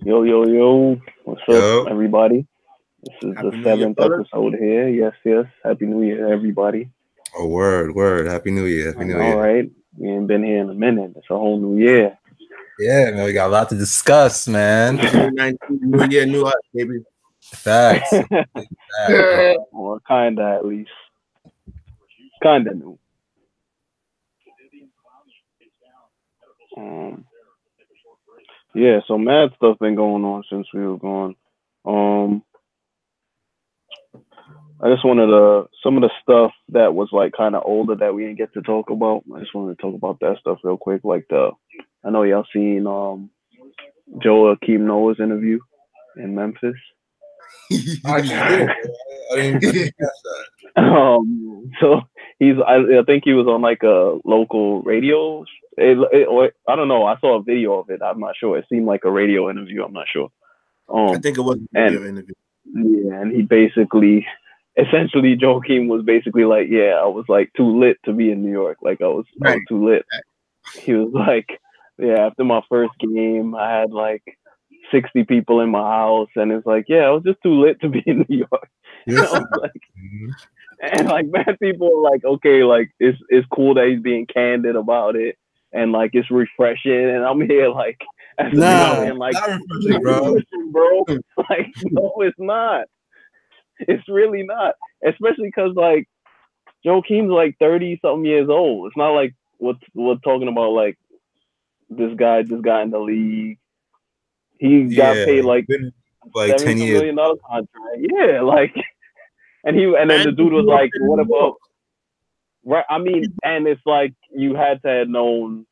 Yo, yo, yo. What's up, Yo, everybody? This is the Happy New Year, seventh brother. episode here. Yes, yes. Happy New Year, everybody. oh word, word. Happy New Year, I Happy New know, Year. right? We ain't been here in a minute. It's a whole new year. Yeah, man, we got a lot to discuss, man. 2019, New Year, New Us, baby. Facts, facts. Or kinda, at least. Kinda new. Um, yeah, so mad stuff been going on since we were gone. Um, I just wanted to some of the stuff that was like kind of older that we didn't get to talk about. I just wanted to talk about that stuff real quick. I know y'all seen Joe Akeem Noah's interview in Memphis. I actually did. I didn't catch that. So I think he was on like a local radio. Or I don't know. I saw a video of it. I'm not sure. It seemed like a radio interview. I'm not sure. I think it was a And video interview. yeah, and he basically, essentially, Joakim was basically like, yeah, I was like too lit to be in New York. Like I was too lit. He was like, yeah, after my first game, I had like 60 people in my house, and it's like, yeah, I was just too lit to be in New York. And like, man, people are like, okay, like it's cool that he's being candid about it, and like it's refreshing. And I'm here like, as a man, like, not refreshing, bro. Like, no, it's not. It's really not. Especially because like Joakim's like 30 something years old. It's not like we're talking about like this guy just got in the league. He got paid like like 10 $72 years. million contract. Yeah, like, and then the dude was like, "What about?" Right. I mean, and it's like you had to have known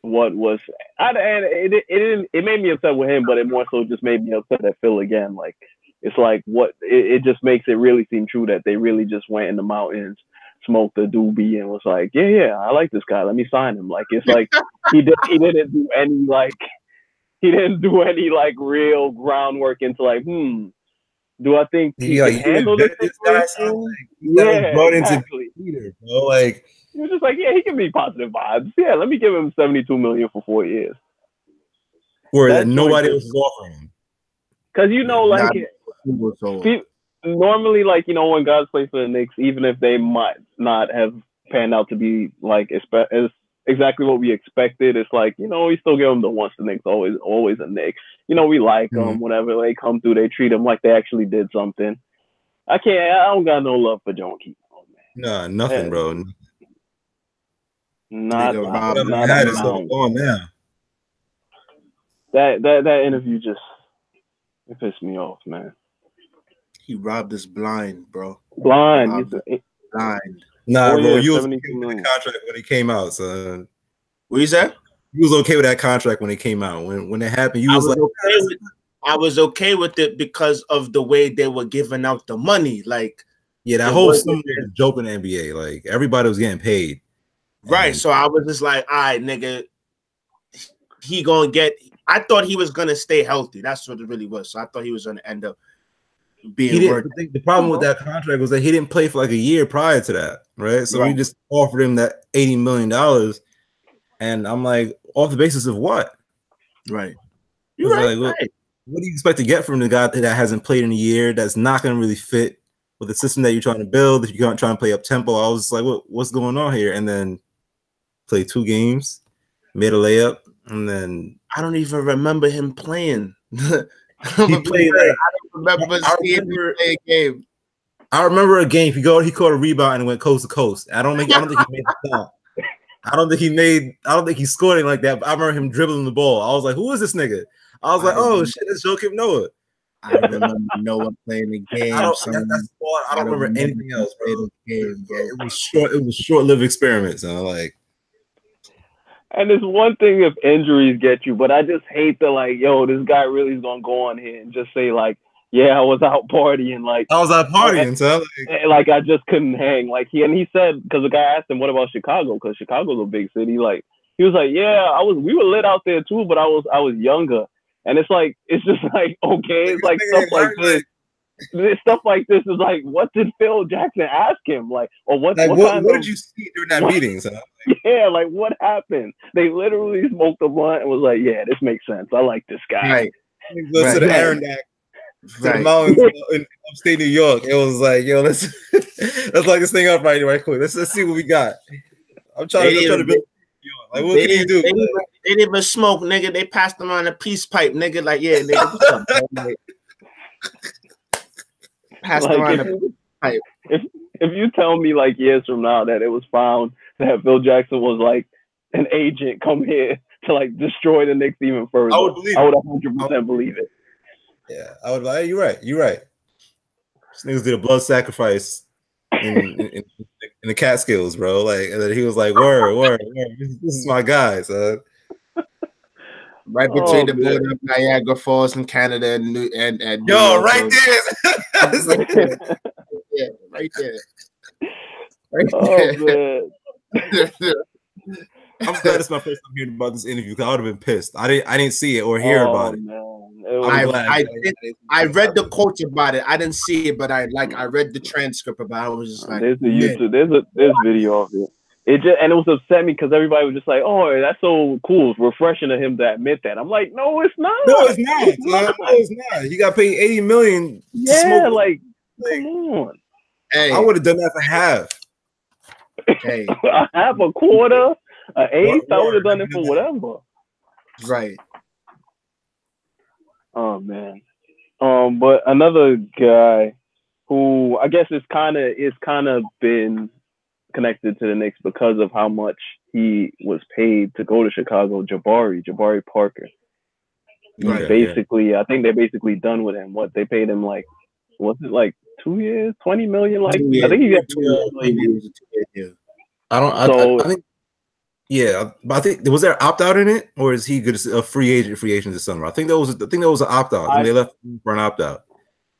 what was. And it made me upset with him, but it more so just made me upset at Phil again. Like it's like what it just makes it really seem true that they really just went in the mountains, smoked a doobie, and was like, yeah, I like this guy. Let me sign him. Like it's like he didn't do any like real groundwork into like do I think he can handle this situation? Yeah, brought exactly. into Peter, bro. Like he was just like, yeah, he can be positive vibes. Yeah, let me give him 72 million for 4 years. Or that nobody else is offering him. Because normally, like when guys play for the Knicks, even if they might not have panned out to be like as exactly what we expected, it's like we still give them the once the Knicks always a Knicks. We like them. Whenever they come through, they treat them like they actually did something. I don't got no love for John Keith. Oh, man. Nah, nothing, bro. Not on now. That interview just it pissed me off, man. He robbed us blind, bro. Blind. Nah, bro, you was okay with the contract when it came out, son. What you said? You was okay with that contract when it came out. When it happened, you was like, I was okay with it because of the way they were giving out the money. Like, yeah, that whole summer was a joke in the NBA. Like everybody was getting paid. Right. So I was just like, all right, nigga, he gonna get. I thought he was gonna stay healthy. That's what it really was. So I thought he was gonna end up being. The problem with that contract was that he didn't play for like a year prior to that, right? So we just offered him that $80 million, and I'm like, off the basis of what? Right. You're right. Like, what do you expect to get from the guy that hasn't played in a year? That's not going to really fit with the system that you're trying to build. If you're trying to play up tempo, I was like, what's going on here? And then played 2 games, made a layup, and then I don't even remember him playing. I don't remember a game. I remember a game. He caught a rebound and went coast to coast. I don't think he made the shot. I don't think he scored anything like that. But I remember him dribbling the ball. I was like, who is this nigga? I was like, oh shit, it's Joakim Noah. I remember Noah playing the game. I don't remember anything else, bro. It was short-lived experiments. So like, and it's one thing if injuries get you, but I just hate the like, yo, this guy really is gonna go on here and just say like, yeah, I was out partying. Like I was out partying, so like I just couldn't hang. Like he said, because the guy asked him, what about Chicago? Because Chicago's a big city. Like he was like, yeah, we were lit out there too, but I was younger. And it's just like, okay, it's like stuff like this. Stuff like this is like, what did Phil Jackson ask him? Like, or what did you see during that meeting? So? Yeah, like what happened? They literally smoked a blunt and was like, yeah, this makes sense. I like this guy. Right. Go to the Adirondacks, to the mountains in upstate New York. It was like, yo, let's lock this thing up right quick. Let's see what we got. I'm trying to build. Like, what can you do? They didn't even smoke, nigga. They passed them on a peace pipe, nigga. Like, yeah, nigga, what's up, man? Passed them on a peace pipe. If you tell me like years from now that it was found that Phil Jackson was like an agent come here to like destroy the Knicks even further, I would 100% believe it. Yeah, I would like, you're right. This niggas did a blood sacrifice in the Catskills, bro. Like, and then he was like, word. This is my guy, son. Right between the border of Niagara Falls in Canada and yo, right there. Right there. Oh, man. I'm glad it's my first time hearing about this interview because I would have been pissed. I didn't see it or hear about it. I read the quotes about it. I didn't see it, but I read the transcript about it. I was just like, there's video of it. It was upset me because everybody was just like, "Oh, that's so cool. It's refreshing of him to admit that." I'm like, "No, it's not. No, it's not. He got paid $80 million. Yeah, like, come on. Hey, I would have done that for half. Hey, half, a quarter, an eighth. I would have done it for whatever. Right. Oh man. But another guy who I guess is kind of been connected to the Knicks because of how much he was paid to go to Chicago, Jabari Parker. I think they're basically done with him. What they paid him, like, was it like 2 years, 20 million? Like, I think he got 2 years. I think. Yeah, but I think was there opt out in it, or is he good a free agent this summer? I think that was an opt out. They left for an opt out.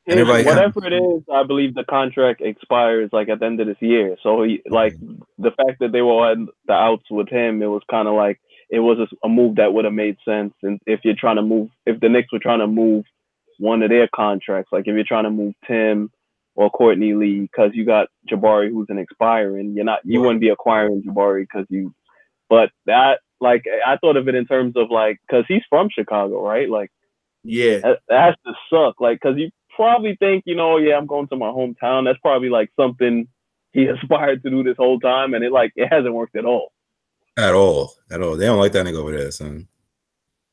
And whatever it is, I believe the contract expires like at the end of this year. So he the fact that they were at the outs with him, it was kind of like it was a move that would have made sense. And if the Knicks were trying to move one of their contracts, like if you're trying to move Tim or Courtney Lee, because you got Jabari who's an expiring, you wouldn't be acquiring Jabari because you. But that, like, I thought of it in terms of like, because he's from Chicago, right? Like, yeah, that has to suck. Like, because you probably think, I'm going to my hometown. That's probably like something he aspired to do this whole time, and it hasn't worked at all. At all. They don't like that nigga over there, son.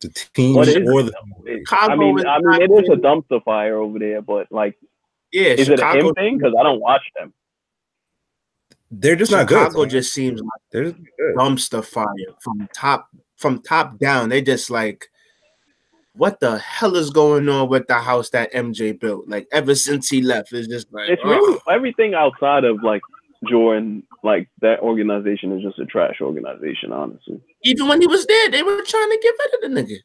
The team or the. I mean, it is a dumpster fire over there, but like, is Chicago, it a him thing? Because I don't watch them. They're just not good. Chicago just seems like there's dumpster fire from top down. They just like, what the hell is going on with the house that MJ built? Like ever since he left, it's just like it's really everything outside of like Jordan. Like that organization is just a trash organization, honestly. Even when he was there, they were trying to get rid of the nigga.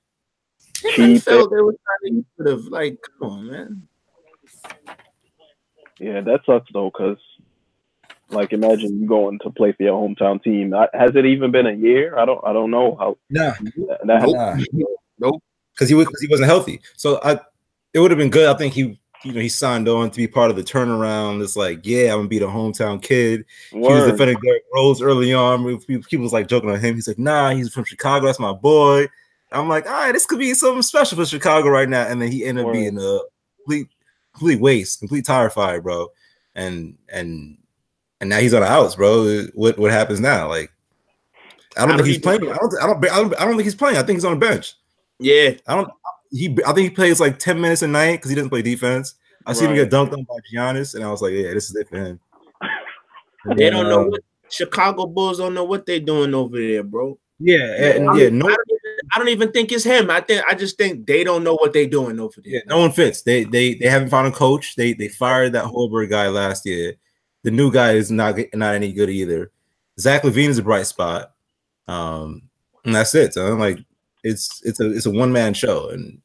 They were trying to get rid of. Like, come on, man. Yeah, that sucks though, because. Like, imagine you going to play for your hometown team. Has it even been a year? I don't know how. Nope. Because he wasn't healthy. So it would have been good. I think he signed on to be part of the turnaround. It's like, yeah, I'm gonna be the hometown kid. Word. He was defending Derrick Rose early on. People was like joking on him. He's like, nah, he's from Chicago. That's my boy. I'm like, all right, this could be something special for Chicago right now. And then he ended up being a complete waste, complete tire fire, bro. And now he's on the outs, bro. What happens now? Like, I don't think he's playing. I don't think he's playing. I think he's on the bench. Yeah, I think he plays like 10 minutes a night because he doesn't play defense. I seen him get dunked on by Giannis, and I was like, yeah, this is it for him. They don't know what Chicago Bulls don't know what they're doing over there, bro. Yeah, I don't even think it's him. I just think they don't know what they're doing over there. Yeah, no one fits. They haven't found a coach. They fired that Holberg guy last year. The new guy is not any good either. Zach LaVine is a bright spot, and that's it. So I'm like, it's a one-man show, and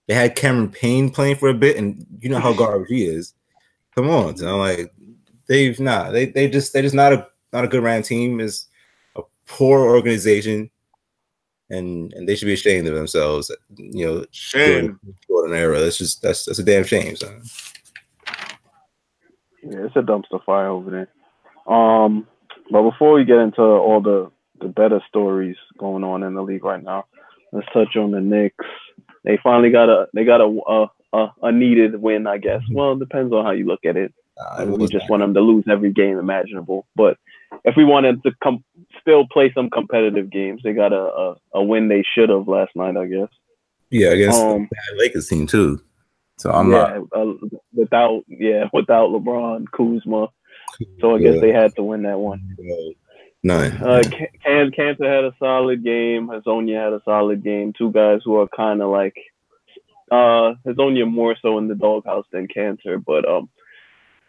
they had Cameron Payne playing for a bit, and you know how garbage he is. Come on, so I'm like, they're just not a good ran team. Is a poor organization, and they should be ashamed of themselves. During the Jordan era. That's a damn shame, son. Yeah, it's a dumpster fire over there. But before we get into all the better stories going on in the league right now, let's touch on the Knicks. They finally got a needed win, I guess. Well, it depends on how you look at it. We just want them to lose every game imaginable. But if we wanted to still play some competitive games, they got a win they should have last night, I guess. Yeah, I guess the Lakers team too. So I'm not without LeBron, Kuzma. So I guess they had to win that one. Cantor had a solid game. Hazonia had a solid game. Two guys who are kind of like Hazonia more so in the doghouse than Cantor, but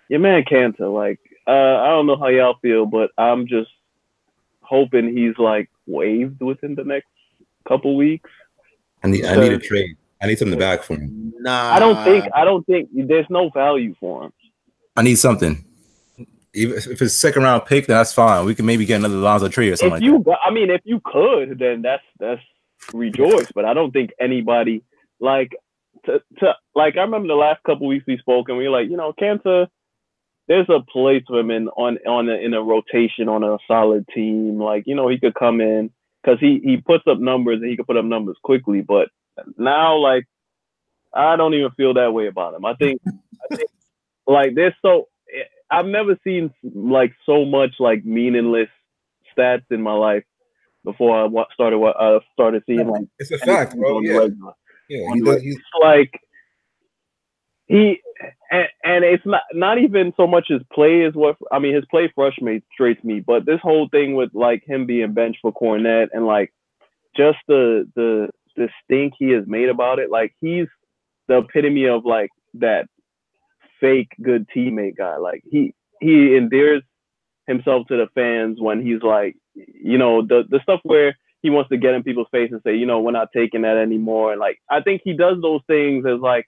your man Cantor, like I don't know how y'all feel, but I'm just hoping he's like waived within the next couple weeks. I need a trade. I need something back for him. Nah, I don't think there's no value for him. I need something. Even if it's second round pick, then that's fine. We can maybe get another Lonzo trade or something if you could, then that's rejoice. But I don't think anybody like to like. I remember the last couple weeks we spoke, and we were like, Cantor, there's a place for him in a rotation on a solid team. Like, he could come in because he puts up numbers and he could put up numbers quickly. But now, like, I don't even feel that way about him. I think like I've never seen like so much like meaningless stats in my life before I started seeing like it's a fact, bro. He's like and it's not even so much his play is his play frustrates me, but this whole thing with like him being benched for Cornette and like just the stink he has made about it, like he's the epitome of like that fake good teammate guy. Like he endears himself to the fans when he's like, the stuff where he wants to get in people's face and say, we're not taking that anymore. And like, I think he does those things as like,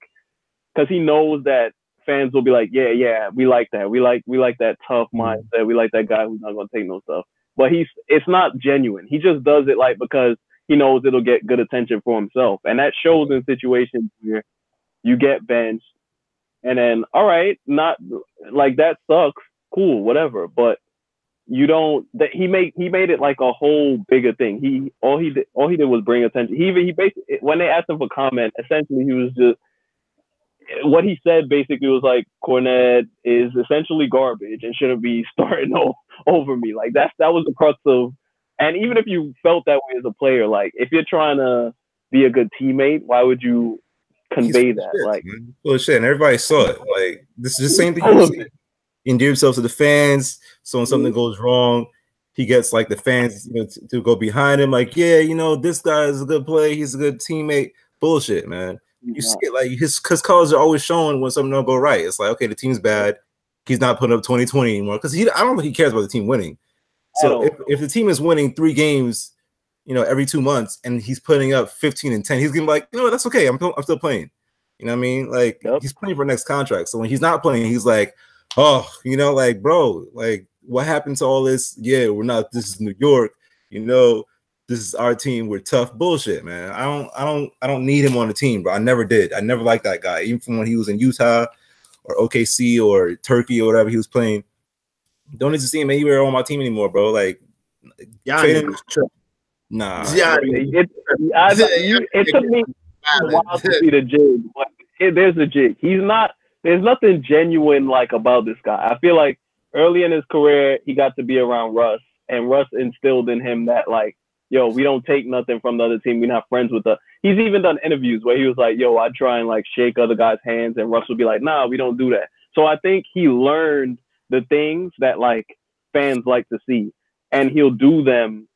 because he knows that fans will be like, yeah, we like that. We like that tough mindset. We like that guy who's not going to take no stuff. But it's not genuine. He just does it like because he knows it'll get good attention for himself. And that shows in situations where you get benched and then, all right, not like that sucks. Cool, whatever. But you don't. He made it like a whole bigger thing. All he did was bring attention. He basically, when they asked him for comment, essentially he was just, what he said basically was like, Cornette is essentially garbage and shouldn't be starting over me. Like that was the crux of. And even if you felt that way as a player, like if you're trying to be a good teammate, why would you convey that? Shit, like, well, shit, and everybody saw it. Like this is the same thing. He endeared himself to the fans. So when something goes wrong, he gets like the fans to go behind him. Like, this guy is a good player. He's a good teammate. Bullshit, man. You see it like his colors are always showing when something don't go right. It's like, okay, the team's bad. He's not putting up 20-20 anymore because I don't think he cares about the team winning. So if the team is winning 3 games, every 2 months, and he's putting up 15 and 10, he's gonna be like, that's okay. I'm still playing. You know what I mean? Like he's playing for next contract. So when he's not playing, he's like, oh, like bro, like what happened to all this? Yeah, we're not. This is New York. This is our team. We're tough. Bullshit, man. I don't need him on the team, bro. I never did. I never liked that guy, even from when he was in Utah or OKC or Turkey or whatever he was playing. Don't need to see him anywhere on my team anymore, bro. Like, nah. It took me a while to see the jig, but there's a jig. There's nothing genuine like about this guy. I feel like early in his career, he got to be around Russ, and Russ instilled in him that like, yo, we don't take nothing from the other team. We're not friends with the. He's even done interviews where he was like, yo, I try and like shake other guys' hands, and Russ would be like, nah, we don't do that. So I think he learned the things that like fans like to see, and he'll do them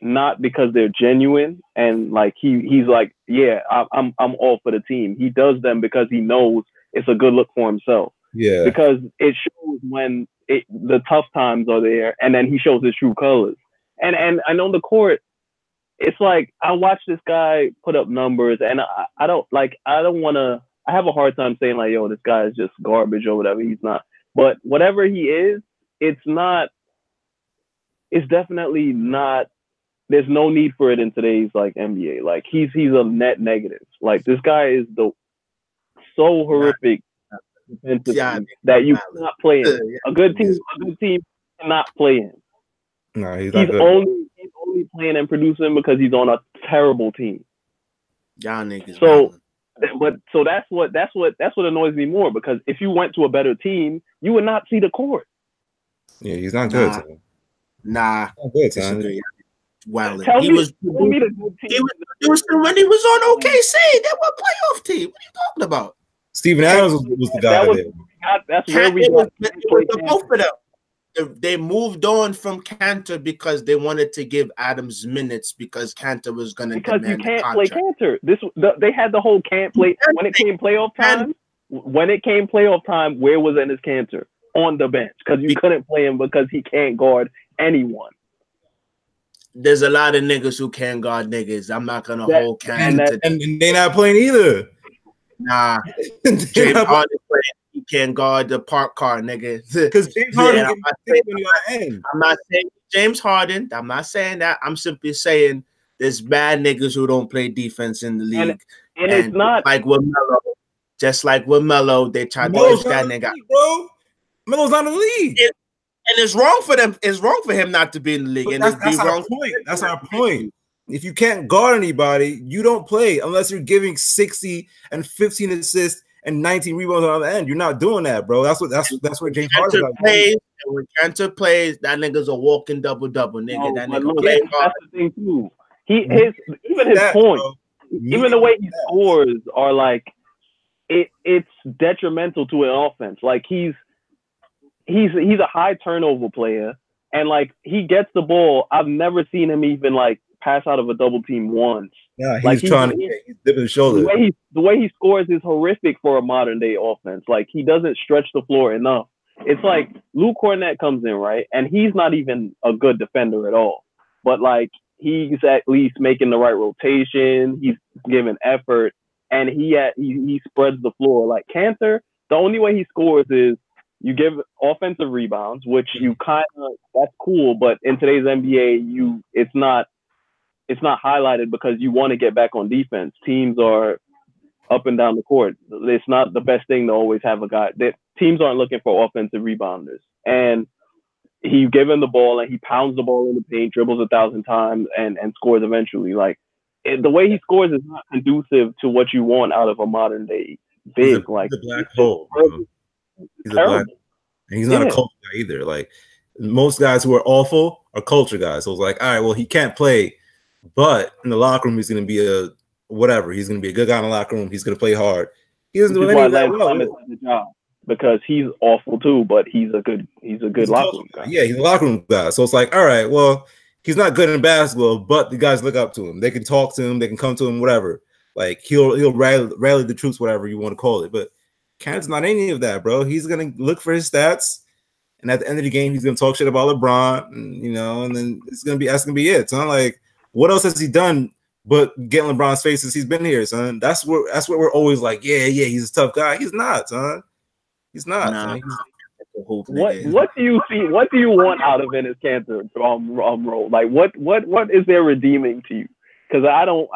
not because they're genuine and like he's like, yeah, I'm all for the team. He does them because he knows it's a good look for himself. Yeah, because it shows when the tough times are there, and then he shows his true colors. And on the court, it's like I watch this guy put up numbers, and I don't want to. I have a hard time saying like, yo, this guy is just garbage or whatever. He's not. But whatever he is, it's not. It's definitely not. There's no need for it in today's like NBA. Like he's a net negative. Like this guy is so horrific defensively that you cannot play him. A good team cannot play him. No, he's only playing and producing because he's on a terrible team. Y'all niggas. So, so that's what annoys me more, because if you went to a better team, you would not see the court. Yeah, he's not good. Nah, disagree. Well, he was producing when he was on OKC. They were a playoff team. What are you talking about? Steven Adams was the guy there. That's where we got both of them. They moved on from Cantor because they wanted to give Adams minutes because Cantor was going to demand you can't play Cantor. They had the whole can't play when it came playoff time. When it came playoff time, where was Enes Kanter? On the bench, because you couldn't play him because he can't guard anyone. There's a lot of niggas who can't guard niggas. I'm not gonna hold Cantor, and they not playing either. Nah, James Harden playing. He can't guard the park car, nigga. Because James Harden, I'm not saying James Harden. I'm not saying that. I'm simply saying there's bad niggas who don't play defense in the league, and it's not like with Melo. Just like with Melo, they tried to push that nigga. Bro, Melo's not in the league, and it's wrong for them. It's wrong for him not to be in the league. And that's our point. That's our point. If you can't guard anybody, you don't play unless you're giving 60 and 15 assists and 19 rebounds on the end. You're not doing that, bro. That's what James Harden plays. And when Cantor plays, that nigga's a walking double-double, nigga. That nigga plays. That's the thing too. Even his points, even the way he scores are like it's detrimental to an offense. Like he's a high turnover player, and like he gets the ball. I've never seen him even like pass out of a double team once. Yeah, he's dipping his shoulder. The way he scores is horrific for a modern day offense. Like he doesn't stretch the floor enough. It's like Lou Cornette comes in, right, and he's not even a good defender at all. But like he's at least making the right rotation. He's giving effort, and he spreads the floor. Like Cantor, the only way he scores is you give offensive rebounds, which you kind of, that's cool, but in today's NBA, it's not highlighted because you want to get back on defense. Teams are up and down the court. It's not the best thing to always have a guy. Teams aren't looking for offensive rebounders. And he gives him the ball and he pounds the ball in the paint, dribbles 1,000 times and scores eventually. Like the way he scores is not conducive to what you want out of a modern day big. He's a black hole. He's a black, and he's not a culture guy either. Like most guys who are awful are culture guys. So it's like, all right, well, he can't play, but in the locker room, he's going to be a whatever. He's going to be a good guy in the locker room. He's going to play hard. He doesn't do any of that well. Because he's awful too, but he's a good locker room guy. Yeah, he's a locker room guy. So it's like, all right, well, he's not good in basketball, but the guys look up to him. They can talk to him. They can come to him, whatever. Like he'll rally the troops, whatever you want to call it. But Cantor's not any of that, bro. He's gonna look for his stats, and at the end of the game, he's gonna talk shit about LeBron, and then that's gonna be it, son. Like, what else has he done but get in LeBron's face since he's been here, son? That's what we're always like, yeah, he's a tough guy. He's not, son. He's not. Nah. What do you see? What do you want out of Enes Kanter role? Like, what is there redeeming to you? Because I don't.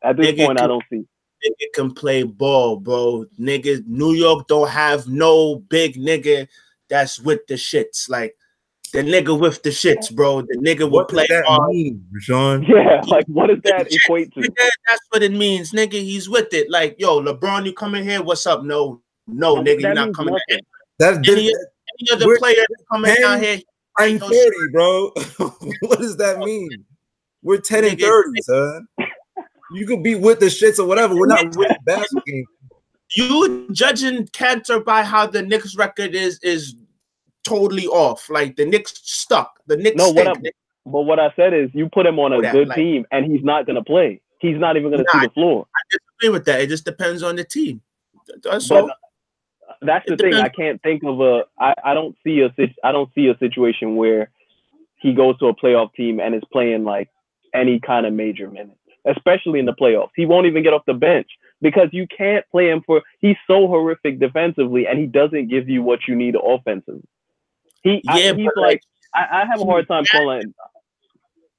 At this point, I don't see. Nigga can play ball, bro. Nigga, New York don't have no big nigga that's with the shits. Like the nigga with the shits, bro. The nigga will play ball. Rashawn? Yeah, like what does that equate to? Nigga, that's what it means, nigga. He's with it. Like, yo, LeBron, you come in here. What's up? No, nigga, you're not coming in. Any other player coming down here? I'm 30, bro. What does that mean? We're 10 and 30, son. You could be with the shits or whatever. We're not with the basketball game. You judging Cantor by how the Knicks record is totally off. Like the Knicks stuck. The Knicks. No, but what I said is you put him on a good team and he's not gonna play. He's not even gonna see the floor. I disagree with that. It just depends on the team. That's all. That's the thing. I can't think of I don't see a situation where he goes to a playoff team and is playing like any kind of major minutes, especially in the playoffs. He won't even get off the bench because you can't play him he's so horrific defensively and he doesn't give you what you need offensively. I have a hard time calling.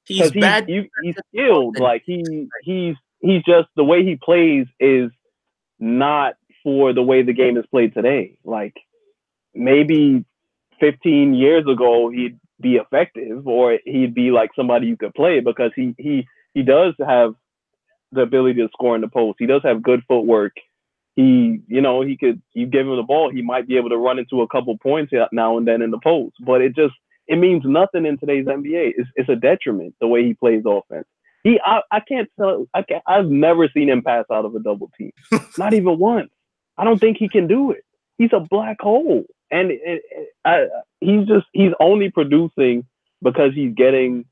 He's bad. He's skilled. Like he's just the way he plays is not for the way the game is played today. Like maybe 15 years ago he'd be effective or he'd be like somebody you could play because he does have the ability to score in the post. He does have good footwork. He, you know, he could, you give him the ball, he might be able to run into a couple points now and then in the post. But it means nothing in today's NBA. It's a detriment the way he plays offense. I've never seen him pass out of a double team, not even once. I don't think he can do it. He's a black hole, and he's only producing because he's getting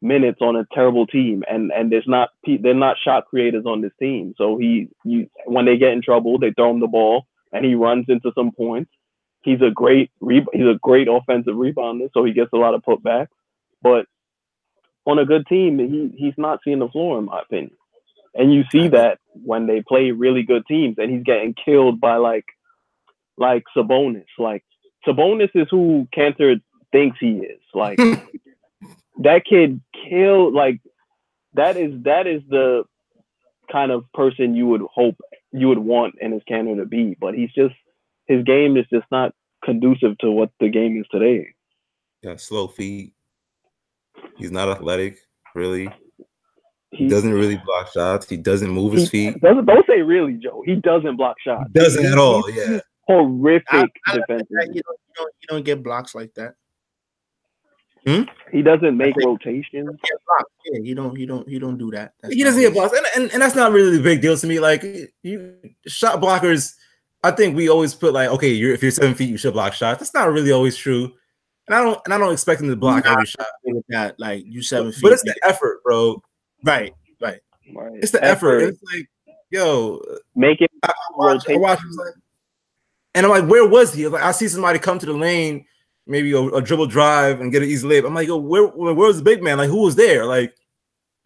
minutes on a terrible team, and they're not shot creators on this team. So when they get in trouble, they throw him the ball, and he runs into some points. He's a great offensive rebounder, so he gets a lot of putbacks. But on a good team, he's not seeing the floor, in my opinion. And you see that when they play really good teams, and he's getting killed by like Sabonis. Like Sabonis is who Cantor thinks he is. Like that kid killed. Like that is the kind of person you would want Enes Kanter to be. But his game is just not conducive to what the game is today. Yeah, slow feet. He's not athletic, really. He doesn't really block shots. He doesn't move his feet. Don't say really, Joe. He doesn't block shots. He doesn't at all. Yeah. Horrific defensive. You don't get blocks like that. He doesn't make rotations. Yeah, he don't do that. He doesn't get blocks, and that's not really a big deal to me. Like shot blockers, I think we always put like, okay, if you're 7 feet, you should block shots. That's not really always true. And I don't expect him to block every shot. With that, like you 7 feet, but it's the effort, bro. Right. It's the effort. It's like, yo, make it. I watch him, and I'm like, where was he? Like, I see somebody come to the lane, maybe a dribble drive and get an easy layup. I'm like, yo, where was the big man? Like, who was there? Like,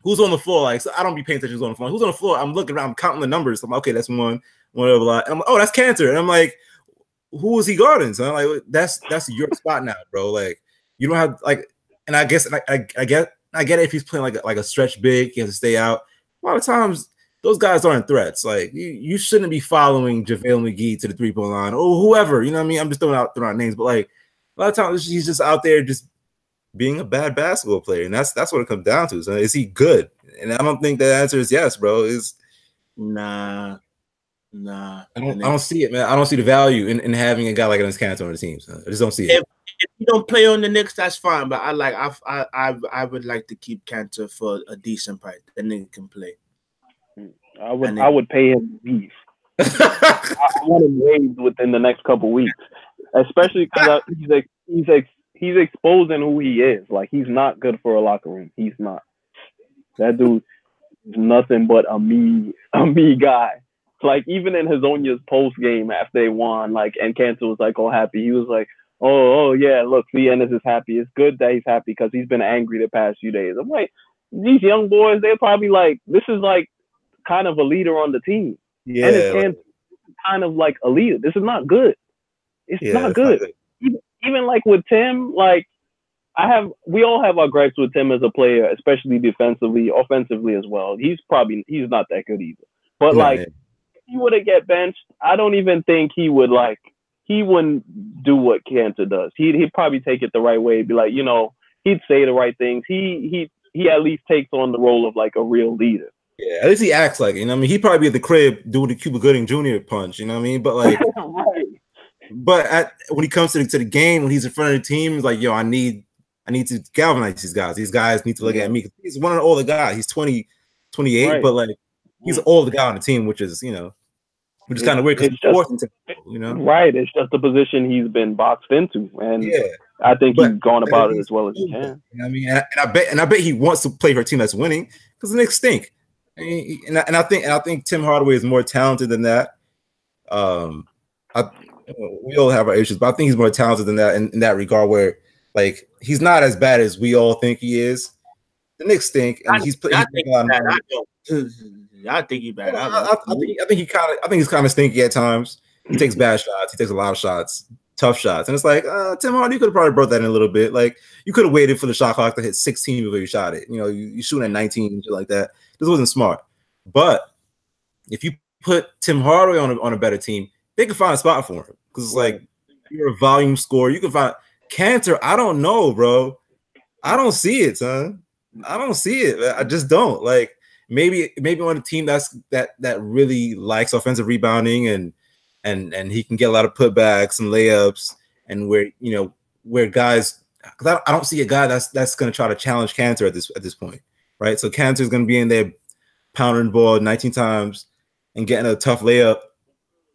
who's on the floor? Like, so I don't be paying attention who's on the floor. Who's on the floor? I'm looking around, I'm counting the numbers. I'm like, okay, that's one of a lot. And I'm like, oh, that's Cantor. And I'm like, who was he guarding? So I'm like, that's your spot now, bro. Like, you don't have like, and I guess I get it if he's playing like a stretch big, he has to stay out. A lot of times those guys aren't threats. Like you shouldn't be following JaVale McGee to the 3-point line or whoever. You know what I mean? I'm just throwing out names, but like a lot of times he's just out there just being a bad basketball player, and that's what it comes down to. So is he good? And I don't think the answer is yes, bro. Is nah. I don't see it, man. I don't see the value in having a guy like Enes Kanter on the team. So I just don't see it. If you don't play on the Knicks, that's fine. But I would like to keep Kanter for a decent price. The nigga can play. I would pay him to leave. I want him waived within the next couple weeks, especially because he's exposing who he is. Like he's not good for a locker room. He's not. That dude is nothing but a me guy. Like even in Hezonja's post game after they won, like and Kanter was like all happy. He was like, oh yeah, look, see, Enes is happy. It's good that he's happy because he's been angry the past few days. I'm like, these young boys, they're probably like, this is like kind of a leader on the team. Yeah, Enes Kanter kind of like a leader. This is not good. It's not good. Even like with Tim, like we all have our gripes with Tim as a player, especially defensively, offensively as well. He's not that good either. But if he would have get benched, I don't even think he wouldn't do what Kanter does. He'd probably take it the right way. Be like, he'd say the right things. He at least takes on the role of like a real leader. Yeah, at least he acts like it. You know what I mean? He'd probably be at the crib doing the Cuba Gooding Jr. punch. You know what I mean? But like, right. But when he comes to the game, when he's in front of the team, he's like, yo, I need to galvanize these guys. These guys need to look at me. He's one of the older guys. He's 28, right. But like he's an older guy on the team, which is kind of weird because right. It's just the position he's been boxed into, and I think he's gone about it as well as he can. You know what I mean? And I bet he wants to play for a team that's winning because the Knicks stink. And I think Tim Hardaway is more talented than that. We all have our issues, but I think he's more talented than that in that regard. Where like he's not as bad as we all think he is. The Knicks stink, and I think he's bad. I think he's kind of stinky at times. He takes bad shots. He takes a lot of shots, tough shots, and it's like Tim Hardaway, you could have probably brought that in a little bit. Like you could have waited for the shot clock to hit 16 before you shot it. You shooting at 19 and shit like that. This wasn't smart. But if you put Tim Hardaway on a better team, they could find a spot for him because it's like you're a volume scorer. You can find Kanter. I don't know, bro. I don't see it, son. I don't see it. I just don't like. maybe on a team that really likes offensive rebounding and he can get a lot of putbacks and layups, and where guys, because I don't see a guy that's going to try to challenge Cantor at this point, right? So Cantor's going to be in there pounding the ball 19 times and getting a tough layup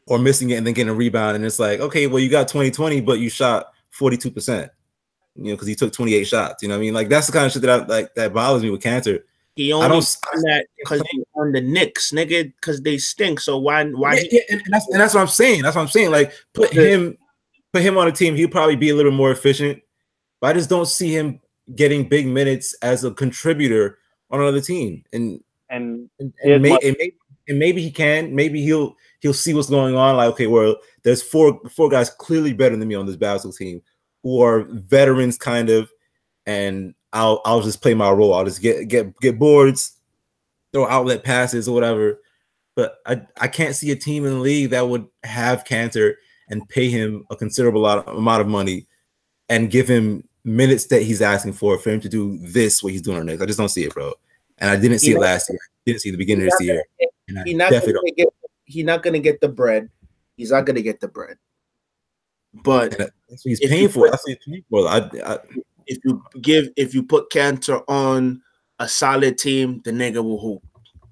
or missing it and then getting a rebound, and it's like, okay, well, you got 20-20, but you shot 42%, because he took 28 shots. You know what I mean? Like, that's the kind of shit that bothers me with Cantor. He only done that because he's on the Knicks, nigga, because they stink. So why? Yeah, and that's what I'm saying. That's what I'm saying. Like, put him on a team, he'll probably be a little more efficient. But I just don't see him getting big minutes as a contributor on another team. And maybe he can. Maybe he'll see what's going on. Like, okay, well, there's four guys clearly better than me on this basketball team who are veterans, kind of, and I'll just play my role. I'll just get boards, throw outlet passes or whatever. But I can't see a team in the league that would have Cantor and pay him a considerable amount of money and give him minutes that he's asking for him to do what he's doing next. I just don't see it, bro. And I didn't see it last year. I didn't see the beginning of this year. He's not going to get the bread. He's not going to get the bread. But that's what he's paying for. That's what he's paying for. If you put Cantor on a solid team, the nigga will hoop.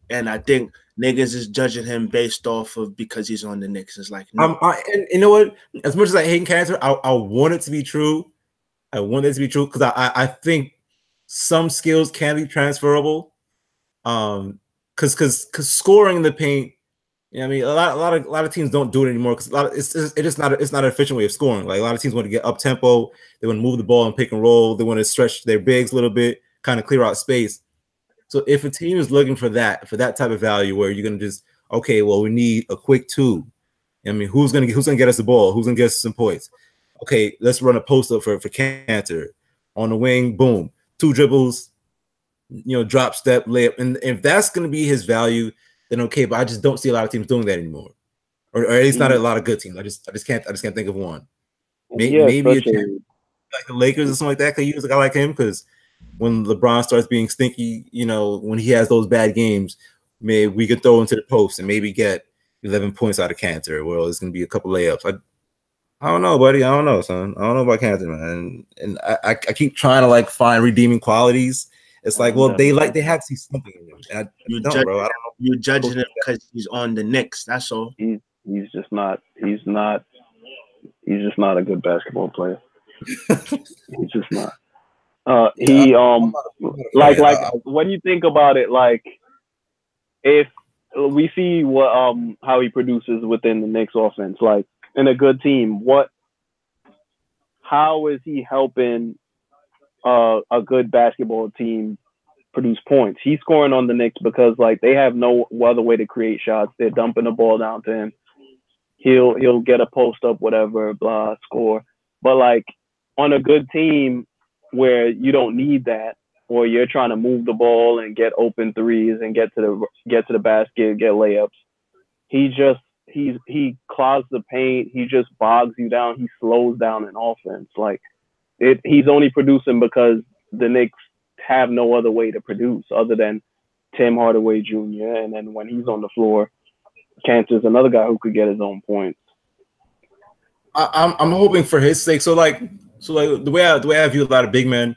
And I think niggas is judging him based off of because he's on the Knicks. It's like, no. And you know what? As much as I hate Cantor, I want it to be true. I want it to be true because I think some skills can be transferable. Because scoring in the paint, I mean, a lot of teams don't do it anymore because it's not an efficient way of scoring. Like, a lot of teams want to get up tempo, they want to move the ball and pick and roll, they want to stretch their bigs a little bit, kind of clear out space. So if a team is looking for that type of value where you're gonna just, okay, well, we need a quick two. I mean, who's gonna get us the ball? Who's gonna get us some points? Okay, let's run a post up for Cantor on the wing. Boom, 2 dribbles, drop step layup, and if that's gonna be his value, then okay. But I just don't see a lot of teams doing that anymore, or at least not a lot of good teams. I just can't think of one. Maybe a team like the Lakers or something like that could use a guy like him, because when LeBron starts being stinky, when he has those bad games, maybe we could throw into the post and maybe get 11 points out of Cantor. Well, it's gonna be a couple layups. I don't know, buddy. I don't know, son. I don't know about Cantor, man. And I keep trying to find redeeming qualities. It's like, well, they have to see something in him. Bro. I don't know. You're judging him because he's on the Knicks. That's all. He's just not. He's just not a good basketball player. He's just not. What do you think about it? Like, if we see how he produces within the Knicks offense, like in a good team, how is he helping a good basketball team produce points? He's scoring on the Knicks because they have no other way to create shots. They're dumping the ball down to him. He'll get a post up, whatever, blah, score. But on a good team where you don't need that, or you're trying to move the ball and get open threes and get to the basket, get layups, he clogs the paint. He just bogs you down. He slows down in offense. He's only producing because the Knicks have no other way to produce other than Tim Hardaway Jr. And then when he's on the floor, Cantor's another guy who could get his own points. I'm hoping for his sake. So the way I view a lot of big men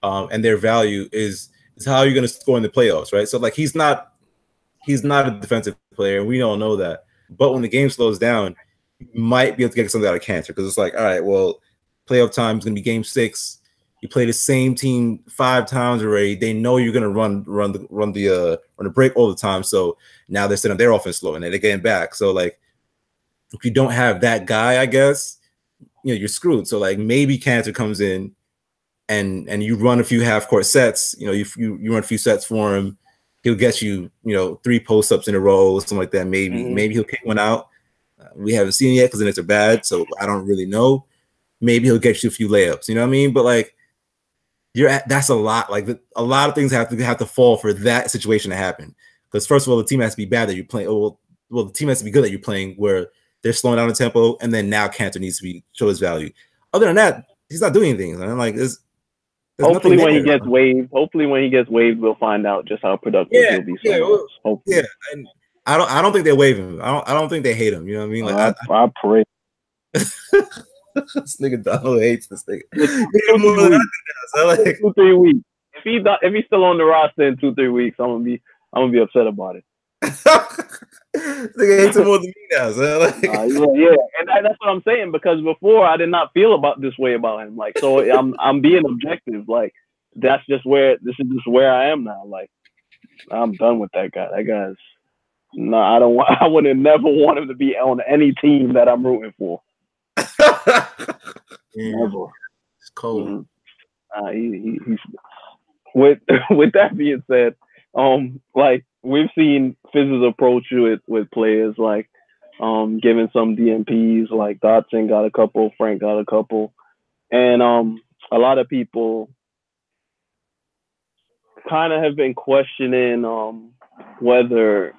and their value is how you're going to score in the playoffs, right? So he's not a defensive player, and we all know that. But when the game slows down, you might be able to get something out of Cantor, because it's like, all right, well, playoff time is going to be game 6. You play the same team 5 times already. They know you're going to run the break all the time. So now they're setting their offense slow and they're getting back. So if you don't have that guy, I guess, you're screwed. So maybe Cantor comes in and you run a few half court sets. You run a few sets for him. He'll get you 3 post ups in a row or something like that. Maybe he'll kick one out. We haven't seen it yet because the Knicks are bad, so I don't really know. Maybe he'll get you a few layups. You know what I mean? But that's a lot. A lot of things have to fall for that situation to happen. Because first of all, the team has to be bad that you're playing. Well, the team has to be good that you're playing, where they're slowing down the tempo, and then now Cantor needs to show his value. Other than that, he's not doing anything. Man. There's hopefully when he gets waived, we'll find out just how productive he'll be. Yeah, and I don't think they waive him. I don't think they hate him. You know what I mean? Like I pray. This nigga Donald hates this nigga. 2-3 weeks. If he's still on the roster in 2-3 weeks, I'm gonna be upset about it. Nigga hates him more than me now. So yeah, and that's what I'm saying, because before I did not feel this way about him. Like, so I'm being objective. Like, this is just where I am now. Like, I'm done with that guy. That guy's no. I would have never want him to be on any team that I'm rooting for. Never. It's cold. He's with that being said, like, we've seen Fizz's approach with players, like giving some DMPs, like Dotson got a couple, Frank got a couple, and a lot of people kind of have been questioning whether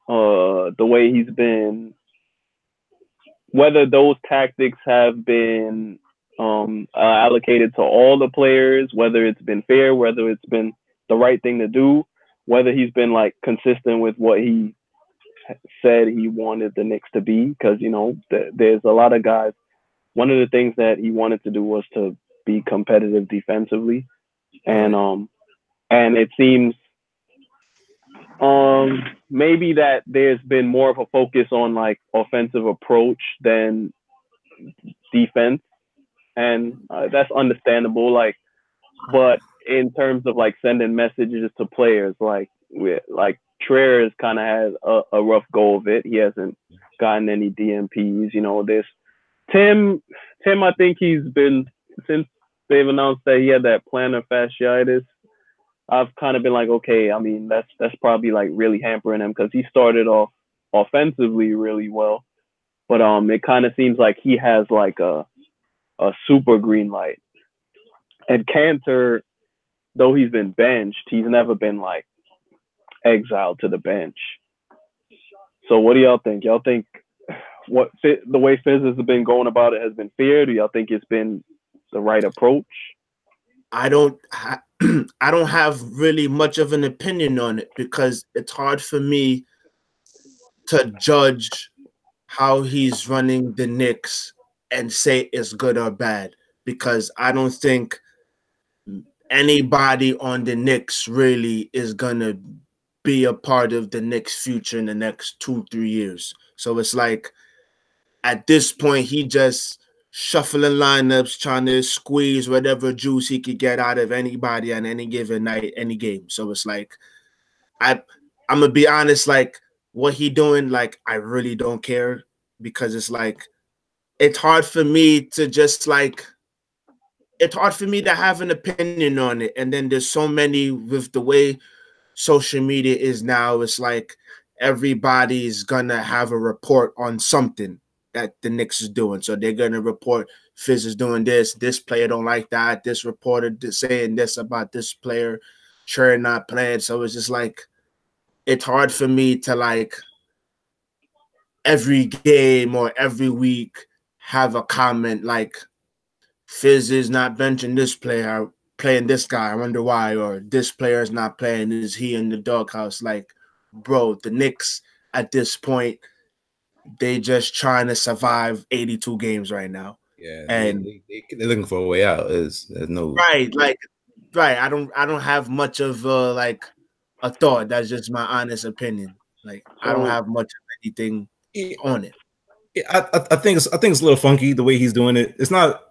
the way he's been, whether those tactics have been allocated to all the players, whether it's been fair, whether it's been the right thing to do, whether he's been like consistent with what he said he wanted the Knicks to be. Because, you know, there's a lot of guys. One of the things that he wanted to do was to be competitive defensively, and it seems maybe that there's been more of a focus on like offensive approach than defense, and that's understandable. Like, but in terms of like sending messages to players, like Trier has kind of had a rough go of it. He hasn't gotten any DMPs. You know, this Tim, I think he's been, since they've announced that he had that plantar fasciitis, I've kind of been like, okay, I mean, that's probably like really hampering him, because he started off offensively really well, but it kind of seems like he has like a super green light. And Cantor, though he's been benched, he's never been like exiled to the bench. So what do y'all think? Y'all think the way Fizz has been going about it has been fair? Do y'all think it's been the right approach? I don't have really much of an opinion on it, because it's hard for me to judge how he's running the Knicks and say it's good or bad, because I don't think anybody on the Knicks really is gonna be a part of the Knicks' future in the next 2-3 years. So it's like, at this point, he just shuffling lineups, trying to squeeze whatever juice he could get out of anybody on any given night, any game. So it's like, I'm gonna be honest, like, what he doing, like, I really don't care, because it's like, it's hard for me to just like, it's hard for me to have an opinion on it. And then there's so many, with the way social media is now, it's like everybody's gonna have a report on something that the Knicks is doing. So they're gonna report Fizz is doing this player don't like that, this reporter saying this about this player, sure not playing. So it's just like, it's hard for me to like every game or every week have a comment like, Fizz is not benching this player, playing this guy, I wonder why, or this player is not playing, is he in the doghouse? Like, bro, the Knicks at this point, they just trying to survive 82 games right now. Yeah, and they're looking for a way out. There's no right. I don't have much of like a thought. That's just my honest opinion. Like, I don't have much of anything on it. Yeah, I think it's a little funky the way he's doing it. It's not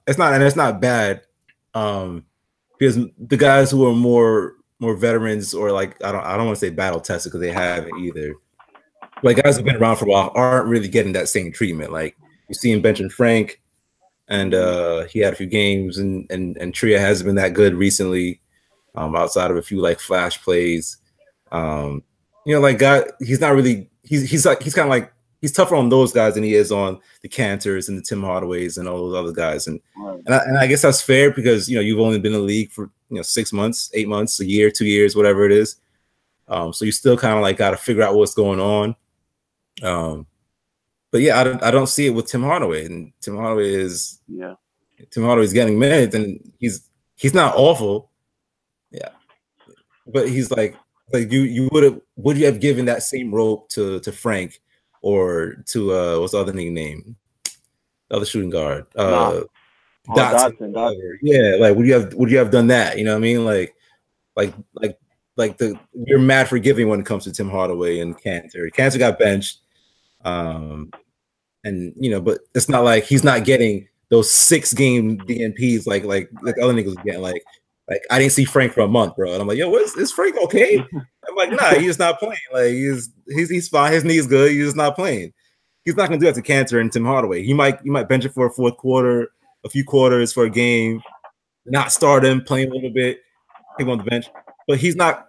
bad. Because the guys who are more veterans, or like, I don't want to say battle tested, because they haven't either. Like, guys who've been around for a while aren't really getting that same treatment. Like, you see him benching Frank, and he had a few games, and Tria hasn't been that good recently, outside of a few like flash plays. You know, like, he's not really, he's kind of like, he's tougher on those guys than he is on the Cantors and the Tim Hardaways and all those other guys. And I guess that's fair, because, you know, you've only been in the league for, you know, 6 months, 8 months, a year, 2 years, whatever it is. So you still kind of like got to figure out what's going on. But yeah, I don't see it with Tim Hardaway, and Tim Hardaway is getting minutes, and he's he's not awful. Yeah. But he's like you would you have given that same rope to Frank or to what's the other name? The other shooting guard. Dotson. Yeah, like would you have done that? You know what I mean? Like you're mad forgiving when it comes to Tim Hardaway and Cantor. Cantor got benched. And but it's not like he's not getting those 6-game DNPs like other niggas getting. Like I didn't see Frank for a month, bro. And I'm like, yo, is Frank okay? I'm like, nah, he's just not playing. Like he's fine. His knee's good. He's just not playing. He's not gonna do that to Cantor and Tim Hardaway. You might bench it for a fourth quarter, a few quarters for a game, not start him, playing a little bit, take him on the bench. But he's not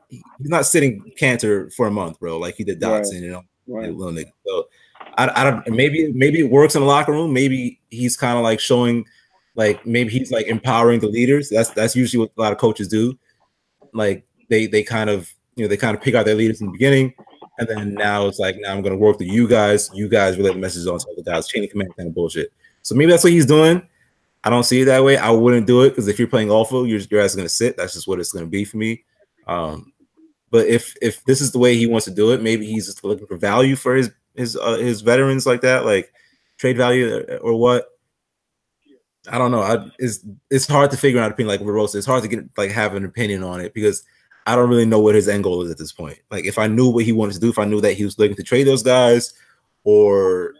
sitting Cantor for a month, bro, like he did Dotson, little nigga. So I don't. Maybe it works in the locker room. Maybe he's kind of like showing, like maybe he's like empowering the leaders. That's usually what a lot of coaches do. Like they kind of pick out their leaders in the beginning, and then now it's like, now I'm going to work with you guys. You guys relay the messages on to other guys. Chain of command kind of bullshit. So maybe that's what he's doing. I don't see it that way. I wouldn't do it because if you're playing awful, your ass is going to sit. That's just what it's going to be for me. But if this is the way he wants to do it, maybe he's just looking for value for his veterans like that, like trade value or what. I don't know. It's hard to figure out opinion like Rosa. It's hard to have an opinion on it because I don't really know what his end goal is at this point. Like if I knew what he wanted to do, if I knew that he was looking to trade those guys or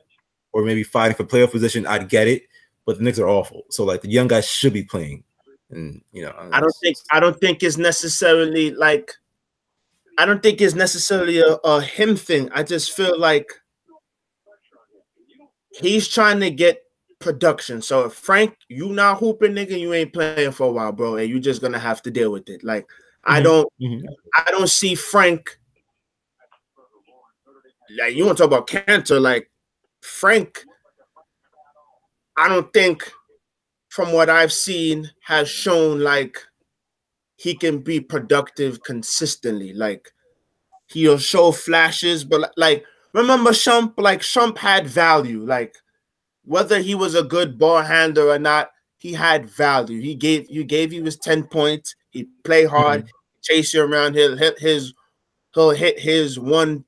maybe fighting for playoff position, I'd get it. But the Knicks are awful, so like the young guys should be playing. And I don't think it's necessarily like a him thing. I just feel like he's trying to get production. So if Frank, you not hooping, nigga, you ain't playing for a while, bro, and you just gonna have to deal with it. Like I don't see Frank. Like you want to talk about Cantor, like Frank. I don't think, from what I've seen, has shown like he can be productive consistently. Like he'll show flashes, but like remember Shump, like Shump had value. Like whether he was a good ball handler or not, he had value. He gave you his 10 points. He play hard, chase you around. He'll hit his 1-2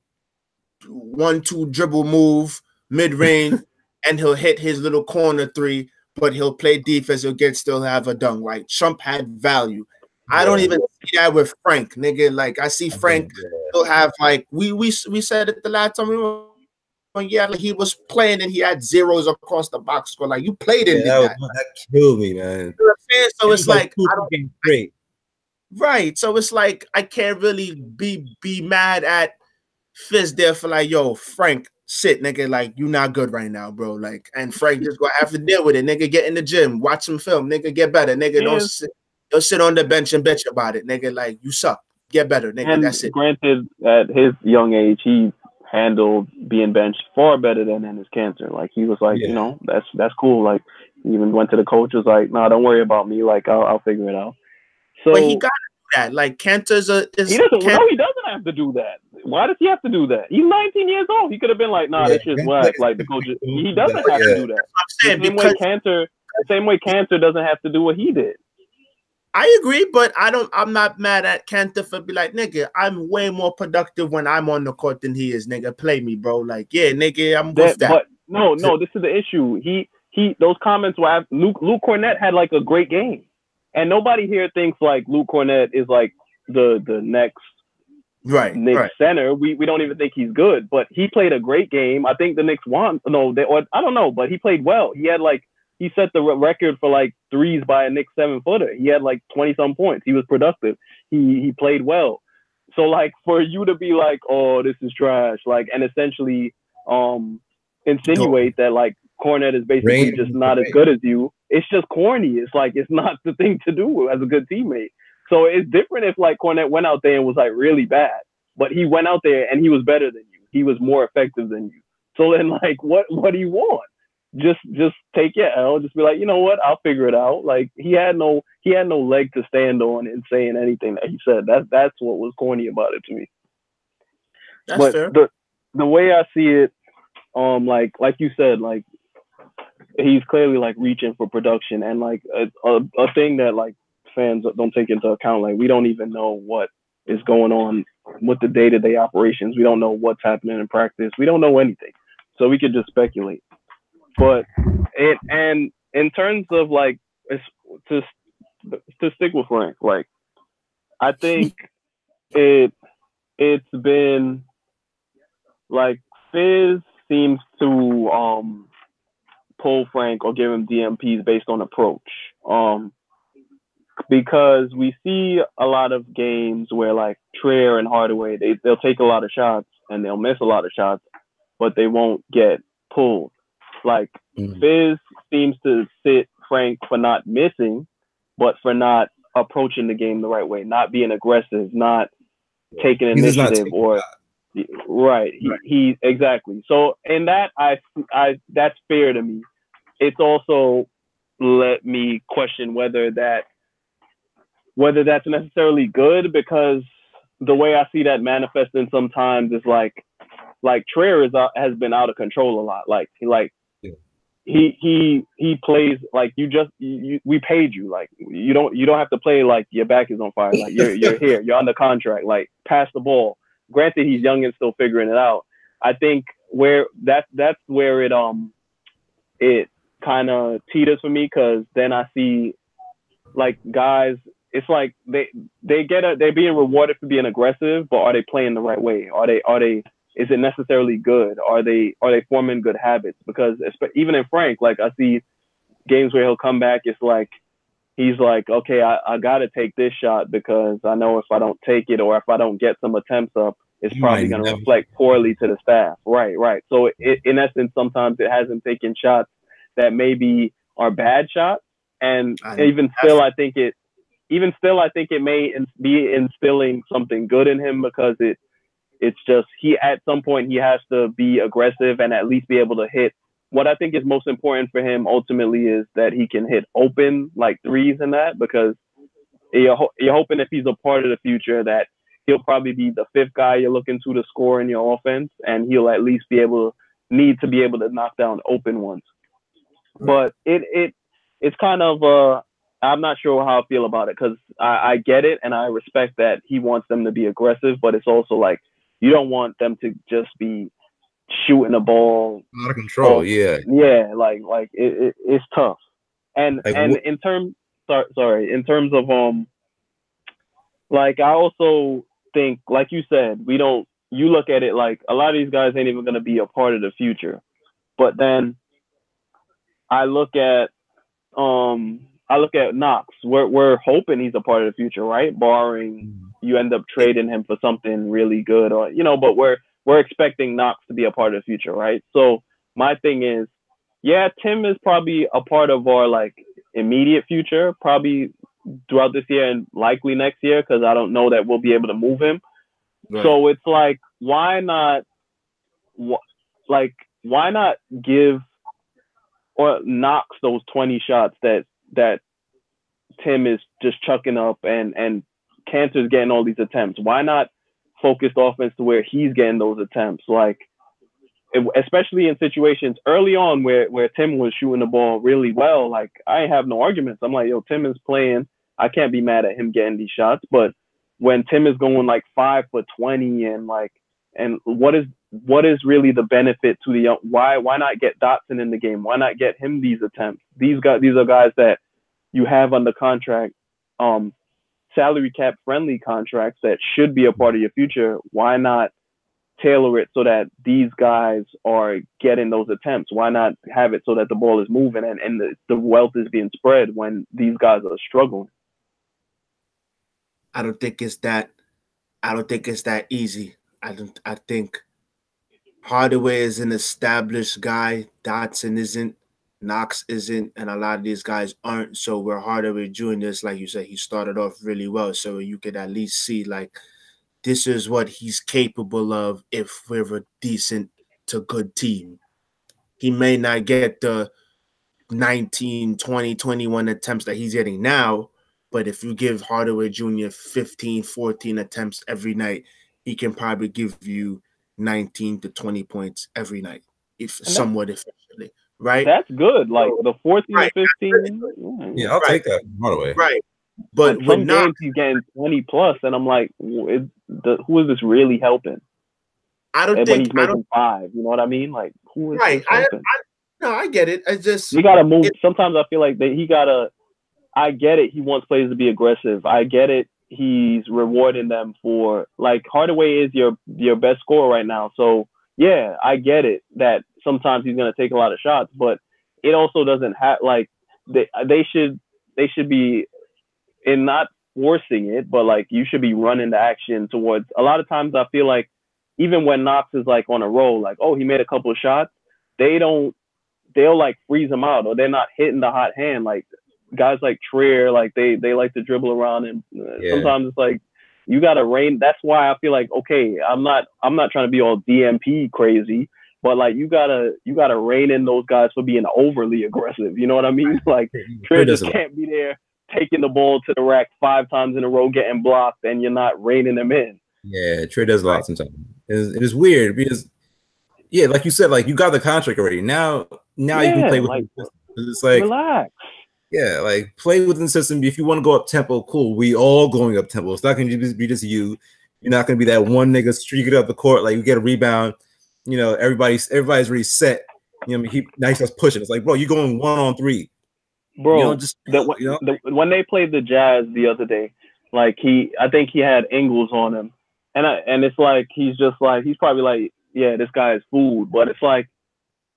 dribble move mid range, and he'll hit his little corner three. But he'll play defense. He'll still have a dunk. Like Shump had value. I don't even see that with Frank, nigga. Like I see Frank, he'll have like we said it the last time we were. Yeah, like he was playing and he had zeros across the box score. Like you played in that. That killed me, man. You know what I'm saying? So it's like I don't, great. Right. So it's like I can't really be mad at Fizz there for like, yo, Frank, sit, nigga. Like you not good right now, bro. Like, and Frank just gonna have to deal with it, nigga. Get in the gym, watch some film, nigga. Get better, nigga. Don't sit on the bench and bitch about it, nigga. Like you suck. Get better, nigga. And that's it. Granted, at his young age, he handled being benched far better than in his Cantor. Like he was like, that's cool. Like he even went to the coach, was like, nah, don't worry about me. Like I'll figure it out. So but he got to do that. Like Cantor's he doesn't have to do that. Why does he have to do that? He's 19 years old. He could have been like, nah, that's just whack. Like the coach, he doesn't have to do that. The same way Cantor doesn't have to do what he did. I agree, but I'm not mad at Cantor for be like, nigga, I'm way more productive when I'm on the court than he is, nigga. Play me, bro. Like, yeah, nigga, I'm with that. But no, this is the issue. Those comments were Luke Cornett had like a great game. And nobody here thinks like Luke Cornett is like the next Knicks center. We don't even think he's good, but he played a great game. I think the Knicks won. I don't know, but he played well. He set the record for like threes by a Knicks 7-footer. He had like 20-some points. He was productive. He played well. So like for you to be like, oh, this is trash, like, and essentially insinuate that like Cornett is basically just not as good as you. It's just corny. It's like it's not the thing to do as a good teammate. So it's different if like Cornett went out there and was like really bad, but he went out there and he was better than you. He was more effective than you. So then like what do you want? Just take your L. Just be like, you know what? I'll figure it out. Like he had no leg to stand on in saying anything that he said. That's what was corny about it to me. That's fair. The way I see it, like you said, like he's clearly like reaching for production, and like a thing that like fans don't take into account. Like, we don't even know what is going on with the day-to-day operations. We don't know what's happening in practice. We don't know anything, so we could just speculate. But and in terms of like, to stick with Frank, like, I think it's been like Fizz seems to pull Frank or give him DMPs based on approach. Because we see a lot of games where like Trier and Hardaway, they'll take a lot of shots and they'll miss a lot of shots, but they won't get pulled. Like Fizz seems to sit Frank for not missing, but for not approaching the game the right way, not being aggressive, not taking initiative, or right. He exactly. So in that, I that's fair to me. It's also let me question whether that's necessarily good, because the way I see that manifesting sometimes is like Trier has been out of control a lot. Like he plays like we paid you. Like you don't have to play like your back is on fire. Like you're here, you're under contract. Like pass the ball. Granted, he's young and still figuring it out. I think where that's where it kind of teeters for me, because then I see like guys. It's like they're being rewarded for being aggressive, but are they playing the right way? Are they is it necessarily good? Are they forming good habits? Because even in Frank, like I see games where he'll come back, it's like he's like, okay, I gotta take this shot because I know if I don't take it, or if I don't get some attempts up, it's probably gonna reflect poorly to the staff. Right. So in essence, sometimes it has him taking shots that maybe are bad shots, and even still, I think it may be instilling something good in him, because it's just at some point he has to be aggressive and at least be able to hit. What I think is most important for him ultimately is that he can hit open like threes in that, because you're hoping if he's a part of the future that he'll probably be the fifth guy you're looking to score in your offense, and he'll at least need to be able to knock down open ones. But it's kind of I'm not sure how I feel about it, because I get it and I respect that he wants them to be aggressive, but it's also like you don't want them to just be shooting the ball out of control. Like it's tough. And like, in terms of like, I also think, like you said, you look at it like a lot of these guys ain't even going to be a part of the future, but then I look at Knox. We're hoping he's a part of the future, right? Barring you end up trading him for something really good, or but we're expecting Knox to be a part of the future, right? So my thing is, yeah, Tim is probably a part of our like immediate future, probably throughout this year and likely next year, because I don't know that we'll be able to move him. Right. So it's like, why not give or Knox those 20 shots that Tim is just chucking up, and Cantor's getting all these attempts? Why not focus the offense to where he's getting those attempts? Like, especially in situations early on where Tim was shooting the ball really well, like I have no arguments. I'm like, yo, Tim is playing. I can't be mad at him getting these shots. But when Tim is going like 5 for 20 and what is really the benefit to the young? Why not get Dotson in the game? Why not get him these attempts? These are guys that you have under contract, salary cap friendly contracts that should be a part of your future. Why not tailor it so that these guys are getting those attempts? Why not have it so that the ball is moving and the wealth is being spread when these guys are struggling? I don't think it's that easy. I think Hardaway is an established guy. Dotson isn't. Knox isn't, and a lot of these guys aren't. So where Hardaway Jr., like you said, he started off really well. So you could at least see like this is what he's capable of if we're a decent to good team. He may not get the 19, 20, 21 attempts that he's getting now, but if you give Hardaway Jr. 15, 14 attempts every night, he can probably give you 19 to 20 points every night, somewhat efficiently. Right? That's good. Like the 14 and 15. Yeah, I'll take that, by the way. Right. But some games he's getting 20 plus, and I'm like, who is this really helping? I don't think he's making 5. You know what I mean? Like, who is this helping? No, I get it. It's just you gotta move. Sometimes I feel like he gotta. I get it. He wants players to be aggressive. I get it. He's rewarding them for, like, Hardaway is your best scorer right now. So yeah, I get it that sometimes he's gonna take a lot of shots, but it also doesn't have, like, they should be in not forcing it, but like you should be running the action towards. A lot of times I feel like even when Knox is like on a roll, like, oh, he made a couple of shots, they'll like freeze him out, or they're not hitting the hot hand. Like guys like Trier, like they like to dribble around, and sometimes it's like you gotta rein. That's why I feel like, okay, I'm not trying to be all DMP crazy, but like you gotta rein in those guys for being overly aggressive. You know what I mean? Like Trier just can't be there taking the ball to the rack 5 times in a row, getting blocked, and you're not reining them in. Yeah, Trey does a lot sometimes. It is weird because, yeah, like you said, like you got the contract already. Now you can play with like, the system. It's like, relax. Yeah, like play within the system. If you want to go up tempo, cool. We all going up tempo. It's not going to be just you. You're not going to be that one nigga streaking up the court. Like you get a rebound, you know, everybody's already set. You know, now he starts pushing. It's like, bro, you're going 1-on-3. Bro, you know, just when they played the Jazz the other day, like I think he had Ingles on him, and it's like he's probably like, yeah, this guy is food, but it's like,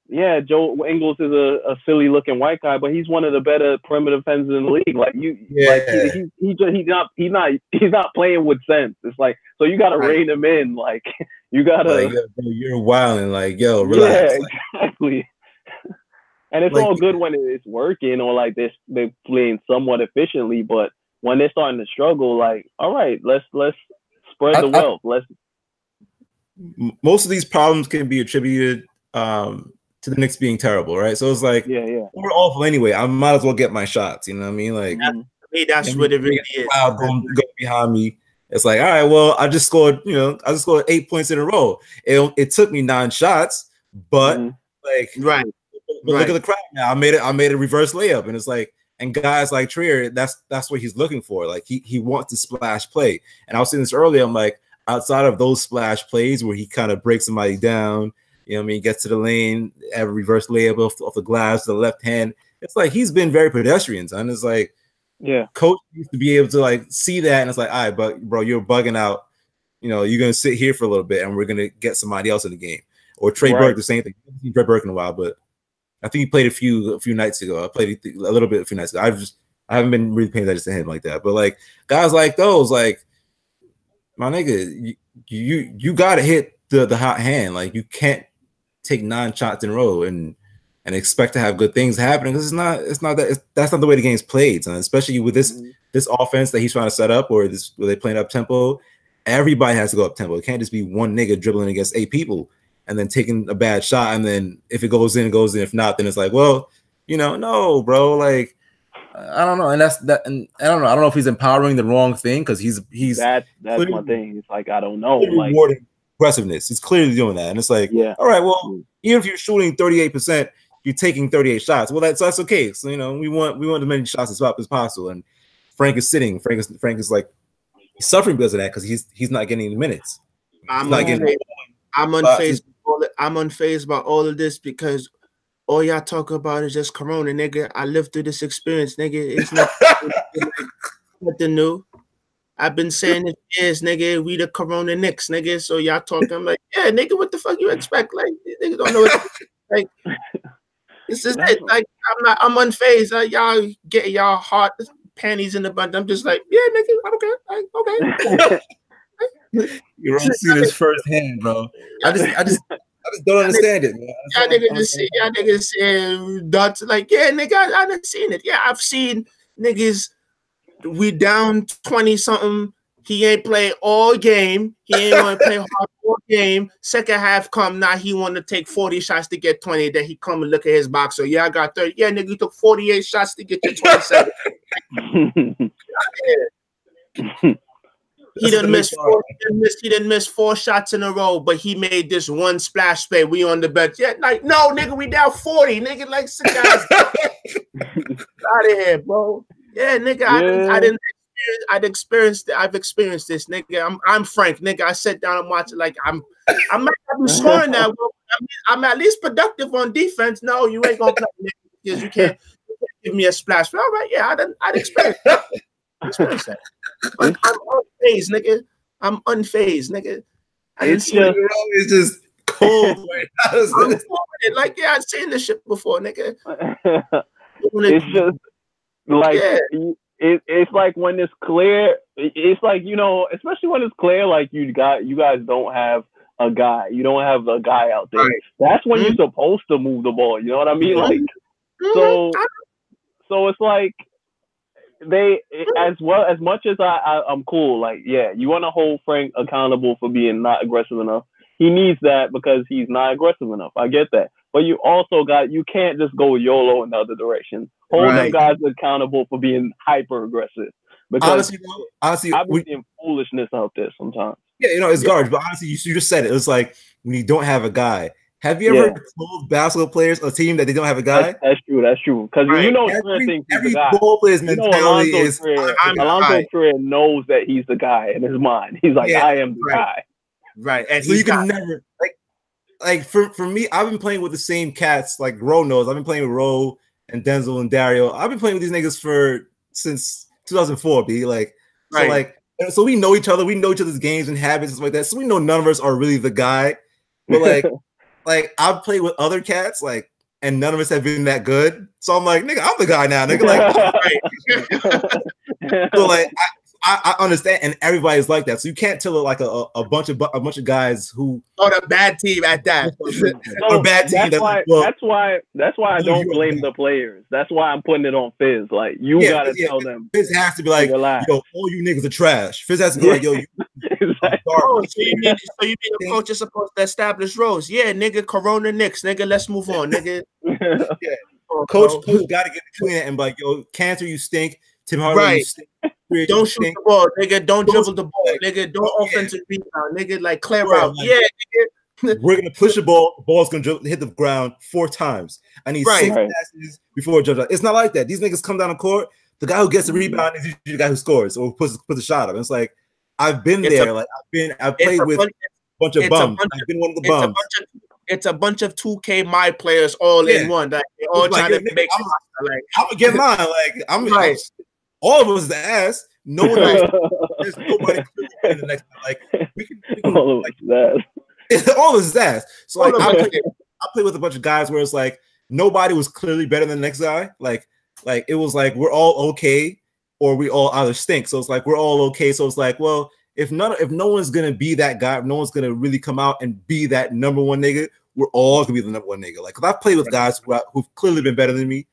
yeah, Joe Ingles is a silly looking white guy, but he's one of the better perimeter defenders in the league. Like he's not playing with sense. It's like, so you gotta rein him in. Like you gotta. Like, you're wilding. Like, yo, relax. Yeah, exactly. And it's all good when it's working, or like they're playing somewhat efficiently, but when they're starting to struggle, like, all right, let's spread the wealth. Most of these problems can be attributed to the Knicks being terrible, right? So it's like, we're awful anyway. I might as well get my shots. You know what I mean? Like, that's what it really is. Go behind me. It's like, all right, well, I just scored 8 points in a row. It took me 9 shots, but right. But look at the crowd now. I made a reverse layup, and it's like, and guys like Trier, that's what he's looking for. Like he wants to splash play. And I was saying this earlier. I'm like, outside of those splash plays where he kind of breaks somebody down, you know what I mean, gets to the lane, have a reverse layup off the glass to the left hand. It's like he's been very pedestrian, son. It's like, yeah, coach used to be able to like see that, and it's like, all right, but bro, you're bugging out. You know, you're gonna sit here for a little bit, and we're gonna get somebody else in the game. Or Trey Burke, the same thing. I haven't seen Trey Burke in a while, but I think he played a few nights ago. I played a little bit a few nights ago. I haven't been really paying attention to him like that. But like guys like those, like, my nigga, you gotta hit the hot hand. Like you can't take 9 shots in a row and expect to have good things happening, because that's not the way the game's played. And especially with this offense that he's trying to set up, or where they playing up tempo, everybody has to go up tempo. It can't just be one nigga dribbling against 8 people and then taking a bad shot, and then if it goes in, it goes in. If not, then it's like, well, no, bro. Like, I don't know, and that's that. And I don't know if he's empowering the wrong thing, because he's that's my thing. It's like, I don't know, like aggressiveness. He's clearly doing that, and it's like, yeah, all right, well, even if you're shooting 38%, you're taking 38 shots. Well, that's okay. So we want as many shots as possible. And Frank is sitting. Frank is like, he's suffering because of that, because he's not getting the minutes. I'm unfazed by all of this, because all y'all talk about is just Corona, nigga. I lived through this experience, nigga. It's nothing new. I've been saying it years, nigga. We the Corona Knicks, nigga. So y'all talking, I'm like, yeah, nigga, what the fuck you expect? Like, niggas don't know what like. This is it. Like, I'm unfazed. Y'all get y'all hot panties in the butt. I'm just like, yeah, nigga, okay. You're all seeing this firsthand, bro. I just don't understand it, man. Y'all niggas saying dots, like, yeah, nigga, I done seen it. Yeah, I've seen niggas. We down 20 something. He ain't play all game. He ain't want to play hard all game. Second half come, now he want to take 40 shots to get 20. Then he come and look at his box. So yeah, I got 30. Yeah, nigga, you took 48 shots to get your 27. He didn't miss 4 shots in a row, but he made this one splash play. We on the bench. Yeah, like, no, nigga, we down 40. Nigga, like, sit down. Out of here, bro. Yeah, nigga, I've experienced this, nigga. I'm Frank, nigga. I sit down and watch it like I might not be scoring that well. I'm at least productive on defense. No, you ain't gonna play, nigga, because you can't give me a splash. All right, yeah, I'd experience that. I'm unfazed, nigga. I'm unfazed, nigga. It's just cold. Like, yeah, I've seen this shit before, nigga. It's just like it's like when it's clear. It's like, you know, especially when it's clear, like you guys don't have a guy. You don't have a guy out there. Right. That's when you're supposed to move the ball. You know what I mean? Like, so it's like as much as I'm cool. Like, yeah, you want to hold Frank accountable for being not aggressive enough. He needs that because he's not aggressive enough. I get that. But you also you can't just go YOLO in the other direction. Hold them guys accountable for being hyper aggressive. Because honestly, I've been seeing foolishness out there sometimes. Yeah, you know, it's garbage. But honestly, you just said it. It's like when you don't have a guy. Have you ever told basketball players, a team, that they don't have a guy? That's true. Because you know, every ball player's mentality is Alonzo Trier knows that he's the guy in his mind. He's like, I am the guy. Right. And so you can never like for me, I've been playing with the same cats, like Ro knows. I've been playing with Ro and Denzel and Dario. I've been playing with these niggas since 2004, B. Like, so we know each other, we know each other's games and habits and stuff like that. So we know none of us are really the guy. But like I've played with other cats, like, and none of us have been that good. So I'm like, nigga, I'm the guy now, nigga. Like, so like I understand, and everybody's like that. So you can't tell it like a bunch of guys who a bad team at that. A bad team. That's why I don't blame the players. That's why I'm putting it on Fizz. Like, you gotta tell them. Fizz has to be like, yo, all you niggas are trash. Fizz has to be like, yo, so you mean the coach is supposed to establish roles? Yeah, nigga, Corona Knicks, nigga, let's move on, nigga. Coach got to get between it and be like, yo, Cantor, you stink. Tim Hardaway, you stink. Don't shoot the ball, nigga. Don't dribble the ball, nigga. Don't offensive rebound, nigga. Like, clear out. Like, nigga. We're gonna push the ball. The ball's gonna hit the ground 4 times. I need 6 passes before a jump shot. It's not like that. These niggas come down the court. The guy who gets the rebound is usually the guy who scores or puts the shot up. It's like, I've been there. I've played with a bunch of bums. I've been one of the bums. It's a bunch of 2K my players all in one. Like, they all trying to make. I'm gonna get mine. Like, I'm all of us is the ass. No one else. There's nobody in the next. Like, we can all of us that. All of us is ass. So like, I play with a bunch of guys where it's like nobody was clearly better than the next guy. Like it was like we're all okay, or we all either stink. So it's like we're all okay. So it's like, well, if no one's gonna be that guy, if no one's gonna really come out and be that number one nigga, we're all gonna be the number one nigga. Like, cause I've played with guys who've clearly been better than me.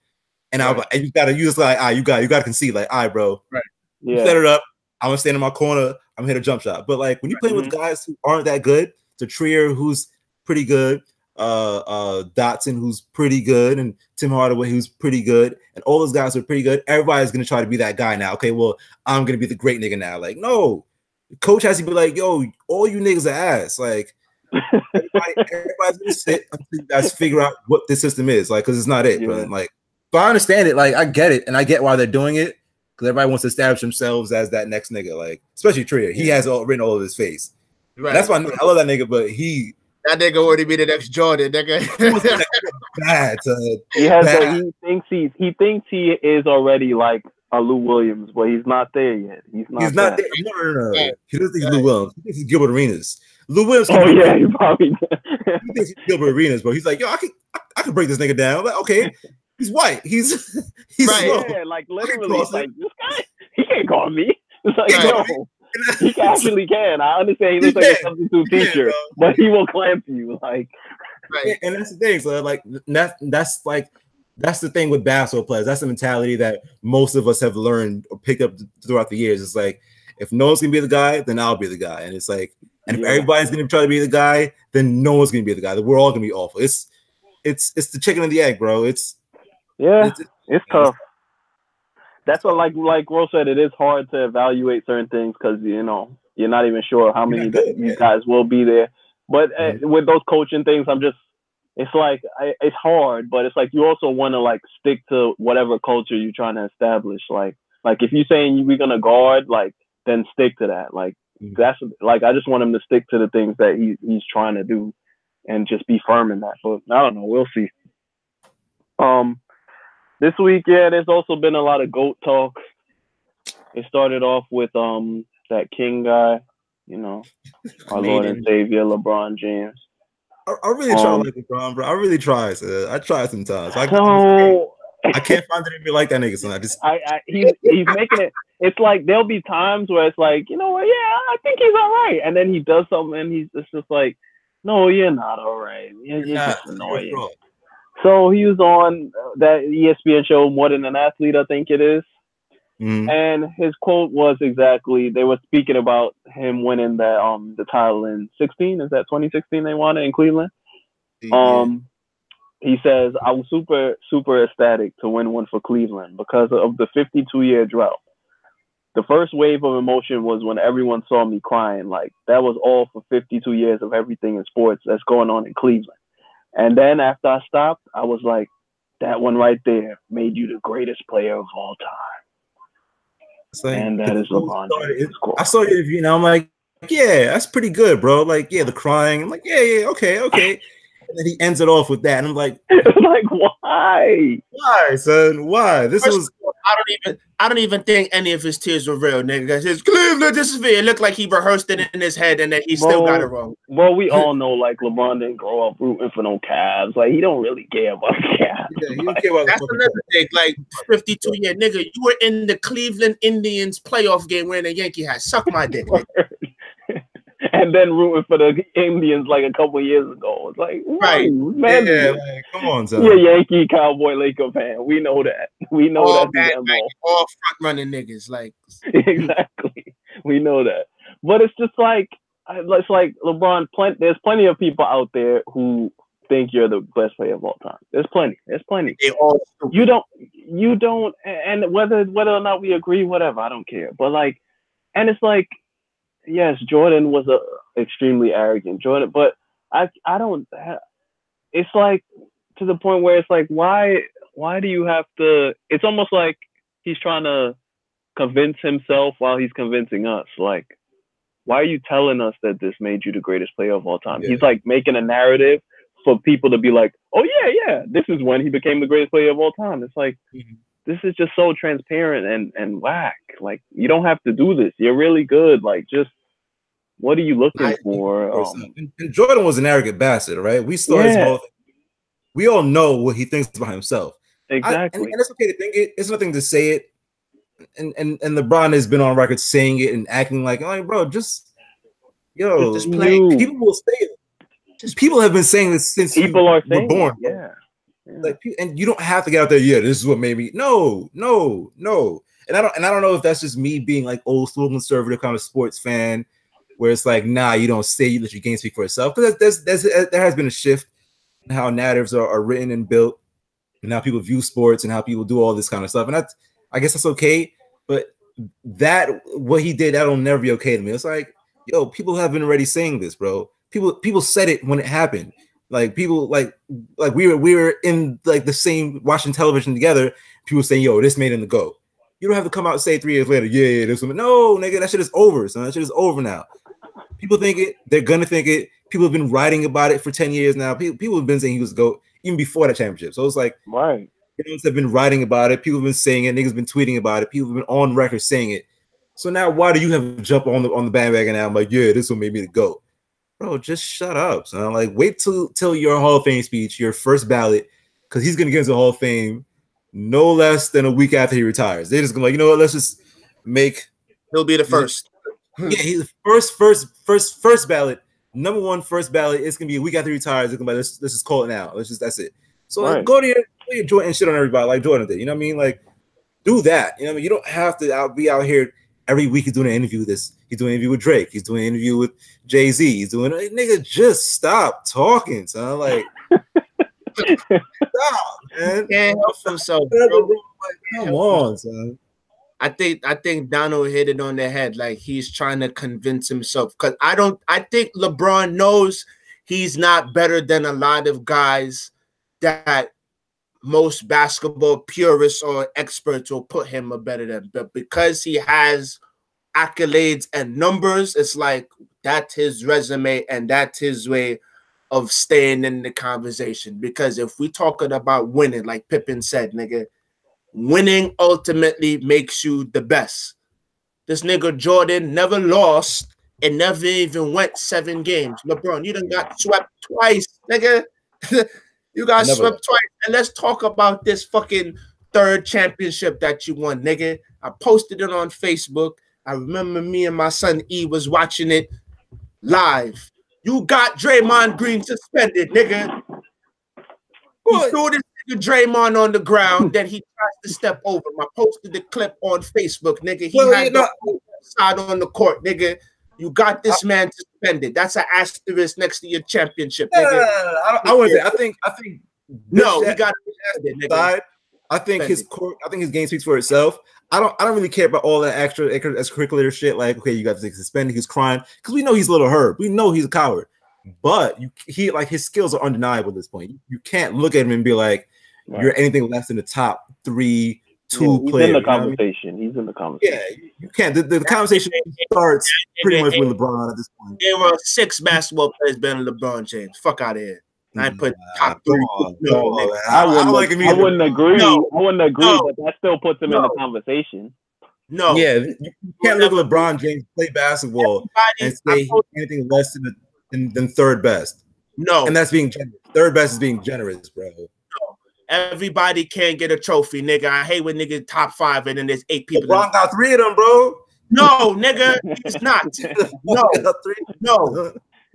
And you gotta use like, you gotta concede, like, all right, bro. Right. You set it up. I'm gonna stand in my corner. I'm gonna hit a jump shot. But like when you play with guys who aren't that good, to Trier, who's pretty good, Dotson, who's pretty good, and Tim Hardaway, who's pretty good, and all those guys who are pretty good, everybody's gonna try to be that guy now. Okay, well, I'm gonna be the great nigga now. Like, no, the coach has to be like, yo, all you niggas are ass. Like, everybody's gonna sit until you guys figure out what this system is. Like, because it's not it, bro. Like, but I understand it. Like, I get it, and I get why they're doing it, because everybody wants to establish themselves as that next nigga. Like, especially Trier, he has written all over his face. Right. That's why I love that nigga. But that nigga already be the next Jordan, nigga. Bad. He thinks he is already like a Lou Williams, but he's not there yet. He's not there. No. He doesn't think he's Lou Williams. He thinks he's Gilbert Arenas. Lou Williams. Oh yeah, he probably. He thinks he's Gilbert Arenas, bro. He's like, yo, I can break this nigga down. I'm like, okay. He's white. He's right, slow. Yeah, like literally, like this guy, he can't call me. It's like, no, he actually can. I understand he looks like a substitute teacher, but he will clamp you. Like, right. And that's the thing. So like that's the thing with basketball players. That's the mentality that most of us have learned or picked up throughout the years. It's like, if no one's gonna be the guy, then I'll be the guy. And it's like, and if everybody's gonna try to be the guy, then no one's gonna be the guy. We're all gonna be awful. It's the chicken and the egg, bro. It's tough. That's what, like Ro said, it is hard to evaluate certain things because, you know, you're not even sure how many you guys will be there. But with those coaching things, it's like, it's hard, but it's like you also want to like stick to whatever culture you're trying to establish. Like, Like if you're saying we're gonna guard, like then stick to that. Like that's like I just want him to stick to the things that he's trying to do, and just be firm in that. But I don't know. We'll see. This week, yeah, there's also been a lot of GOAT talk. It started off with that King guy, you know, our Lord and Savior LeBron James. I really try to like LeBron, bro. I really try. I try sometimes. I can't find anybody like that nigga. So he's making it. It's like there'll be times where it's like, you know what, yeah, I think he's all right, and then he does something, and it's just like, no, you're not all right. You're just annoying. So he was on that ESPN show, More Than an Athlete, I think it is. And his quote was exactly, they were speaking about him winning that the title in 16. Is that 2016 they won it in Cleveland? He says, I was super, super ecstatic to win one for Cleveland because of the 52-year drought. The first wave of emotion was when everyone saw me crying. Like, that was all for 52 years of everything in sports that's going on in Cleveland. And then after I stopped, I was like, that one right there made you the greatest player of all time. Like, and that is LeBron James. I saw your interview, and I'm like, yeah, that's pretty good, bro. Like, yeah, the crying. I'm like, yeah, okay. And then he ends it off with that, and I'm like, why? Why, son? Why? I don't even think any of his tears were real, nigga. His Cleveland, this is it. It looked like he rehearsed it in his head, and that he still got it wrong. Well, we all know, like, LeBron didn't grow up rooting for no Cavs. Like, he don't really care about Cavs. Yeah, he don't care about that's another thing. Like, 52-year nigga, you were in the Cleveland Indians playoff game wearing a Yankee hat. Suck my dick. And then rooting for the Indians like a couple years ago. It's like, right, man. Yeah, like, come on, son. You're a Yankee, Cowboy, Laker fan. We know that. We know all that. All front running niggas, like exactly. We know that. But it's just like LeBron. There's plenty of people out there who think you're the best player of all time. There's plenty. They all you don't, and whether or not we agree, whatever, I don't care. But like, and it's like, yes, Jordan was extremely arrogant, Jordan, but I don't. It's like to the point where it's like, why do you have to? It's almost like he's trying to convince himself while he's convincing us. Like, why are you telling us that this made you the greatest player of all time? Yeah. He's like making a narrative for people to be like, oh yeah, this is when he became the greatest player of all time. It's like, this is just so transparent and whack. Like, you don't have to do this. You're really good. Like, just what are you looking for? And Jordan was an arrogant bastard, right? We saw his whole thing. We all know what he thinks about himself. Exactly. And it's okay to think it. It's nothing to say it. And LeBron has been on record saying it and acting like, bro, just play. People will say it. People have been saying this since people are were born. Yeah. Like, and you don't have to get out there. Yeah, this is what made me. No. And I don't know if that's just me being like old school conservative kind of sports fan, where it's like, nah, you don't say, you let your game speak for itself. Because there has been a shift in how narratives are written and built, and how people view sports and how people do all this kind of stuff. And I guess that's okay. But what he did, that'll never be okay to me. It's like, yo, people have been already saying this, bro. People said it when it happened. Like, people like we were in like the same watching television together. People saying, yo, this made him the GOAT. You don't have to come out and say 3 years later, yeah, this one. No, nigga, that shit is over, son. That shit is over now. People think it. They're gonna think it. People have been writing about it for 10 years now. People have been saying he was the GOAT even before that championship. So it's like, right. People have been writing about it. People have been saying it. Niggas been tweeting about it. People have been on record saying it. So now, why do you have to jump on the bandwagon now? I'm like, yeah, this one made me the GOAT. Bro, just shut up, son. Like, wait till your Hall of Fame speech, your first ballot, because he's gonna get into the Hall of Fame no less than a week after he retires. They're just gonna like, you know what? Let's just make. He'll be the first. Yeah, he's the first ballot, number one first ballot. It's gonna be a week after he retires. It's gonna be let's just call it now. That's it. So go to your joint and shit on everybody like Jordan did. You know what I mean? Like, do that. You know what I mean? You don't have to be out here every week. He's doing an interview with this. He's doing an interview with Drake. He's doing an interview with Jay-Z. He's doing nigga, just stop talking, son. Like, stop, man. Can't help himself, bro. Like, come on, son. I think Donald hit it on the head. Like, he's trying to convince himself. Because I think LeBron knows he's not better than a lot of guys that most basketball purists or experts will put him better than. But because he has accolades and numbers, it's like that's his resume and that's his way of staying in the conversation. Because if we talking about winning, like Pippen said, nigga, winning ultimately makes you the best. This nigga Jordan never lost and never even went 7 games. LeBron, you done got swept twice, nigga. You got swept twice. And let's talk about this fucking 3rd championship that you won, nigga. I posted it on Facebook. I remember me and my son E was watching it live. You got Draymond Green suspended, nigga. He threw this nigga Draymond on the ground, then he tries to step over him. I posted the clip on Facebook, nigga. He had the side on the court, nigga. You got this man suspended. That's an asterisk next to your championship, nigga. I wouldn't say. I think. No, he got side. I think his game speaks for itself. I don't really care about all that extracurricular shit. Like, okay, you got to suspend. He's crying because we know he's a little hurt. We know he's a coward. But his skills are undeniable at this point. You can't look at him and be like, you're anything less than the top 3, 2 he's players. In the conversation. He's in the conversation. Yeah, you can't. The conversation starts pretty much with LeBron at this point. There were 6 basketball players better than LeBron James. Fuck out of here. I put top 3. I wouldn't agree. No, I wouldn't agree, but that still puts him in the conversation. No. Yeah, you can't look at LeBron James play basketball and say anything less than 3rd best. No. And that's being generous. 3rd best is being generous, bro. No. Everybody can't get a trophy, nigga. I hate when niggas top 5 and then there's 8 people. LeBron got 3 of them, bro. No, nigga, it's not.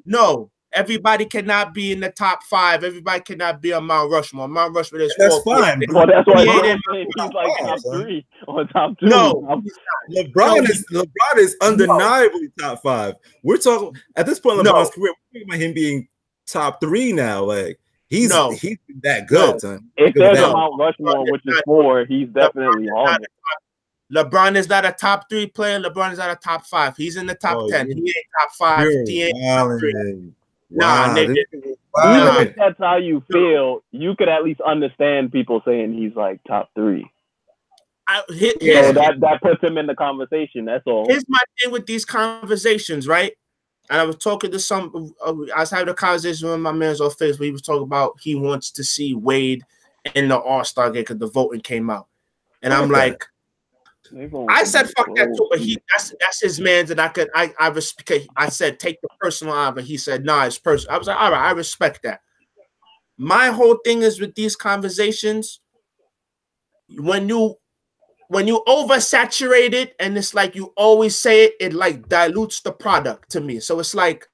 No. Everybody cannot be in the top 5. Everybody cannot be on Mount Rushmore. Mount Rushmore, there's 4. That's fine. Well, that's why he's like top 3 or top 2. No, LeBron is undeniably top 5. We're talking at this point in LeBron's career. We're talking about him being top 3 now. Like he's that good. Son. If there's a Mount Rushmore, which is 4, he's definitely on it. LeBron is not a top 3 player. LeBron is not a top 5. He's in the top 10. He ain't top 5. He ain't top 3. Nah, nigga. Even if that's how you feel, you could at least understand people saying he's like top 3. So that puts him in the conversation. That's all. Here's my thing with these conversations, right? And I was talking to I was having a conversation with my man's on Facebook. He was talking about he wants to see Wade in the All-Star game because the voting came out, and I'm like, I said fuck that too, but that's his man's, and I said take the personal on, but he said nah, it's personal. I was like, all right, I respect that. My whole thing is with these conversations, when you oversaturate it and it's like you always say it, it like dilutes the product to me. So it's like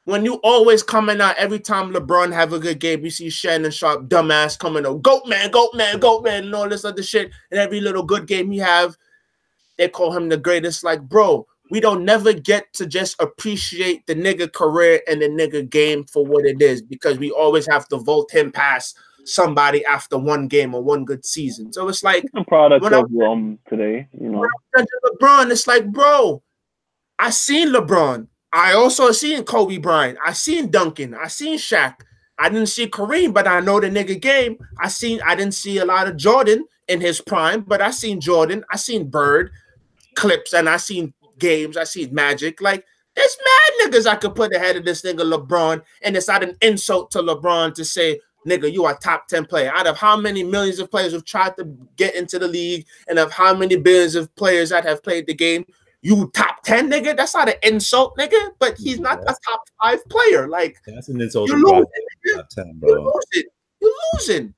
when you always coming out every time LeBron have a good game, you see Shannon Sharp dumbass coming out, goat man, and all this other shit, and every little good game he have, they call him the greatest. Like, bro, we don't never get to just appreciate the nigga career and the nigga game for what it is because we always have to vote him past somebody after one game or one good season. So it's like the product of today, you know. LeBron, it's like, bro, I seen LeBron. I also seen Kobe Bryant. I seen Duncan. I seen Shaq. I didn't see Kareem, but I know the nigga game. I didn't see a lot of Jordan in his prime, but I seen Jordan. I seen Bird clips, and I seen games. I seen Magic. Like, there's mad niggas I could put ahead of this nigga LeBron, and it's not an insult to LeBron to say, nigga, you are a top 10 player. Out of how many millions of players have tried to get into the league, and of how many billions of players that have played the game, you top 10, nigga? That's not an insult, nigga. But he's not a top 5 player. Like, that's an insult. You're losing, top 10, bro. You're losing.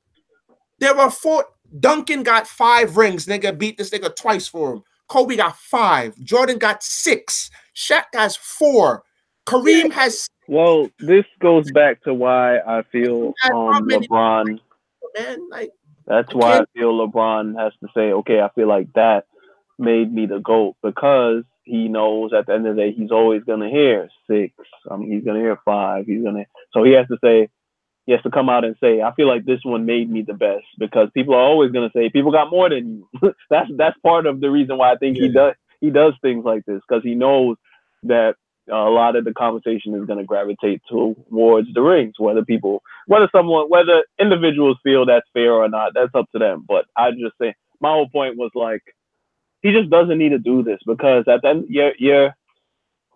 There were 4. Duncan got 5 rings, nigga. Beat this nigga twice for him. Kobe got 5. Jordan got 6. Shaq has 4. Kareem has. Well, this goes back to why I feel LeBron. Man, like, that's why I feel LeBron has to say, okay, I feel like that made me the GOAT, because he knows at the end of the day he's always gonna hear 6. He's gonna hear 5. So he has to say, he has to come out and say, I feel like this one made me the best, because people are always gonna say people got more than you. That's part of the reason why I think he does things like this, because he knows that lot of the conversation is going to gravitate towards the rings, whether individuals feel that's fair or not, that's up to them. But I just say my whole point was like, he just doesn't need to do this, because at the end,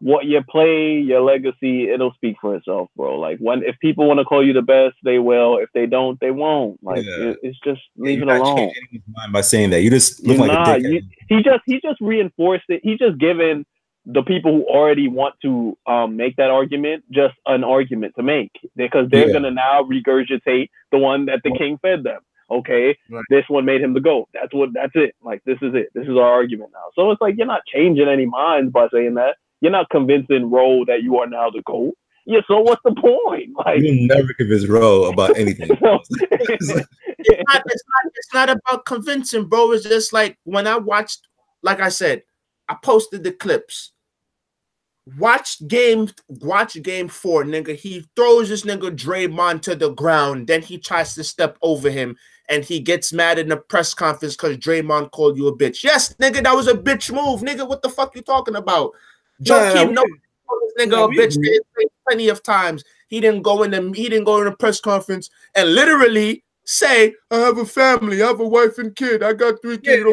what you play, your legacy, it'll speak for itself, bro. Like, if people want to call you the best, they will. If they don't, they won't. Like, it's just leave it alone. Mind by saying that, you just look like a dickhead. He just reinforced it. He's just given the people who already want to make that argument just an argument to make, because they're gonna now regurgitate the one that the king fed them. Okay, this one made him the GOAT. That's it. Like, this is it. This is our argument now. So it's like, you're not changing any minds by saying that. You're not convincing Roe that you are now the GOAT. Yeah, so what's the point? Like, you'll never convince Roe about anything. It's not about convincing, bro. It's just like, when I watched, like I said, I posted the clips. Watch game 4, nigga. He throws this nigga Draymond to the ground. Then he tries to step over him, and he gets mad in the press conference because Draymond called you a bitch. Yes, nigga, that was a bitch move, nigga. What the fuck you talking about? Joakim, no, this nigga a bitch plenty of times. He didn't go in the press conference and literally say, I have a family, I have a wife and kid, I got 3 kids.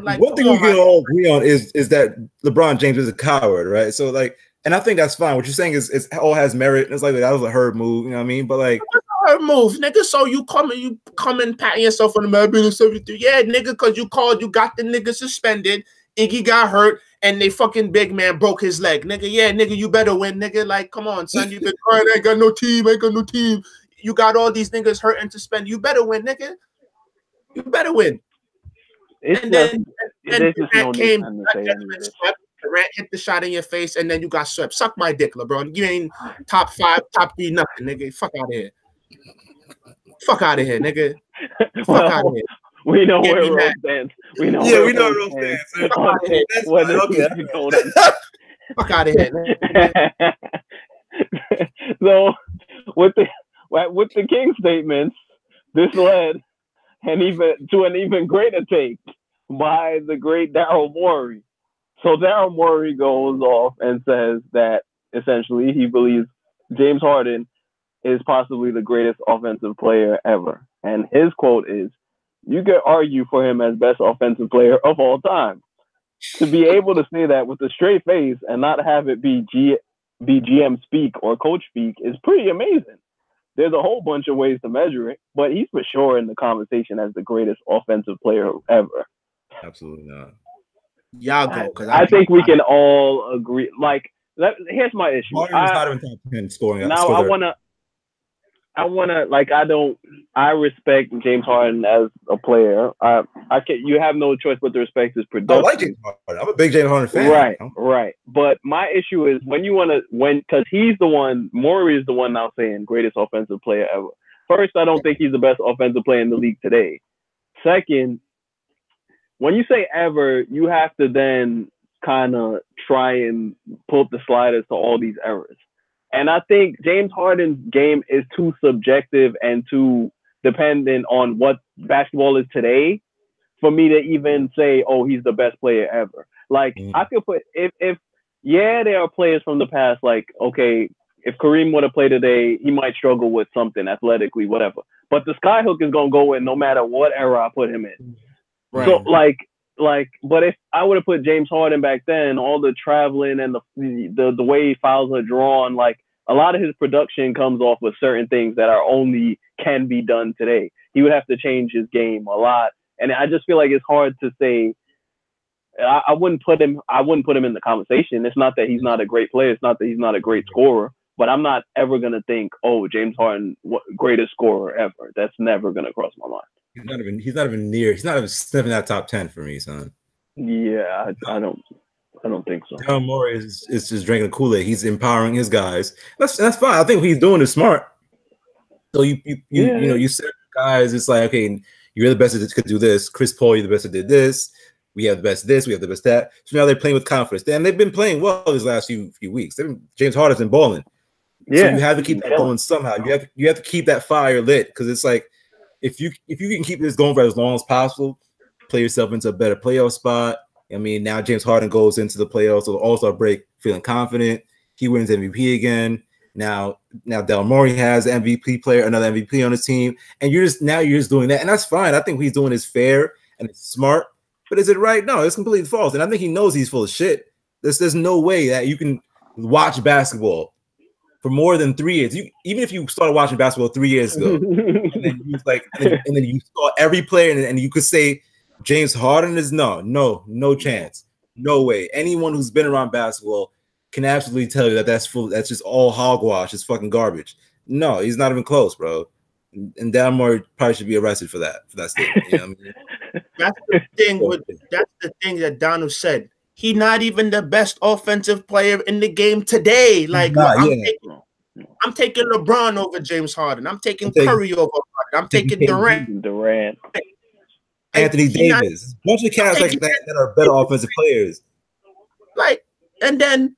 Like, one thing we can all agree on is that LeBron James is a coward, right? So like, and I think that's fine. What you're saying is all has merit. It's like, that was a Herb move, you know what I mean? But like, Herb move, nigga. So you come and patting yourself on the map, being 73. Yeah, nigga, because you got the nigga suspended. Iggy got hurt, and they fucking big man broke his leg, nigga. Yeah, nigga, you better win, nigga. Like, come on, son. You been crying, ain't got no team. You got all these niggas hurt and suspended. You better win, nigga. You better win. Durant hit the shot in your face, and then you got swept. Suck my dick, LeBron. You ain't top 5, top 3, nothing, nigga. Fuck out of here. Fuck out of here, nigga. Fuck out of here. We know where Rose stands. We know where Rose stands. Fuck out of here. So with the King statements, this led to an even greater take by the great Daryl Morey. So Daryl Morey goes off and says that essentially he believes James Harden is possibly the greatest offensive player ever. And his quote is, you could argue for him as best offensive player of all time. To be able to say that with a straight face and not have it be GM speak or coach speak is pretty amazing. There's a whole bunch of ways to measure it, but he's for sure in the conversation as the greatest offensive player ever. Absolutely not. Y'all go, because I think we can all agree. Like, here's my issue. Not even top 10 scoring. Now I respect James Harden as a player. You have no choice but to respect his production. I like James Harden. I'm a big James Harden fan. Right. But my issue is because he's the one, Morey is the one now saying greatest offensive player ever. First, I don't think he's the best offensive player in the league today. Second, when you say ever, you have to then kind of try and pull up the sliders to all these errors. And I think James Harden's game is too subjective and too dependent on what basketball is today for me to even say, oh, he's the best player ever. Like, I could put, if there are players from the past, like, okay, if Kareem would have played today, he might struggle with something athletically, whatever. But the skyhook is going to go in no matter what era I put him in. Right. So, but if I would have put James Harden back then, all the traveling and the way fouls are drawn, like, a lot of his production comes off with certain things that can be done today. He would have to change his game a lot. And I just feel like it's hard to say. I wouldn't put him in the conversation. It's not that he's not a great player. It's not that he's not a great scorer. But I'm not ever gonna think, oh, James Harden, greatest scorer ever. That's never gonna cross my mind. He's not even sniffing that top 10 for me, son. Yeah, I don't think so. Daryl Morey is just drinking Kool-Aid. He's empowering his guys. That's fine. I think what he's doing is smart. So you said guys, it's like, okay, you're the best that could do this. Chris Paul, you're the best that did this. We have the best this. We have the best that. So now they're playing with confidence. And they've been playing well these last few weeks. James Harden's been balling. Yeah, so you have to keep that going somehow. You have to keep that fire lit, because it's like if you can keep this going for as long as possible, play yourself into a better playoff spot. I mean, now James Harden goes into the playoffs or the All-Star break feeling confident. He wins MVP again. Now Del Morey has an MVP player, another MVP on his team, and you're just doing that, and that's fine. I think what he's doing is fair and it's smart, but is it right? No, it's completely false, and I think he knows he's full of shit. There's no way that you can watch basketball for more than 3 years. Even if you started watching basketball 3 years ago, and then you and then you saw every player, and you could say James Harden is no chance, no way. Anyone who's been around basketball can absolutely tell you that's full. That's just all hogwash. It's fucking garbage. No, he's not even close, bro. And Daryl Morey probably should be arrested for that statement. You know what I mean? That's the thing that Donald said. He's not even the best offensive player in the game today. Like I'm taking LeBron over James Harden. I'm taking Curry over Harden. I'm taking Durant. Anthony Davis. A bunch of cats like that are better offensive players. Like, and then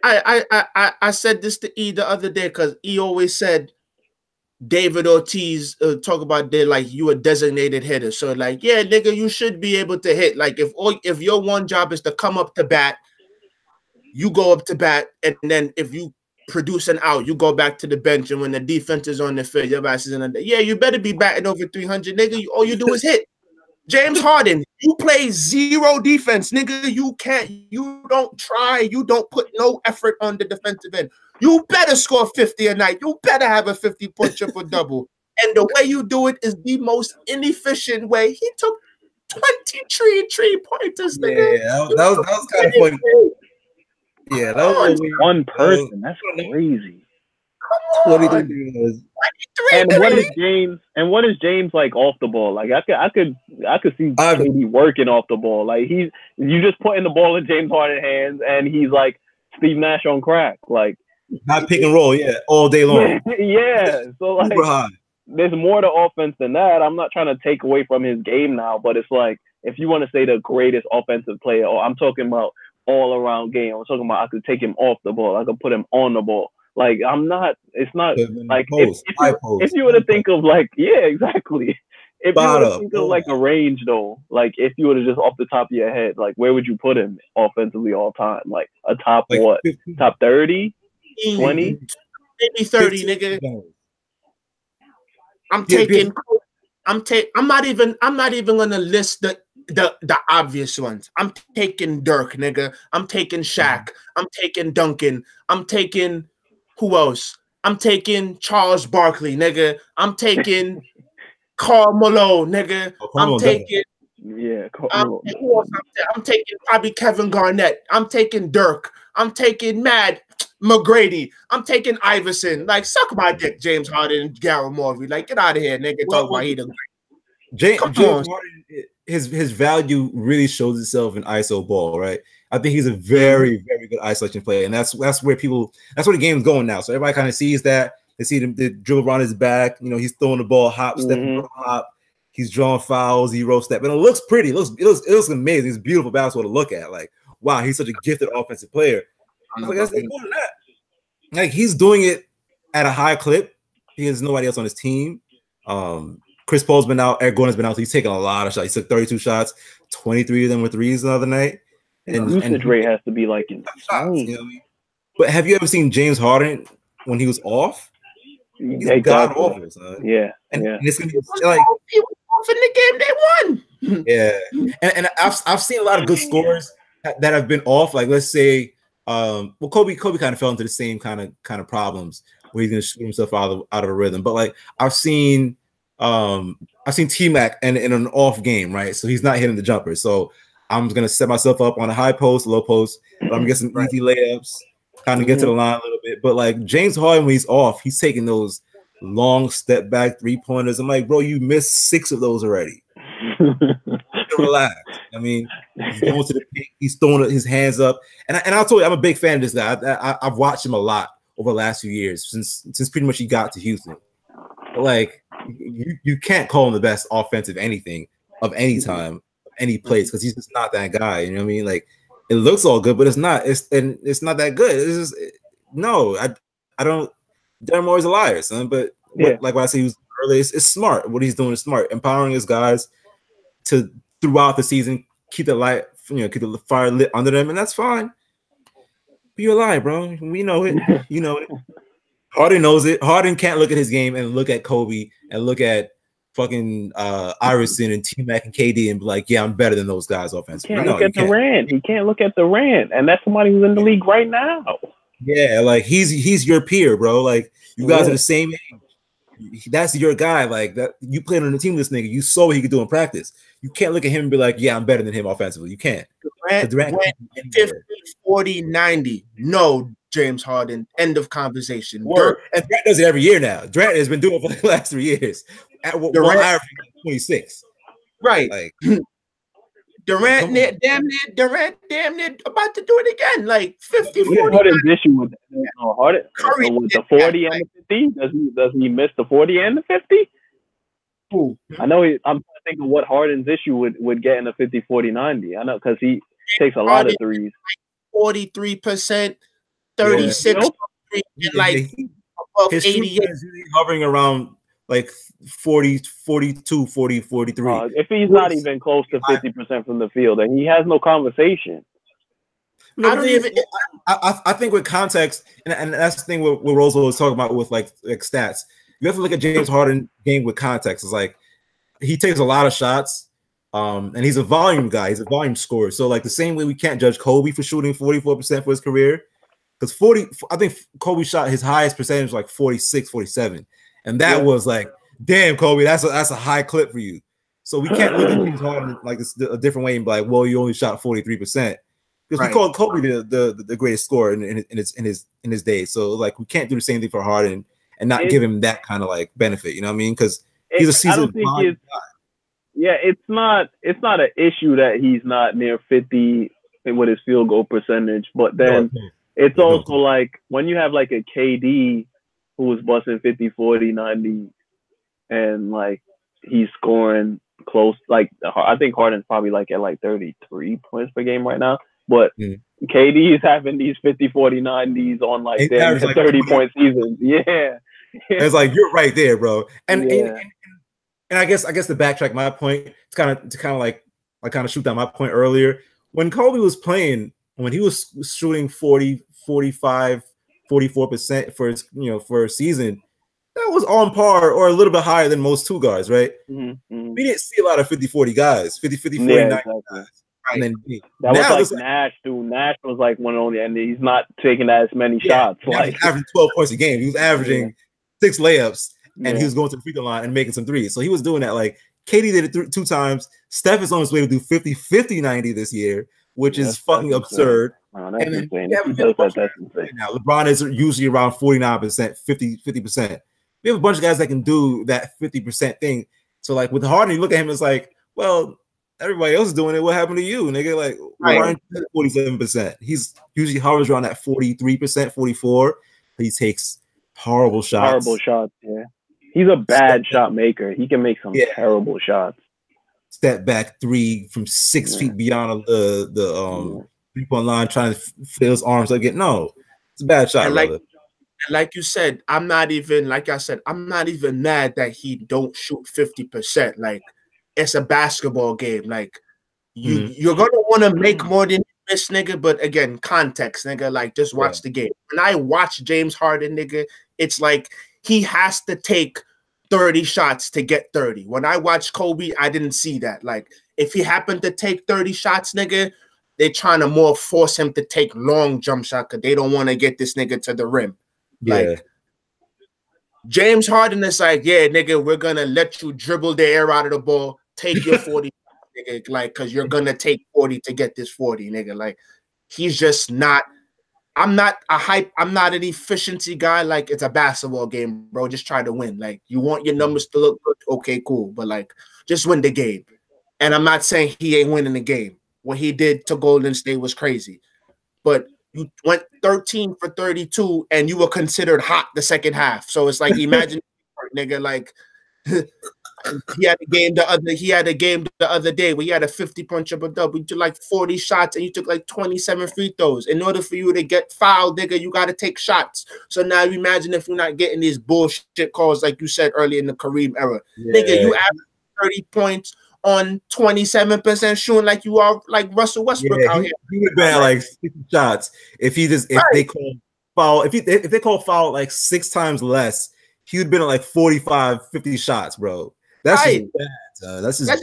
I said this to E the other day because E always said David Ortiz talk about like you a designated hitter. So like, yeah, nigga, you should be able to hit. Like if your one job is to come up to bat, you go up to bat, and then if you produce an out, you go back to the bench, and when the defense is on the field, your ass is in the you better be batting over 300, nigga. All you do is hit. James Harden, you play zero defense, nigga. You don't try, you don't put no effort on the defensive end. You better score 50 a night. You better have a 50-point triple-double. And the way you do it is the most inefficient way. He took 23 3-pointers, nigga. Yeah, that was kind of funny. Yeah, that was one person. That's crazy. Come on. And what is James like off the ball? Like I could see KD working off the ball. Like you just putting the ball in James Harden's hands, and he's like Steve Nash on crack. Like not pick and roll, all day long. Yeah. So like there's more to offense than that. I'm not trying to take away from his game now, but it's like if you want to say the greatest offensive player, I'm talking about all around game. I'm talking about I could take him off the ball. I could put him on the ball. Like it's not like if you were to think of like, exactly. If you were to think of like a range though, like if you were to just off the top of your head, like where would you put him offensively all time? Like a top like what? 15. Top 30? 20? Maybe 30, nigga. I'm not even gonna list the obvious ones. I'm taking Dirk, nigga. I'm taking Shaq. I'm taking Duncan. I'm taking who else? I'm taking Charles Barkley, nigga. I'm taking Karl Malone, nigga. I'm taking I'm taking probably Kevin Garnett. I'm taking Dirk. I'm taking Mad McGrady. I'm taking Iverson. Like, suck my dick, James Harden and Daryl Morey. Like, get out of here, nigga. Talk about he the James Harden, his value really shows itself in ISO ball, right? I think he's a very, very good isolation player, and that's where the game's going now. So everybody kind of sees that. They see the dribble around his back. You know, he's throwing the ball, hop, stepping, hop. He's drawing fouls. He roll step, and it looks pretty. It looks amazing. It's beautiful basketball to look at. Like, wow, he's such a gifted offensive player. Like, that's more than that. Like, he's doing it at a high clip. He has nobody else on his team. Chris Paul's been out. Eric Gordon's been out. So he's taking a lot of shots. He took 32 shots. 23 of them were threes the other night. And usage rate has to be like insane. You know what I mean? But have you ever seen James Harden when he was off? He's god awful, son. Yeah, and it's gonna be like he was off in the game they won. Yeah, and I've seen a lot of good scorers that have been off. Like, let's say, Kobe kind of fell into the same kind of problems where he's gonna shoot himself out of a rhythm. But like I've seen T-Mac in an off game, right? So he's not hitting the jumper. So I'm gonna set myself up on a high post, low post. But I'm gonna get some easy layups, kind of get to the line a little bit. But like James Harden, when he's off, he's taking those long step back 3-pointers. I'm like, bro, you missed 6 of those already. Relax. I mean, he's going to the peak. He's throwing his hands up, and I'll tell you, I'm a big fan of this guy. I've watched him a lot over the last few years since pretty much he got to Houston. But like, you can't call him the best offensive anything of any time, any place, because he's just not that guy. You know what I mean? Like, it looks all good, but it's not. It's not that good. It's just no. I don't. Darren Moore's a liar, son. But like what I said, he was earlier. It's smart. What he's doing is smart, empowering his guys to throughout the season keep the light keep the fire lit under them, and that's fine. But you're alive, bro. We know it. You know it. Harden knows it. Harden can't look at his game and look at Kobe and look at fucking Iverson and T-Mac and KD and be like, yeah, I'm better than those guys offensively. He can't look at Durant. He can't look at Durant, and that's somebody who's in the league right now. Yeah, like he's your peer, bro. Like you guys are the same age. That's your guy. Like that, you played on the team with this nigga. You saw what he could do in practice. You can't look at him and be like, yeah, I'm better than him offensively. You can't. Durant went 50, 40, 90. No, James Harden. End of conversation. And Durant does it every year now. Durant has been doing it for the last 3 years. Durant averaging 26. Right. Like Durant damn near about to do it again. Like 50, 40. Harden's issue with Harden with the 40 and the 50. Does he miss the 40 and the 50? Ooh. I know I'm trying to think of what Harden's issue would get in the 50, 40, 90. I know because he takes a lot of threes. 43%, 36, and like above 88. Is hovering around like 40, 42, 40, 43. If he's not even close to 50% from the field, then he has no conversation. I think with context, and that's the thing what Rosal was talking about with like stats. You have to look at James Harden game with context. It's like he takes a lot of shots, and he's a volume guy. He's a volume scorer. So like the same way we can't judge Kobe for shooting 44% for his career, because I think Kobe shot his highest percentage like 46, 47, and that was like, damn, Kobe, that's a high clip for you. So we can't look at James Harden like a different way and be like, well, you only shot 43%. Because we called Kobe the greatest scorer in his day. So like we can't do the same thing for Harden and not give him that kind of like benefit, you know what I mean? Because he's a seasoned guy. Yeah, it's not an issue that he's not near 50 with his field goal percentage, but then it's also like when you have like a KD who was busting 50, 40, 90, and like he's scoring close. Like I think Harden's probably like at like 33 points per game right now, but KD is having these 50, 40, 90s on like 30-point seasons. Yeah. It's like you're right there, bro. And I guess to backtrack my point, it's kind of like I kind of shoot down my point earlier. When Kobe was playing, when he was shooting 40, 45, 44% for a season, that was on par or a little bit higher than most two guards, right? We didn't see a lot of 50-40 guys, 50-40, 49 guys. And then that was like Nash, dude. Nash was like one only, and he's not taking as many shots. Like averaging 12 points a game. He was averaging 6 layups, and he was going to the free throw line and making some threes. So he was doing that. Like KD did it 2 times. Steph is on his way to do 50-90 this year, which is fucking absurd. Oh, that's insane. Now LeBron is usually around 49%, 50%. We have a bunch of guys that can do that 50% thing. So like with Harden, you look at him, it's like, well, everybody else is doing it. What happened to you, nigga? Like, why 47%? He's usually hovers around that 43%, 44. He takes horrible shots. Yeah. He's a bad shot maker. He can make some terrible shots. Step back 3 from 6 feet beyond the people line trying to fill his arms again. No, it's a bad shot. Like you said, I'm not even mad that he don't shoot 50%. Like, it's a basketball game. Like, you're gonna want to make more than this, nigga. But again, context, nigga. Like, just watch the game. When I watch James Harden, nigga, it's like he has to take 30 shots to get 30. When I watch Kobe, I didn't see that. Like, if he happened to take 30 shots, nigga, they're trying to more force him to take long jump shot because they don't want to get this nigga to the rim. Like, James Harden is like, yeah, nigga, we're gonna let you dribble the air out of the ball, take your 40, nigga, like, because you're gonna take 40 to get this 40, nigga. Like, he's just not. I'm not an efficiency guy. Like, it's a basketball game, bro. Just try to win. Like, you want your numbers to look good, okay, cool, but like, just win the game. And I'm not saying he ain't winning the game. What he did to Golden State was crazy, but you went 13 for 32 and you were considered hot the second half. So it's like, imagine, nigga, like he had a game the other day where he had a 50-point triple-double. You took like 40 shots and you took like 27 free throws. In order for you to get fouled, nigga, you got to take shots. So now imagine if you're not getting these bullshit calls like you said earlier in the Kareem era. Nigga, you average 30 points on 27% shooting like you are like Russell Westbrook out here. He would have been like 60 shots if they call foul if they call foul like 6 times less. He would have been at like 45, 50 shots, bro. That's just bad. That's just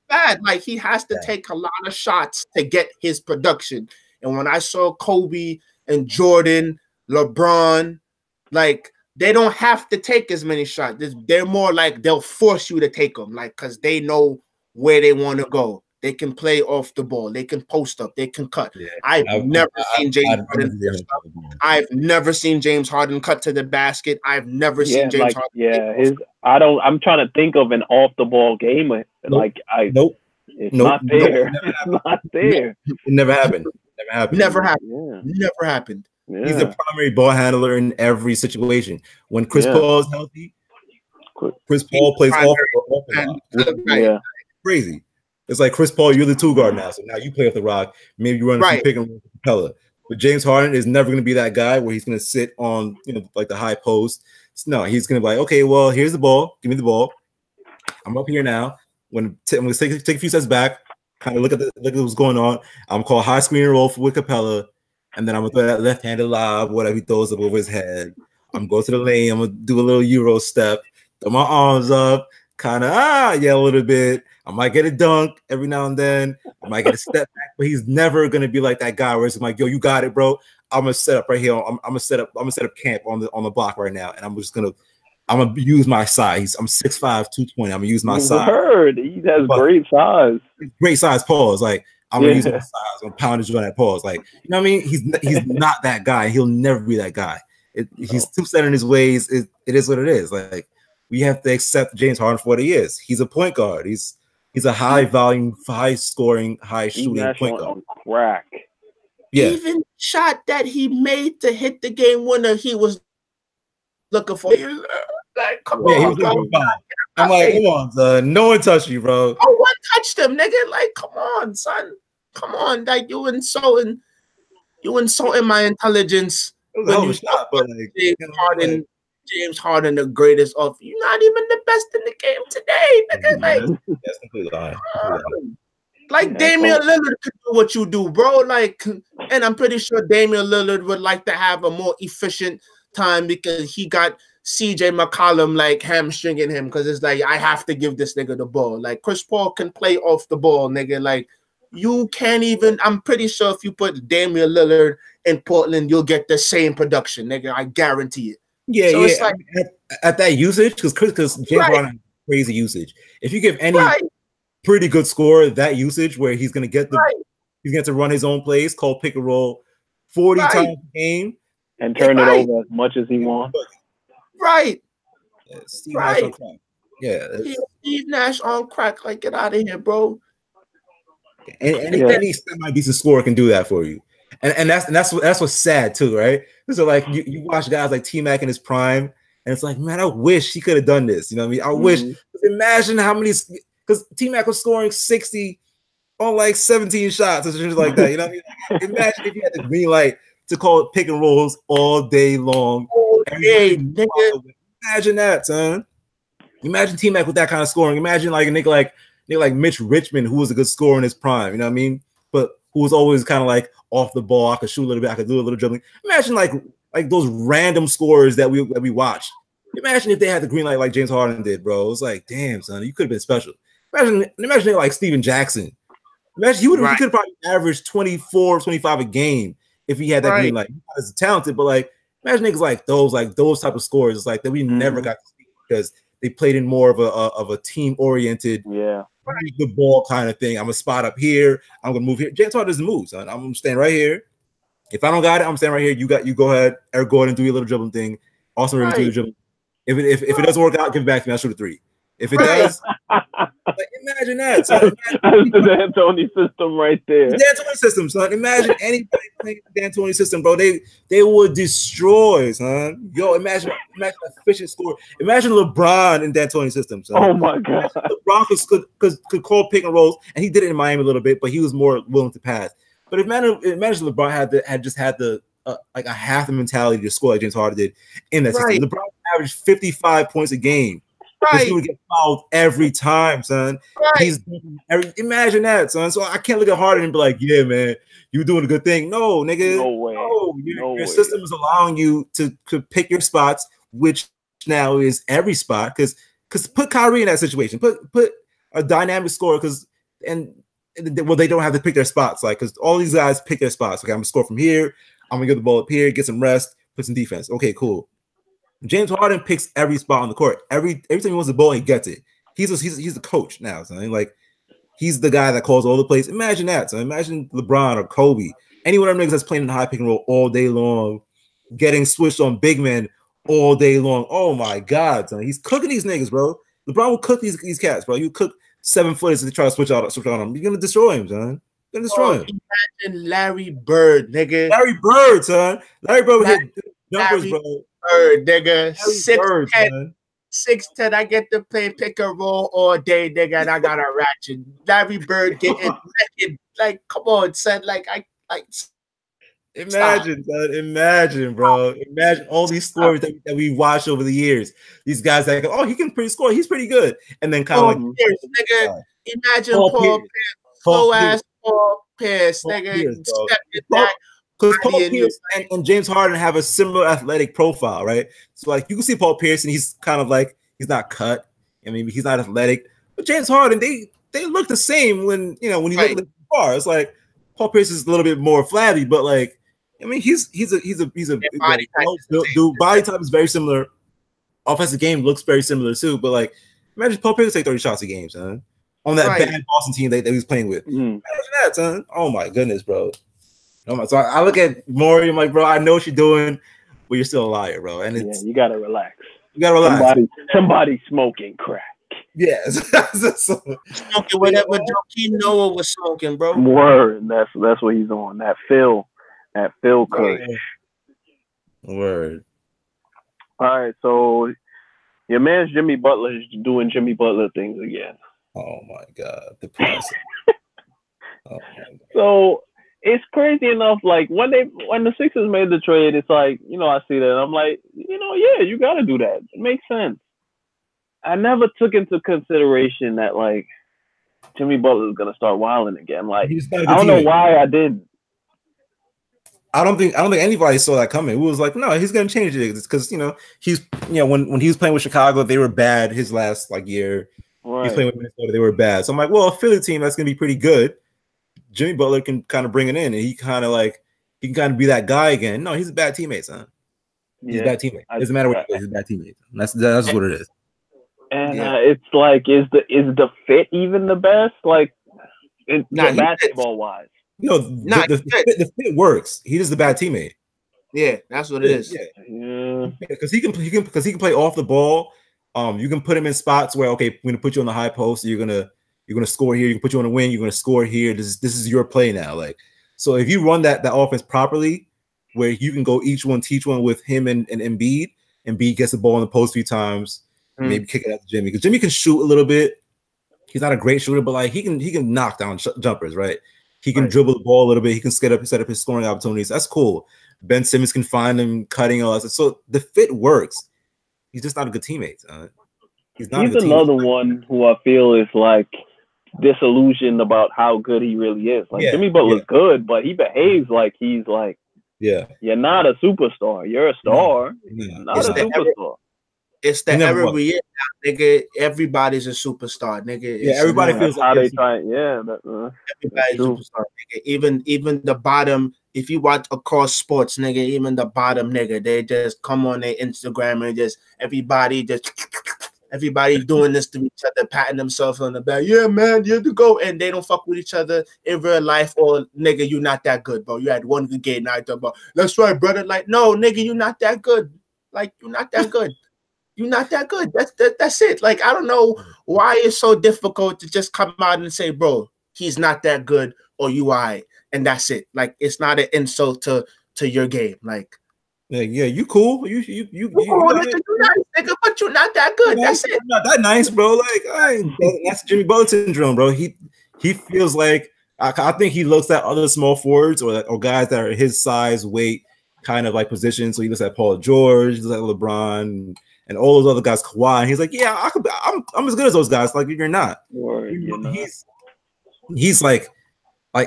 bad. Like he has to take a lot of shots to get his production. And when I saw Kobe and Jordan, LeBron, like they don't have to take as many shots. They're more like they'll force you to take them, like because they know where they want to go. They can play off the ball. They can post up. They can cut. Yeah. I've never seen James Harden cut to the basket. I've never seen James Harden. Yeah, I'm trying to think of an off the ball game. It's not there. It's not there. It never happened. Never happened. Yeah. He's a primary ball handler in every situation. When Chris Paul is healthy, Chris Paul plays off the rock. Crazy. It's like Chris Paul, you're the 2 guard now, so now you play off the rock. Maybe you run a pick and roll with Capella. But James Harden is never going to be that guy where he's going to sit on, like the high post. No, he's going to be like, okay, well, here's the ball. Give me the ball. I'm up here now. I'm going to take a few steps back, kind of look at what's going on. I'm going to call high screen and roll with Capella, and then I'm going to throw that left-handed lob, whatever he throws up over his head. I'm going to the lane. I'm going to do a little Euro step, throw my arms up, kind of yell a little bit. I might get a dunk every now and then. I might get a step back, but he's never gonna be like that guy where it's like, yo, you got it, bro. I'm gonna set up right here. I'm gonna set up camp on the block right now, and I'm gonna use my size. I'm 6'5", 220. I'm gonna use my size. He has great size. Great size. Pause. Like I'm gonna use my size. I'm gonna pound his joint at pause. Like you know what I mean? He's not that guy. He'll never be that guy. He's too set in his ways. It is what it is. Like we have to accept James Harden for what he is. He's a point guard. He's a high volume, high scoring, high shooting point guard. Crack. Yeah. Even shot that he made to hit the game winner, he was looking for. Like, come on, bro. I'm like, come on, son. No one touched you, bro. No one touched him, nigga. Like, come on, son. Come on. Like, you insulting my intelligence. It was a shot, but like, James Harden, the greatest of you're not even the best in the game today, nigga. That's completely lying. Like Damian Lillard could do what you do, bro. Like, and I'm pretty sure Damian Lillard would like to have a more efficient time because he got CJ McCollum like hamstringing him because it's like I have to give this nigga the ball. Like Chris Paul can play off the ball, nigga. Like you can't even. I'm pretty sure if you put Damian Lillard in Portland, you'll get the same production, nigga. I guarantee it. Yeah, so it's like at that usage, because James Harden has crazy usage. If you give any pretty good scorer that usage where he's gonna get he's going to run his own plays, call pick and roll 40 times a game and turn it over as much as he wants. Right. Yeah, Steve Nash on crack. Yeah, Steve Nash on crack. Like get out of here, bro. Any semi-decent scorer can do that for you. And that's what's sad too, right? So like you watch guys like T-Mac in his prime, and it's like, man, I wish he could have done this. You know what I mean? I wish. Imagine how many, because T-Mac was scoring 60 on like 17 shots or something like that. You know what I mean? Imagine if you had the green light to call pick and rolls all day long. Imagine that, son. Imagine T-Mac with that kind of scoring. Imagine like a nigga like Mitch Richmond, who was a good scorer in his prime. You know what I mean? But who was always kind of like off the ball. I could shoot a little bit. I could do a little dribbling. Imagine like those random scorers that we watched. Imagine if they had the green light like James Harden did, bro. It was like, damn, son, you could have been special. Imagine like Steven Jackson. Imagine he could have probably averaged 24, 25 a game if he had that green light. He's not as talented, but like imagine niggas like those type of scorers. It's like that we never got to see because they played in more of a team oriented, the ball kind of thing. I'm gonna spot up here. I'm gonna move here. James Harden doesn't move, son. I'm gonna stand right here. If I don't got it, I'm standing right here. You go ahead. Eric Gordon, do your little dribbling thing. Austin Rivers, do your dribbling. If it doesn't work out, give it back to me. I'll shoot a 3. If it does, like, imagine that. Son. That's the D'Antoni system right there. The D'Antoni system, son. Imagine anybody playing the D'Antoni system, bro. They would destroy, son. Yo, imagine an efficient score. Imagine LeBron in D'Antoni system, son. Oh my god. LeBron could call pick and rolls, and he did it in Miami a little bit, but he was more willing to pass. But imagine LeBron had the like a half the mentality to score like James Harden did in that system. LeBron averaged 55 points a game Because he would get fouled every time, son. Right. Imagine that, son. So I can't look at Harden and be like, yeah, man, you doing a good thing. No, nigga. No way. No, your system is allowing you to pick your spots, which now is every spot. Because put Kyrie in that situation. Put a dynamic scorer well, they don't have to pick their spots, like, because all these guys pick their spots. Okay, I'm gonna score from here. I'm gonna get the ball up here, get some rest, put some defense. Okay, cool. James Harden picks every spot on the court. Every time he wants the ball, he gets it. He's the coach now. So like, he's the guy that calls all the plays. Imagine that. So imagine LeBron or Kobe, any one of them niggas that's playing in the high pick and roll all day long, getting switched on big men all day long. Oh my God, son. He's cooking these niggas, bro. LeBron will cook these cats, bro. You cook 7-footers if they try to switch on him. You're gonna destroy him, son. You're gonna destroy him. Imagine Larry Bird, nigga. Larry Bird, son. Larry Bird would hit numbers, bro. Bird, nigga. 6'10". 6'10". I get to play pick and roll all day, nigga, and I got a ratchet. Larry Bird getting naked. Like, come on, son. Imagine, son. Imagine, bro. Imagine all these stories that we watched over the years. These guys that go, oh, he can score. He's pretty good. And then kind of nigga. Imagine Paul Pierce. Slow-ass Paul Pierce, nigga. Because Paul Pierce and James Harden have a similar athletic profile, right? So, like, you can see Paul Pierce, and he's kind of like, he's not cut. I mean, he's not athletic. But James Harden, they look the same when you look at the bar. It's like Paul Pierce is a little bit more flabby, but like, I mean, he's a body type is very similar. Offensive game looks very similar too. But like, imagine Paul Pierce take 30 shots a game, son, on that bad Boston team that he was playing with. Imagine that, son. Oh my goodness, bro. So I look at Maury, I'm like, bro, I know what you're doing, but you're still a liar, bro. And you gotta relax. You gotta relax. Somebody smoking crack. Yes. Smoking whatever Joakim Noah was smoking, bro. Word. That's what he's on. That Phil Kush. Word. All right, so your man's Jimmy Butler is doing Jimmy Butler things again. Oh my God, depressing. So it's crazy enough. Like when the Sixers made the trade, it's like, I see that. I'm like, yeah, you got to do that. It makes sense. I never took into consideration that like Jimmy Butler is gonna start wilding again. Like I don't know why I didn't. I don't think anybody saw that coming. It was like, no, he's gonna change it because he's when he was playing with Chicago, they were bad his last year. Right. He was playing with Minnesota, they were bad. So I'm like, well, a Philly team that's gonna be pretty good. Jimmy Butler can kind of bring it in, and he can kind of be that guy again. No, he's a bad teammate, son. He's a bad teammate. It doesn't matter what he does, he's a bad teammate. That's what it is. And it's like, is the fit even the best? Like, basketball wise, the fit works. He is the bad teammate. Yeah, that's what it is. Yeah, because he can play off the ball. You can put him in spots where we're gonna put you on the high post. You're gonna score here. You can put you on a wing. You're gonna score here. This is your play now. Like, so if you run that offense properly, where you can go each one teach one with him and Embiid. Embiid gets the ball in the post 3 times. Maybe kick it out to Jimmy because Jimmy can shoot a little bit. He's not a great shooter, but like he can knock down jumpers, right? He can dribble the ball a little bit. He can set up his scoring opportunities. That's cool. Ben Simmons can find him cutting all that. So the fit works. He's just not a good teammate. He's another one who I feel is like disillusioned about how good he really is. Like Jimmy Butler's good, but he behaves like he's like, you're not a superstar. You're a star. Not a superstar. It's the era we in now, nigga. Everybody's a superstar, nigga. Everybody feels like how they try. Everybody's a superstar, nigga. Even the bottom. If you watch across sports, nigga, even the bottom, nigga, they just come on their Instagram and just everybody doing this to each other, patting themselves on the back. Yeah, man, you're the GOAT, and they don't fuck with each other in real life. Or nigga, you not that good, bro. You had one good game. Now I talk about that's right, brother. Like, no, nigga, you not that good. Like, you're not that good. You're not that good. That's it. Like, I don't know why it's so difficult to just come out and say, bro, he's not that good, or you right, and that's it. Like, it's not an insult to your game. Like, you cool. You cool, nigga, you nice, nigga, but you're not that good. That's it. Not that nice, bro. Like, that's Jimmy Butler syndrome, bro. He feels like I think he looks at other small forwards or guys that are his size, weight, kind of like position. So he looks at Paul George, he looks at LeBron and all those other guys, Kawhi, and he's like, yeah, I'm as good as those guys. Like you're not. He's like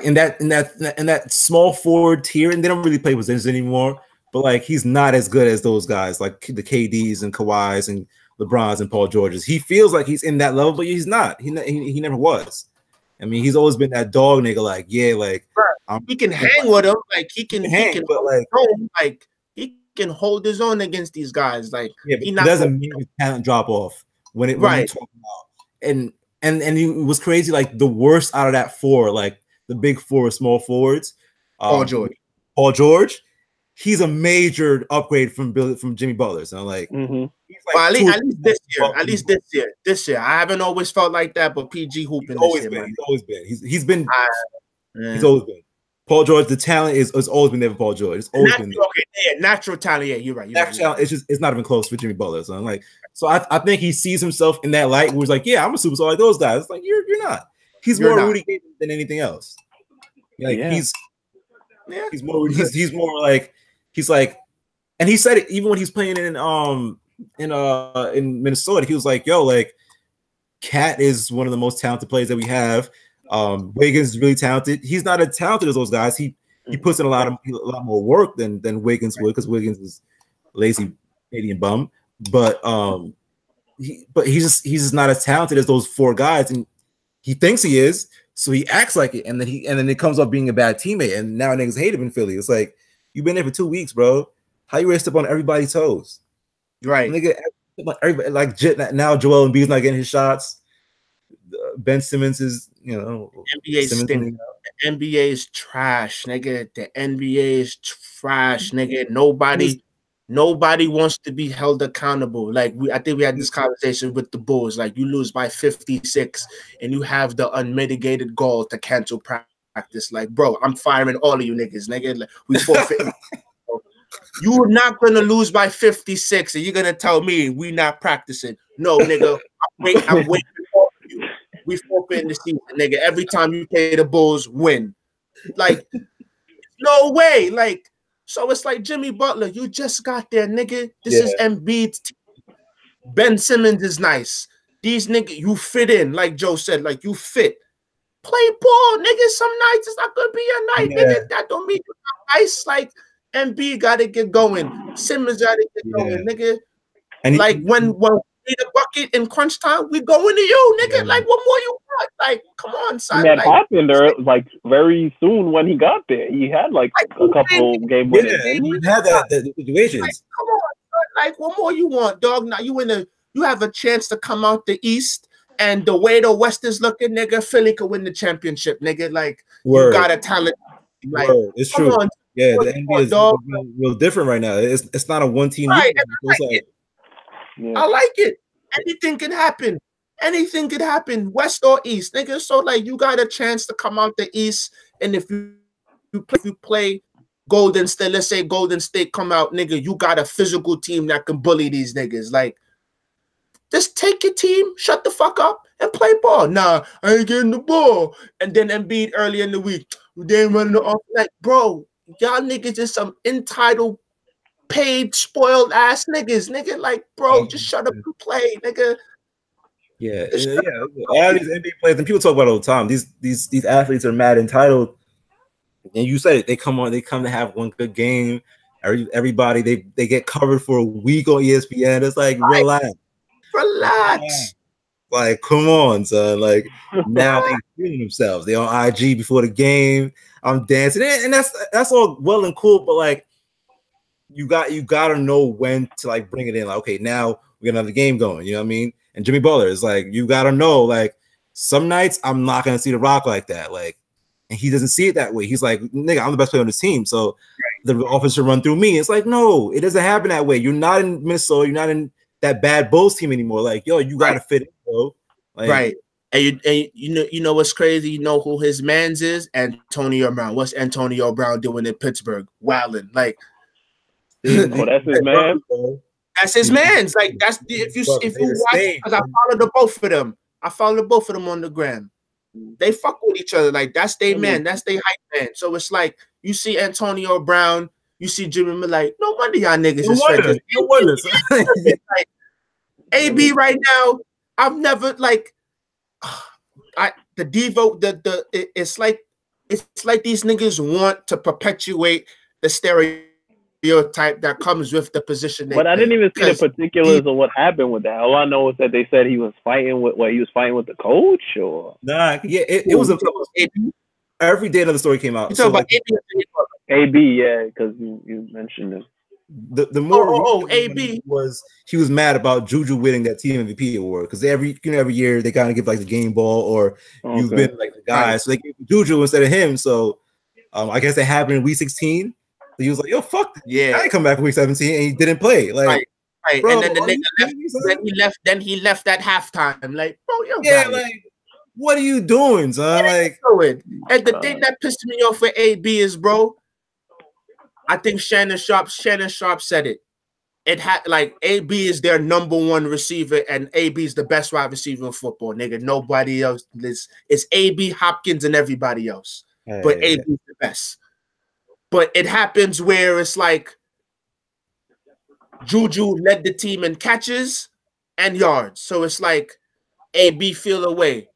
in that small forward tier, and they don't really play positions anymore. But like he's not as good as those guys, like the KDs and Kawhis and LeBrons and Paul Georges. He feels like he's in that level, but he's not. He never was. I mean, he's always been that dog nigga. Like, yeah, like he can hang with him. Like he can but like he can hold his own against these guys. Like yeah, but he doesn't make his talent drop off when you talk about and it was crazy. Like the worst out of that four, like the big four small forwards, Paul George. He's a major upgrade from Jimmy Butler. So like, he's like well, at least this year, I haven't always felt like that, but PG hooping. He's always been. Paul George. The talent is always been there for Paul George. It's always been there. Okay, yeah, natural talent. Yeah, you're right. Talent, it's not even close for Jimmy Butler. So I'm like, I think he sees himself in that light. Where he's like, yeah, I'm a superstar like those guys. It's like you're not. He's more Rudy Gay than anything else. Like he's more like. He's like, and he said it even when he's playing in Minnesota. He was like, "Yo, like, Cat is one of the most talented players that we have. Wiggins is really talented. He's not as talented as those guys. He puts in a lot more work than Wiggins would because Wiggins is lazy Canadian bum. But he's just not as talented as those four guys, and he thinks he is. So he acts like it, and then it comes up being a bad teammate, and now niggas hate him in Philly. It's like." You've been there for 2 weeks, bro. How you raced up on everybody's toes? Right. Nigga, everybody, like now Joel Embiid's not getting his shots. Ben Simmons is, NBA The NBA is trash, nigga. The NBA is trash, nigga. Nobody wants to be held accountable. Like I think we had this conversation with the Bulls. Like you lose by 56 and you have the unmitigated goal to cancel practice. Like, bro, I'm firing all of you niggas, nigga. Like, we forfeit. You're not gonna lose by 56, and you're gonna tell me we not practicing. No, nigga, I'm waiting for you. We forfeit in the season, nigga. Every time you play the Bulls, win. Like, no way. Like, so it's like Jimmy Butler, you just got there, nigga. This is Embiid's team. Ben Simmons is nice. These niggas, you fit in, like Joe said, like you fit. Play ball, nigga. Some nights it's not gonna be a night, nigga. That don't mean you're not nice. Like MB gotta get going. Simmons gotta get going, nigga. And like when we need a bucket in crunch time, we going to you, nigga. Like what more you want? Like, come on, son. And that happened like very soon when he got there. He had like a couple game winners. He had that situations. Like, come on, son. Like what more you want, dog? Now you have a chance to come out the East. And the way the West is looking, nigga, Philly could win the championship, nigga. Like, you got a talent. Like, it's true. On, the NBA is real different right now. It's not a one-team league. I like it. Anything can happen. Anything could happen, West or East, nigga. So, like, you got a chance to come out the East. And if you play Golden State, let's say Golden State come out, nigga, you got a physical team that can bully these niggas. Like, just take your team, shut the fuck up, and play ball. Nah, I ain't getting the ball. And then Embiid early in the week, they ain't running off. Like, bro, y'all niggas just some entitled, paid, spoiled ass niggas. Nigga, like, bro, just shut up and play, nigga. Yeah. All these NBA players, and people talk about it all the time. These athletes are mad entitled. And you said it, they come to have one good game. Everybody, they get covered for a week on ESPN. It's like, relax. Like, come on, son. Like, now they feeling themselves. They on IG before the game. I'm dancing, and that's all well and cool. But like, you gotta know when to like bring it in. Like, okay, now we got another game going. You know what I mean? And Jimmy Butler is like, you gotta know. Like, some nights I'm not gonna see the rock like that. Like, and he doesn't see it that way. He's like, nigga, I'm the best player on this team, so the offense should run through me. It's like, no, it doesn't happen that way. You're not in Minnesota. You're not in that bad Bulls team anymore. Like, yo, you gotta fit in, bro. Like, And you know what's crazy? You know who his man's is? Antonio Brown. What's Antonio Brown doing in Pittsburgh? Wilding. Like, that's his man. That's his man's. Like, that's if you watch, because I follow both of them on the gram. They fuck with each other. Like, that's their man. That's their hype man. So it's like you see Antonio Brown, you see Jimmy Miller. Like, no wonder y'all niggas is friends. No wonder. AB right now, I've never like the Devo, it's like these niggas want to perpetuate the stereotype that comes with the position they But I play. didn't even see the particulars of what happened with that. All I know is that they said he was fighting with the coach, or it was every day another story came out. You talking about AB, yeah, because you mentioned it. The more AB was he was mad about Juju winning that team MVP award because every year they kind of give like the game ball or you've been like the guy, so they gave Juju instead of him. So I guess that happened in week 16. So he was like, "Yo, fuck, I ain't come back for week 17," and he didn't play. Like, right. Bro, and then the nigga left. Then he left at halftime. Like, bro, like, what are you doing, son? Like, and the thing that pissed me off for AB is, bro, I think Shannon Sharp said it. It had like AB is their number one receiver, and AB is the best wide receiver in football, nigga. Nobody else is. It's AB, Hopkins, and everybody else. But AB is the best. But it happens where it's like Juju led the team in catches and yards. So it's like AB feel away.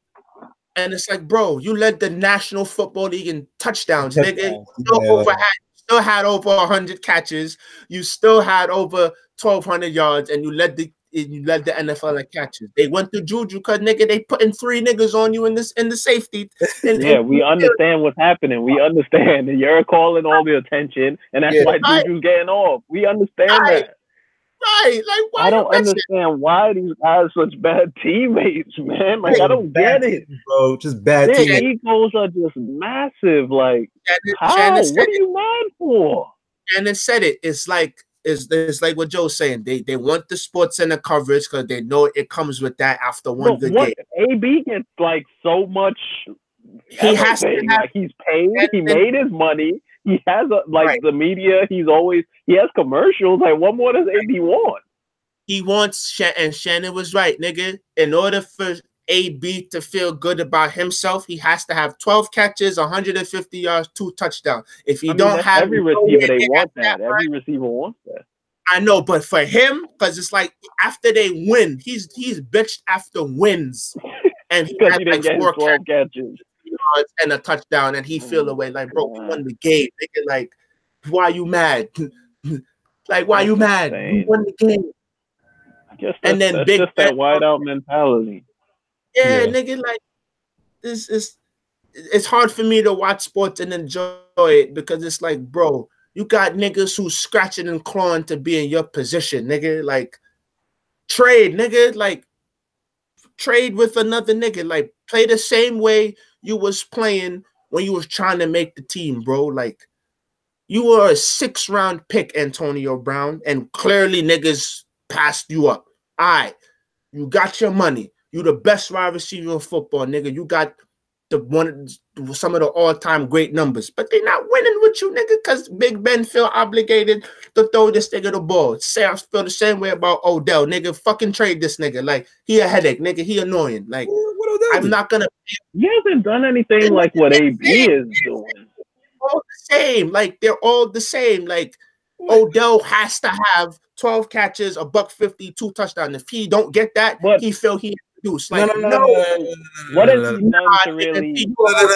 And it's like, bro, you led the National Football League in touchdowns, nigga. Still had over 100 catches. You still had over 1,200 yards, and you led the NFL in catches. They went to Juju because nigga, they putting 3 niggas on you in the safety. We understand what's happening. We understand that you're calling all the attention, and that's why Juju's getting off. We understand that. Right, like why I don't understand why these guys are such bad teammates, man. Like I don't get it, bro. Just bad teammates. Their egos are just massive. Like how? What are you mad for? Shannon said it. It's like what Joe's saying. They want the sports center coverage because they know it comes with that after one good game. AB gets like so much. He has to have, like he's paid. He made his money. He has the media. He has commercials. Like what more does AB want? He wants, and Shannon was right, nigga. In order for AB to feel good about himself, he has to have 12 catches, 150 yards, 2 touchdowns. If he don't have every receiver, they want that. Every receiver wants that. I know, but for him, because it's like after they win, he's bitched after wins, and he had like 4 catches and a touchdown, and he feel away like, bro, we won the game. Nigga, like, why you mad? Like, why you mad? We won the game. I guess that's Big just that whiteout mentality. Yeah, nigga, like it's hard for me to watch sports and enjoy it because it's like, bro, you got niggas who's scratching and clawing to be in your position, nigga. Like, trade, nigga. Like, trade with another nigga. Like, play the same way you was playing when you was trying to make the team, bro. Like, you were a 6th-round pick, Antonio Brown, and clearly niggas passed you up. All right, you got your money. You the best wide receiver in football, nigga. You got some of the all-time great numbers, but they not winning with you, nigga, because Big Ben feel obligated to throw this nigga the ball. I feel the same way about Odell, nigga. Fucking trade this nigga. Like, he a headache, nigga. He annoying. Like, I'm not gonna. He hasn't done anything like what AB is doing. All the same. Like, they're all the same. Like, Odell has to have 12 catches, $150, 2 touchdowns. If he don't get that, he feel he introduced. Like, no. What has he done to really?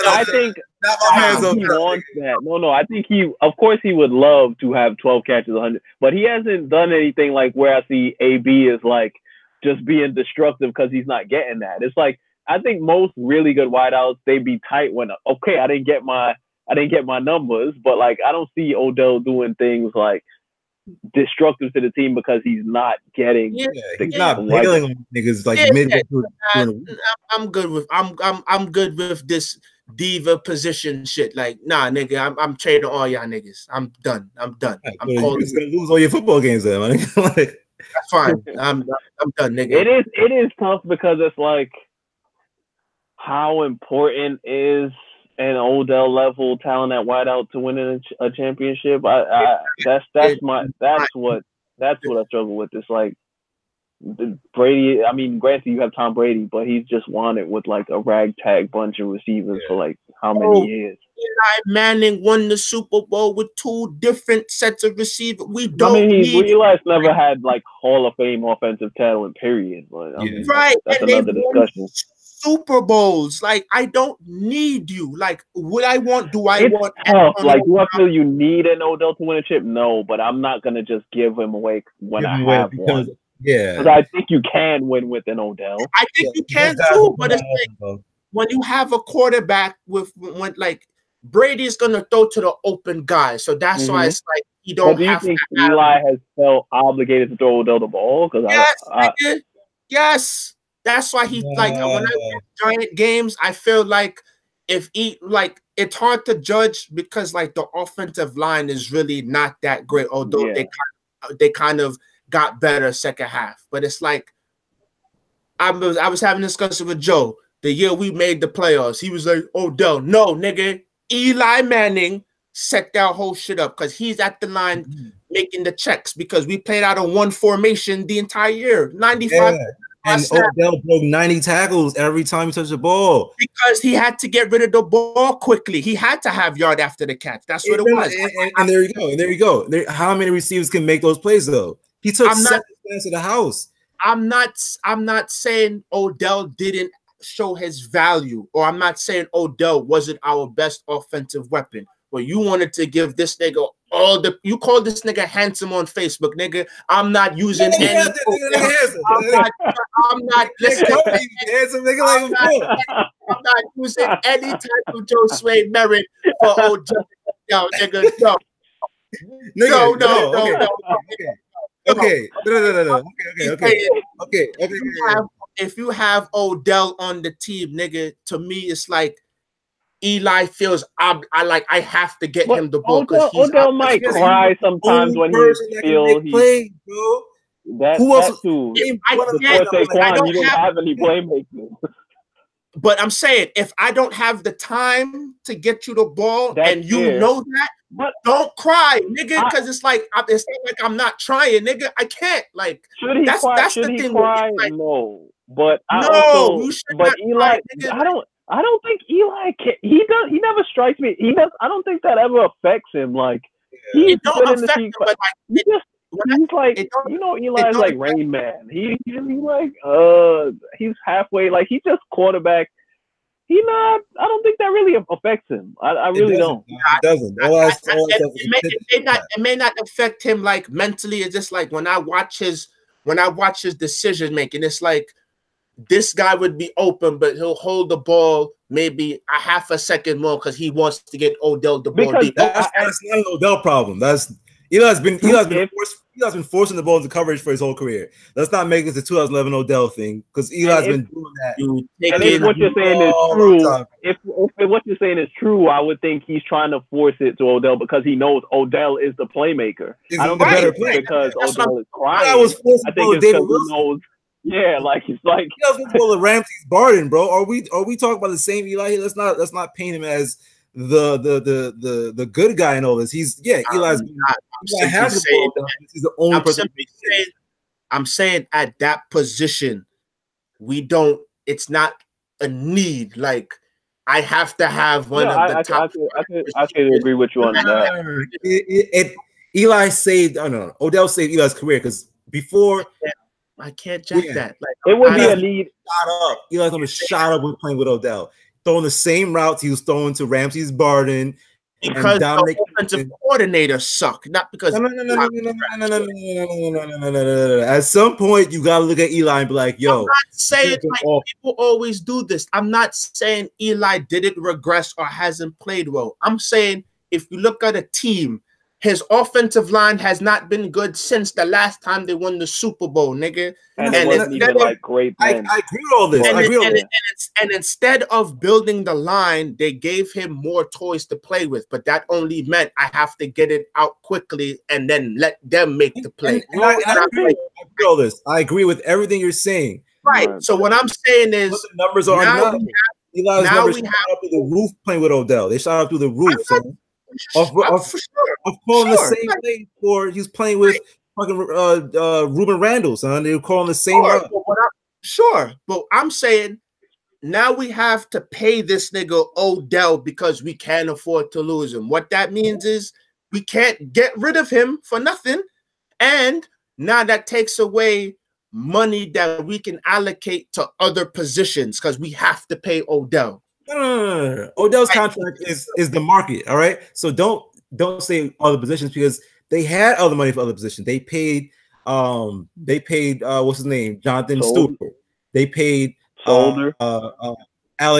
I think he wants that. No. I think of course, he would love to have 12 catches, 100, but he hasn't done anything like where I see AB is like just being destructive because he's not getting that. It's like I think most really good wideouts, they be tight when I didn't get my numbers, but like I don't see Odell doing things like destructive to the team because he's not getting. He's not bailing niggas like midway through. I'm good with this diva position shit. Like, nah, nigga, I'm trading all y'all niggas. I'm done. I'm calling. You're just gonna lose all your football games, then, man. That's fine. I'm done, nigga. It is tough because it's like how important is an Odell level talent at wideout to win a championship. That's what I struggle with. It's like Brady. I mean, granted, you have Tom Brady, but he's just wanted with like a ragtag bunch of receivers for like how many years. Eli Manning won the Super Bowl with 2 different sets of receivers. We don't need. Eli's never had like Hall of Fame offensive talent. Period. But I mean, right, that's and another discussion. Super Bowls, like I don't need you. Like, what I want? Do I it's want? Tough. Like, do I feel you need an Odell to win a chip? No, but I'm not gonna just give him away when I have one. Yeah, because I think you can win with an Odell. I think you can too, but it's like when you have a quarterback with when like Brady's gonna throw to the open guy, so that's why it's like you don't. But do you think Eli has felt obligated to throw Odell the ball? Because yes. That's why he like when I watch Giant games, I feel like if he like it's hard to judge because like the offensive line is really not that great, although they kind of got better second half. But it's like I was having a discussion with Joe the year we made the playoffs. He was like, Odell, no, nigga, Eli Manning set that whole shit up because he's at the line making the checks because we played out of one formation the entire year, 95. And Odell broke 90 tackles every time he touched the ball. Because he had to get rid of the ball quickly. He had to have yard after the catch. That's what it was. And there you go. And there you go. How many receivers can make those plays though? He took 7 stands to the house. I'm not saying Odell didn't show his value, or I'm not saying Odell wasn't our best offensive weapon. But you wanted to give this nigga you call this nigga handsome on Facebook, nigga. I'm not using any. I'm not listening. I'm not using any type of Joe Sway merit for old Joe. No, nigga, no. No. Okay. If you have Odell on the team, nigga, to me it's like Eli feels I have to get him the ball because Odell might cry sometimes when he feels he bro. Who else? Before Saquon, you didn't have any playmakers. But I'm saying if I don't have the time to get you the ball and you know that, but don't cry, nigga, because it's not like I'm not trying, nigga. I can't. Like that's the thing. Cry? Like, no, but Eli, I don't think Eli can. He never strikes me. I don't think that ever affects him. Like he's good in the team, but he's like Eli's like Rain Man. He's halfway. Like he just quarterback. I don't think that really affects him. I really don't. It doesn't. It may not affect him like mentally. It's just like when I watch his decision making, it's like this guy would be open, but he'll hold the ball maybe a half a second more because he wants to get Odell the ball deep. That's not an Odell problem. Eli's been forcing the ball into coverage for his whole career. Let's not make this a 2011 Odell thing because Eli's been doing that. And if what you're saying is true, if what you're saying is true, I would think he's trying to force it to Odell because he knows Odell is the playmaker. I don't think it's because Odell is crying. I think it's because he knows. Yeah, like it's like he doesn't go to Ramsey's Barden, bro. Are we talking about the same Eli? Let's not paint him as the good guy in all this. He's Eli's. He's the only person. I'm saying at that position, we don't. It's not a need. Like I have to have one of the top. I can agree with you on that. Eli saved. Oh no, Odell saved Eli's career because before. I can't check that. Like, it would be a need. Eli's gonna shot up with playing with Odell, throwing the same routes he was throwing to Ramsey's Barden. Because the offensive coordinator suck, not because no. At some point, you gotta look at Eli and be like, "Yo." I'm not saying like people always do this. I'm not saying Eli didn't regress or hasn't played well. I'm saying if you look at a team. His offensive line has not been good since the last time they won the Super Bowl, nigga. And it wasn't even like great. I agree with all this. And instead of building the line, they gave him more toys to play with. But that only meant I have to get it out quickly and then let them make the play. I agree with everything you're saying. Right. So what I'm saying is the numbers are enough. Eli's numbers shot up through the roof playing with Odell. They shot up through the roof. Of calling the same play for he's playing with fucking Ruben Randall, son. They were calling the same. But I'm saying now we have to pay this nigga Odell because we can't afford to lose him. What that means is we can't get rid of him for nothing. And now that takes away money that we can allocate to other positions because we have to pay Odell. No. Odell's contract is the market, all right? So don't say other positions because they had other money for other positions. They paid what's his name? Jonathan Stewart. They paid Alec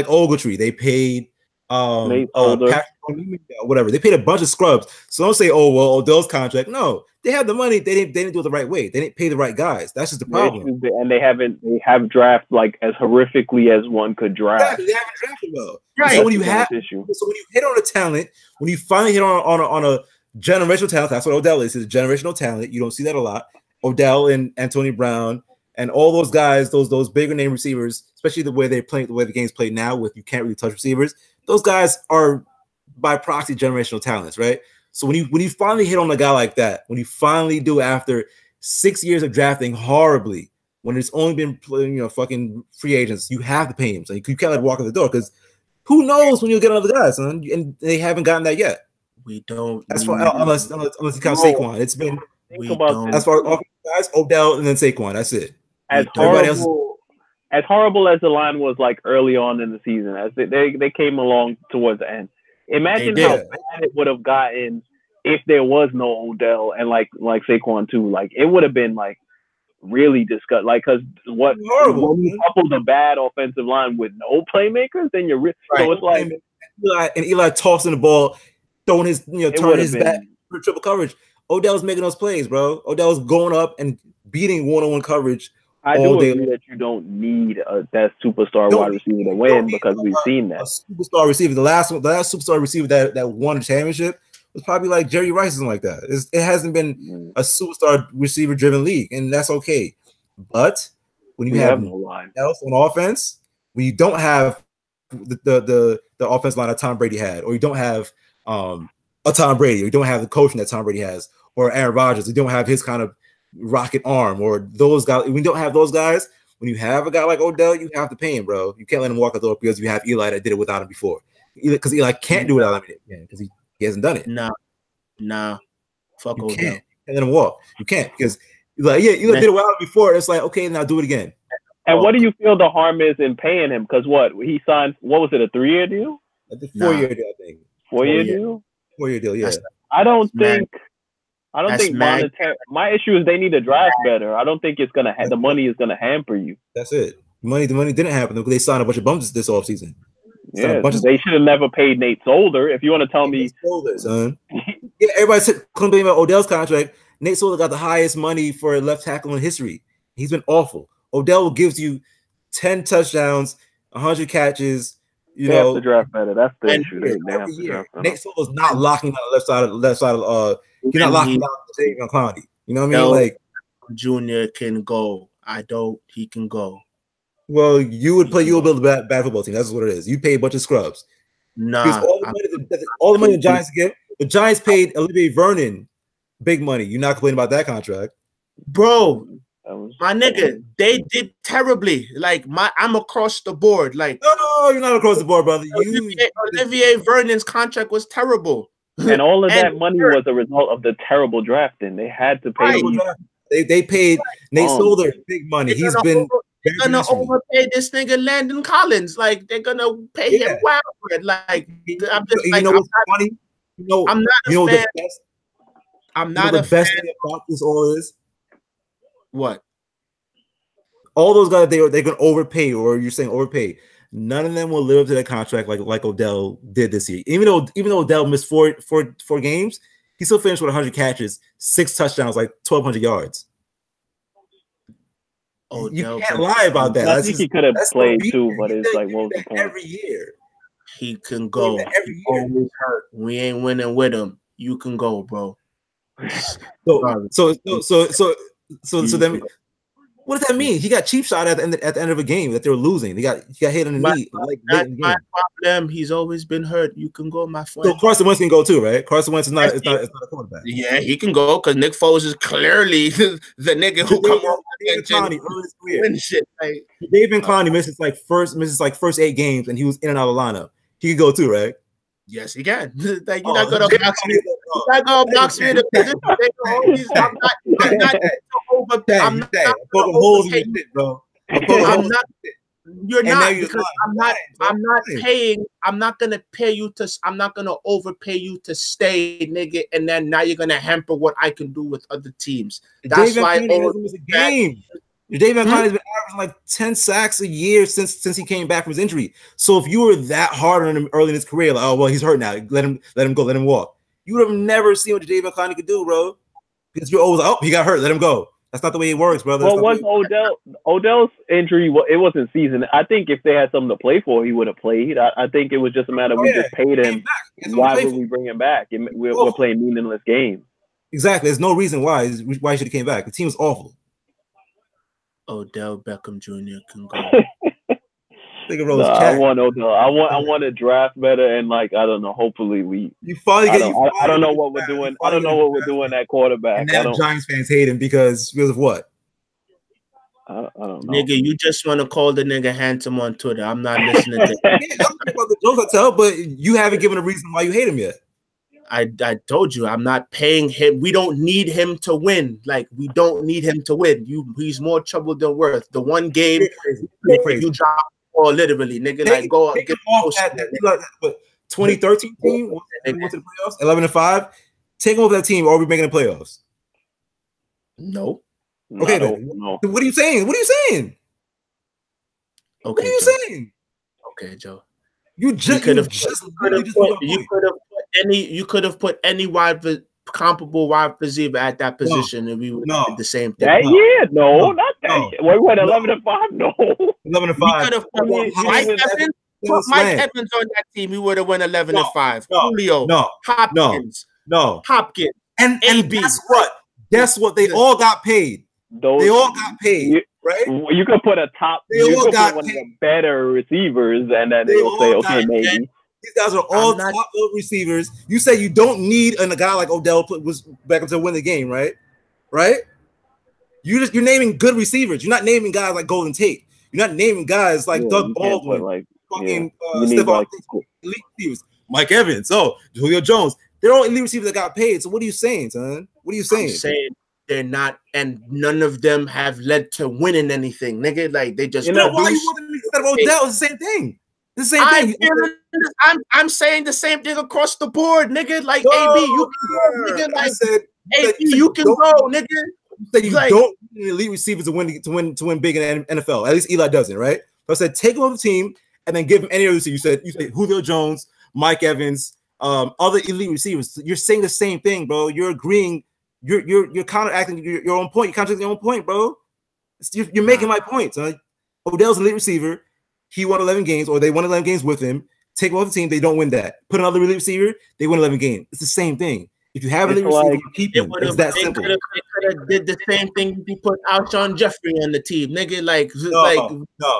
Ogletree. They paid Patrick, whatever. They paid a bunch of scrubs. So don't say, oh well, Odell's contract. No, they had the money. They didn't do it the right way. They didn't pay the right guys. That's just the problem. And they have draft like as horrifically as one could draft. Yeah, they haven't drafted well. Right. So when you hit on a talent, when you finally hit on a generational talent, that's what Odell is. It's a generational talent. You don't see that a lot. Odell and Antonio Brown and all those guys, those bigger name receivers, especially the way the game's played now with you can't really touch receivers. Those guys are by proxy generational talents, right? So when you finally hit on a guy like that, when you finally do after 6 years of drafting horribly, when it's only been fucking free agents, you have to pay him. So you can't let him walk in the door because who knows when you'll get another guy, son? And they haven't gotten that yet. We don't. That's far unless you count Saquon. It's been as far as guys, Odell and then Saquon. That's it. As horrible as the line was like early on in the season, as they came along towards the end. Imagine how bad it would have gotten if there was no Odell and like Saquon too. Like it would have been like really disgusting. Like because when you couple the bad offensive line with no playmakers, then you're so it's like Eli tossing the ball, throwing his turning his back for triple coverage. Odell's making those plays, bro. Odell's going up and beating one-on-one coverage. I do agree that you don't need that superstar wide receiver to win because we've seen that. A superstar receiver. The last superstar receiver that won a championship was probably like Jerry Rice, something like that. It hasn't been a superstar receiver-driven league, and that's okay. But when you have no line else on offense, when you don't have the offense line that Tom Brady had, or you don't have a Tom Brady, or you don't have the coaching that Tom Brady has, or Aaron Rodgers, you don't have his kind of rocket arm, or those guys. When you don't have those guys, when you have a guy like Odell, you have to pay him, bro. You can't let him walk out the door because you have Eli that did it without him before. Because Eli can't do it without him because he hasn't done it. Nah. Fuck you Odell. Can't. And let him walk. You can't because Eli did it without him before. It's like, okay, now do it again. And what do you feel the harm is in paying him? Because he signed, what was it, a 3-year deal? A 4-year deal, I think. 4-year deal? 4-year deal, yeah. I don't think monetary. My issue is they need to draft better. I don't think it's gonna. The money is gonna hamper you. That's it. The money didn't happen because they signed a bunch of bums this offseason. Yeah, they should have never paid Nate Solder. If you want to tell me, Solder, son. Yeah, everybody's complaining about Odell's contract. Nate Solder got the highest money for a left tackle in history. He's been awful. Odell gives you 10 touchdowns, 100 catches. They have to draft better. That's the issue. They have to draft better. Nate Solder's not locking down the left side of you're not locking down Jadeveon Clowney. You know what I mean? Like Junior can go. He can go. Well, you would build a bad football team. That's what it is. You pay a bunch of scrubs. Nah. All the money the Giants get, the Giants paid Olivier Vernon big money. You're not complaining about that contract. Bro, my nigga, they did terribly. Like I'm across the board. Like no, you're not across the board, brother. Olivier Vernon's contract was terrible. And all of that money was a result of the terrible drafting. They had to pay. They paid Nate Solder big money. They're gonna overpay this nigga Landon Collins. Like they're gonna pay him wild bread. Like I'm just like, what's funny? I'm not a fan. I'm not a fan. The best thing about this all is what? All those guys they're gonna overpay, or you're saying overpay. None of them will live up to that contract like Odell did this year. Even though Odell missed four games, he still finished with 100 catches, 6 touchdowns, like 1,200 yards. You can't lie about that. I think he could have played too, but it's like, what was the point? Every year he can go. Every year. We ain't winning with him. You can go, bro. So then What does that mean? He got cheap shot at the end of a game that they were losing. He got hit in the knee. That's my problem. He's always been hurt. You can go, my friend. So Carson Wentz can go too, right? Carson Wentz is not a quarterback. Yeah, he can go because Nick Foles is clearly the nigga who come off and shit. Like, David Clowney misses first 8 games, and he was in and out of the lineup. He could go too, right? Yes, he can. Like, you're not gonna box me. You're not gonna box me in the position. I'm not. You're not, because I'm not gonna pay you to. I'm not gonna overpay you to stay, nigga, and then now you're gonna hamper what I can do with other teams. That's why David Clowney has been averaging like 10 sacks a year since he came back from his injury. So if you were that hard on him early in his career, like, oh well, he's hurt now, let him go, let him walk. You would have never seen what David Clowney could do, bro. Because you're always like, oh, he got hurt, let him go. That's not the way it works, brother. Well, once Odell's injury, it wasn't season. I think if they had something to play for, he would have played. I think it was just a matter of we just paid him. Why would we bring him back? We're playing meaningless games. Exactly. There's no reason why he should have came back. The team was awful. Odell Beckham Jr. can go. I want Odell. I want to draft better, and like I don't know. Hopefully I don't know what we're doing. I don't know what we're doing at quarterback. And now Giants fans hate him because of what? I don't know. Nigga, you just want to call the nigga handsome on Twitter. I'm not listening to that. But you haven't given a reason why you hate him yet. I told you I'm not paying him. We don't need him to win. Like, we don't need him to win. He's more trouble than worth. The one game you drop, or literally, nigga, like go get off that 2013 team went to the playoffs, 11-5. Take him off that team, or are we making the playoffs? No. Okay, no. What are you saying? What are you saying? Okay, what are you saying? Okay, Joe. You could have put any comparable wide receiver at that position, and we would have the same thing. Not that. We went 11-5. No, 11-5. Mike Evans on that team, we would have won 11-5. Julio, Hopkins, and guess what? They all got paid. They all got paid. Right? You could put one of the better receivers, and then they'll say, okay, maybe. These guys are all top receivers. You say you don't need a guy like Odell was back up to win the game, right? Right? You're naming good receivers. You're not naming guys like Golden Tate. You're not naming guys like Doug Baldwin, elite receivers. Mike Evans, Julio Jones. They're all elite receivers that got paid. So what are you saying, son? What are you saying? I'm saying they're not, and none of them have led to winning anything, nigga. Like, they just. You know why you want to instead of Odell? It's the same thing. The same thing. I'm saying the same thing across the board, nigga. Like, AB, you can go, nigga. Like, AB, you can go, nigga. You don't need elite receivers to win big in the NFL. At least Eli doesn't, right? So I said take him off the team and then give him any other receiver. You said Julio Jones, Mike Evans, other elite receivers. You're saying the same thing, bro. You're agreeing. You're counteracting your own point. You're contradicting your own point, bro. You're making my point. Odell's an elite receiver. He won 11 games, or they won 11 games with him. Take him off the team, they don't win that. Put another elite receiver, they win 11 games. It's the same thing. If you have an elite receiver, keep him. It's that simple. They could have did the same thing if you put Alshon Jeffrey on the team, nigga.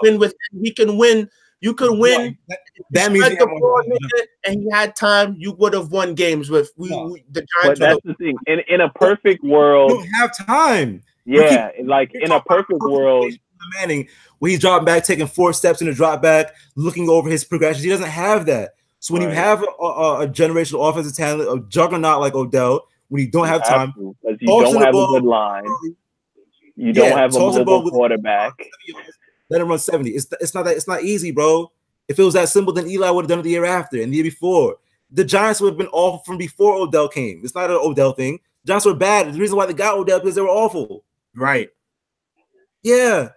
Win with he can win. You could win. That means the ball, nigga, and he had time. You would have won games with the Giants. But that's the thing. In a perfect world, you don't have time. Yeah, like in a perfect world. Manning, where he's dropping back, taking 4 steps in the drop back, looking over his progressions. He doesn't have that. So when you have a generational offensive talent, a juggernaut like Odell, when you don't have time, because you don't have a good line, you don't have a mobile quarterback. Let him run 70. It's not easy, bro. If it was that simple, then Eli would have done it the year after and the year before. The Giants would have been awful from before Odell came. It's not an Odell thing. The Giants were bad. The reason why they got Odell because they were awful. Right. Yeah.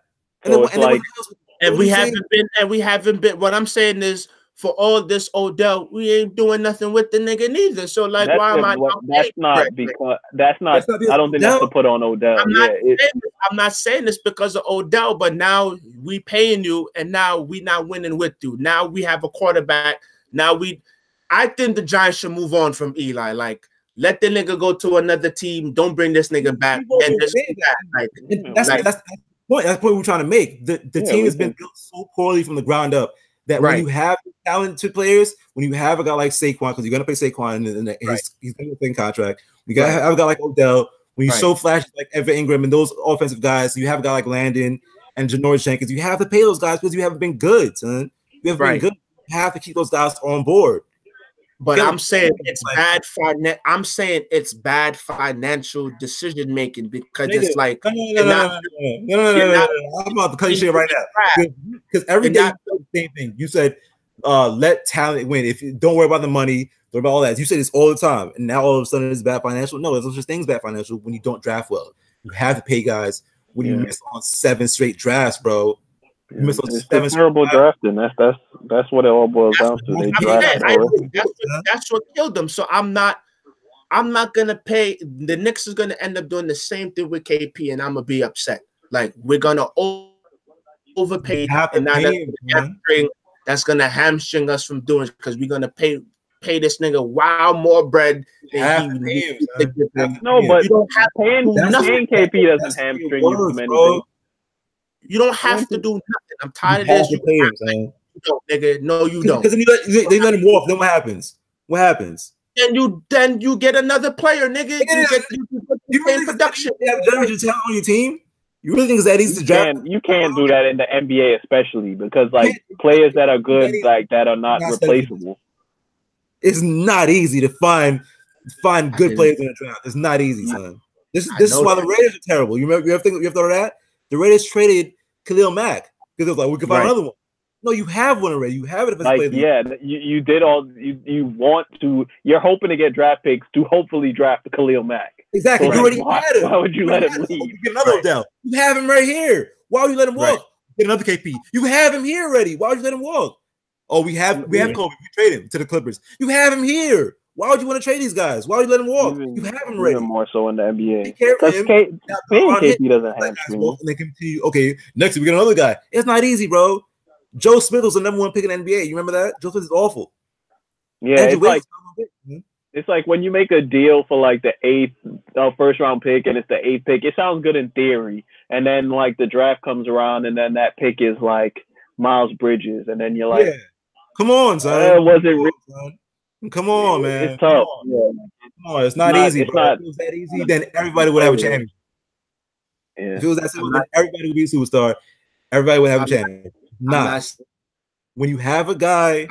We haven't been. What I'm saying is, for all this Odell, we ain't doing nothing with the nigga neither. So like, why am I? That's not. I don't think that's to put on Odell. I'm not saying this because of Odell, but now we paying you, and now we not winning with you. Now we have a quarterback. I think the Giants should move on from Eli. Like, let the nigga go to another team. Don't bring this nigga back. point. That's the point we're trying to make. The team has been built so poorly from the ground up that when you have talented players, when you have a guy like Saquon, because you're going to pay Saquon and he's going to get a contract. You got to have a guy like Odell. When you show flashes like Evan Ingram and those offensive guys, you have a guy like Landon and Janoris Jenkins. You have to pay those guys because you haven't been good, son. You haven't been good. You have to keep those guys on board. But I'm saying it's bad financial decision making because it's like no. I'm about to cut you shit right now because every day you said the same thing. You said let talent win. If you don't worry about the money, don't worry about all that. You say this all the time, and now all of a sudden it's bad financial. No, there's no such thing as bad financial when you don't draft well. You have to pay guys when you miss on 7 straight drafts, bro. You miss on 7 terrible drafting. That's what it all boils down to. They drafted that's what killed them. So I'm not gonna pay. The Knicks is gonna end up doing the same thing with KP, and I'm gonna be upset. Like we're gonna overpay, and now that's gonna hamstring us from doing it because we're gonna pay this nigga more bread than he No, but you don't have paying KP doesn't hamstring you from anything. You don't have to do nothing. I'm tired of this. Nigga. No, you don't. Because they let him walk. Then what happens? What happens? Then you get another player, nigga. You get production. You have generational talent on your team. You really think it's that easy to draft? You can't do that in the NBA, especially because like players that are good, like that are not replaceable. It's not easy to find good players in the draft. It's not easy, son. This is why the Raiders are terrible. You ever thought of that? The Raiders traded Khalil Mack because it was like we could find another one. No, you have one already. You have it. Like you did all you want to. You're hoping to get draft picks to hopefully draft Khalil Mack. Exactly. So you already had him. Why would you let him leave? You get another Odell. You have him right here. Why would you let him walk? Get another KP. You have him here already. Why would you let him walk? Oh, we have Kobe. We trade him to the Clippers. You have him here. Why would you want to trade these guys? Why would you let him walk? You have him ready. Even more so in the NBA. Because KP doesn't have okay, next we get another guy. It's not easy, bro. Joe Smith was the #1 pick in the NBA. You remember that? Joe Smith is awful. Yeah, it's like when you make a deal for like the 8th first round pick and it's the 8th pick. It sounds good in theory, and then like the draft comes around and then that pick is like Miles Bridges, and then you're like, come on, son. Was it real? Come on, man. It's tough. Come on, it's not easy. If it was that easy, then everybody would have a champion. If it was that simple, then everybody would be a superstar. Everybody would have a champion. When you have a guy,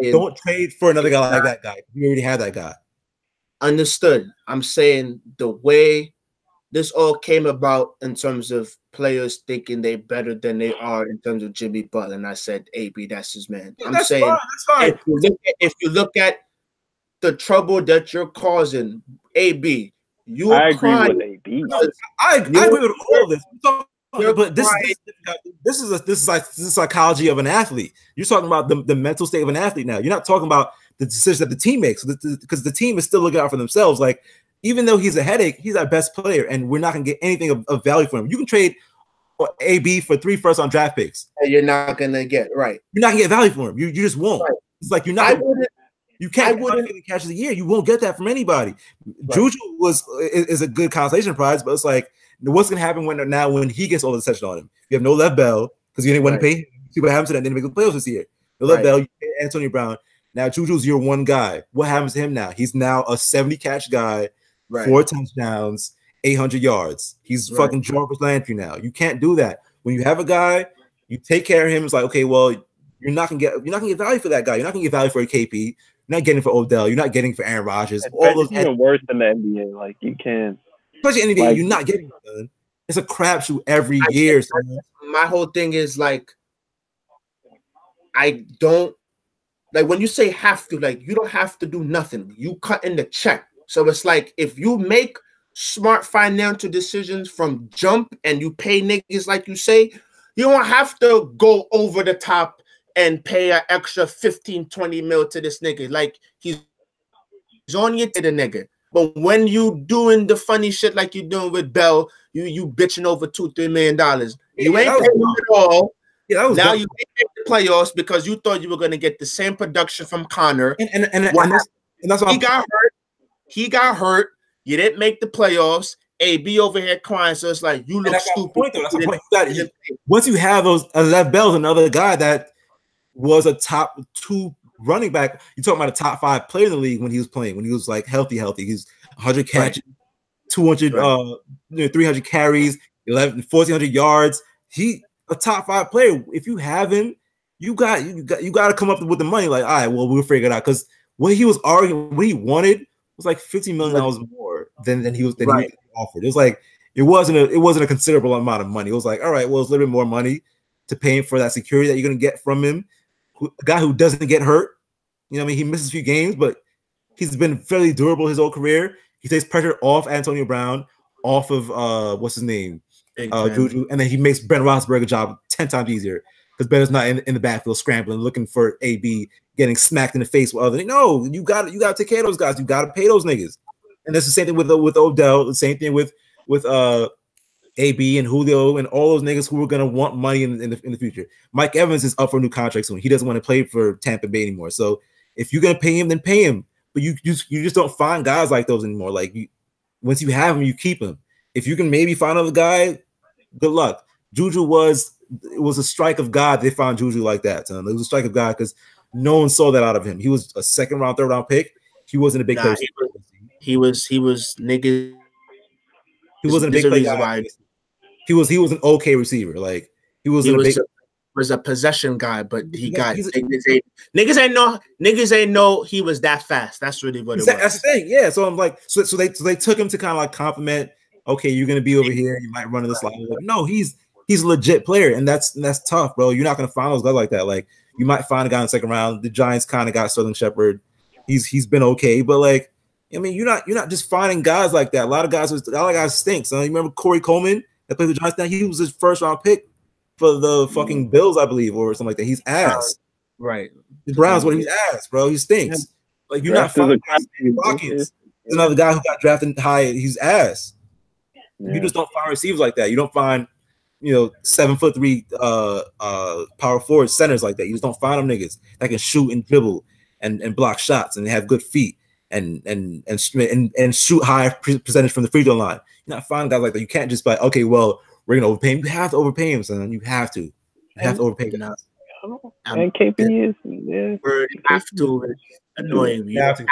don't trade for another guy like that guy. You already have that guy. Understood. I'm saying the way this all came about in terms of players thinking they're better than they are in terms of Jimmy Butler, and I said, AB, that's his man. I'm saying that's fine. If you look at the trouble that you're causing, AB, I agree with AB. I agree with all of this. But this is psychology of an athlete. You're talking about the mental state of an athlete now. You're not talking about the decisions that the team makes because the team is still looking out for themselves. Like, even though he's a headache, he's our best player, and we're not going to get anything of value for him. You can trade AB for 3 first-round draft picks. You're not going to get You're not going to get value for him. You just won't. Right. It's like you're not. You can't catch the year. You won't get that from anybody. Right. Juju is a good consolation prize, but it's like what's going to happen when he gets all the attention on him? You have no left Bell because you didn't want to pay him. See what happens to that? They didn't make the playoffs this year. No left Bell. You pay Antonio Brown. Now Juju's your one guy. What happens to him now? He's now a 70 catch guy. 4 touchdowns, 800 yards. He's fucking Jarvis Landry now. You can't do that. When you have a guy, you take care of him. It's like, okay, well, you're not gonna get value for that guy. You're not gonna get value for a KP. You're not getting for Odell. You're not getting for Aaron Rodgers. All those even worse than the NBA. Like you can't. Especially in the NBA, you're not getting it. It's a crapshoot every year. My whole thing is like, I don't like when you say have to. Like you don't have to do nothing. You cut in the check. So it's like if you make smart financial decisions from jump and you pay niggas like you say, you don't have to go over the top and pay an extra 15-20 mil to this nigga. Like he's on you to the nigga. But when you doing the funny shit like you doing with Bell, you bitching over $2-3 million. You ain't paying him at all. Now you ain't make the playoffs because you thought you were gonna get the same production from Connor. And that's why he got hurt. You didn't make the playoffs, AB over here crying. So it's like you look stupid. Point, that's the point. Once you have those Lev Bell's another guy that was a top 2 running back. You're talking about a top 5 player in the league when he was playing, when he was like healthy. He's 100 catches, 200, 300 carries, 1,400 yards. He a top 5 player. If you have him, you got to come up with the money. Like, all right, well, we'll figure it out. Because what he was arguing, what he wanted was like $50 million more than he was offered. It was like it wasn't a considerable amount of money. It was like, all right, well, it's a little bit more money to pay him for that security that you're gonna get from him. A guy who doesn't get hurt. You know what I mean? He misses a few games, but he's been fairly durable his whole career. He takes pressure off Antonio Brown, off of what's his name? Juju, and then he makes Ben Roethlisberger's job 10 times easier because Ben is not in the backfield scrambling, looking for AB, getting smacked in the face with other. No, you got to take care of those guys. You got to pay those niggas. And that's the same thing with Odell. The same thing with AB and Julio and all those niggas who are gonna want money in the future. Mike Evans is up for a new contract soon. He doesn't want to play for Tampa Bay anymore. So if you're gonna pay him, then pay him. But you just don't find guys like those anymore. Like once you have him, you keep him. If you can maybe find another guy, good luck. Juju was a strike of God. They found Juju like that. So it was a strike of God because no one saw that out of him. He was a 2nd round, 3rd round pick. He wasn't a big player. He was niggas. He wasn't a big play guy. He was an okay receiver. Like he was a possession guy, but niggas ain't know he was that fast. That's really what it was. That's the thing. Yeah. So I'm like, so they took him to kind of like compliment. Okay, you're gonna be over here. You might run in this line. Like, no, he's a legit player, and that's tough, bro. You're not gonna find those guys like that. Like you might find a guy in the 2nd round. The Giants kind of got Sterling Shepard. He's been okay, but like. I mean, you're not just finding guys like that. A lot of guys stink. So you remember Corey Coleman that played with the Giants? Now he was his 1st round pick for the fucking Bills, I believe, or something like that. He's ass. Right. The Browns, what he's ass, bro. He stinks. Like you're not finding Hawkins. There's another guy who got drafted high. He's ass. Yeah. You just don't find receivers like that. You don't find 7'3" power forward centers like that. You just don't find them niggas that can shoot and dribble and block shots and have good feet. And shoot high percentage from the free throw line. You're not finding guys like that. You can't just be like, okay, well, we're gonna overpay him. You have to overpay him, son. You have to. You have to overpay him. And KP is you have to. It's annoying. You have to.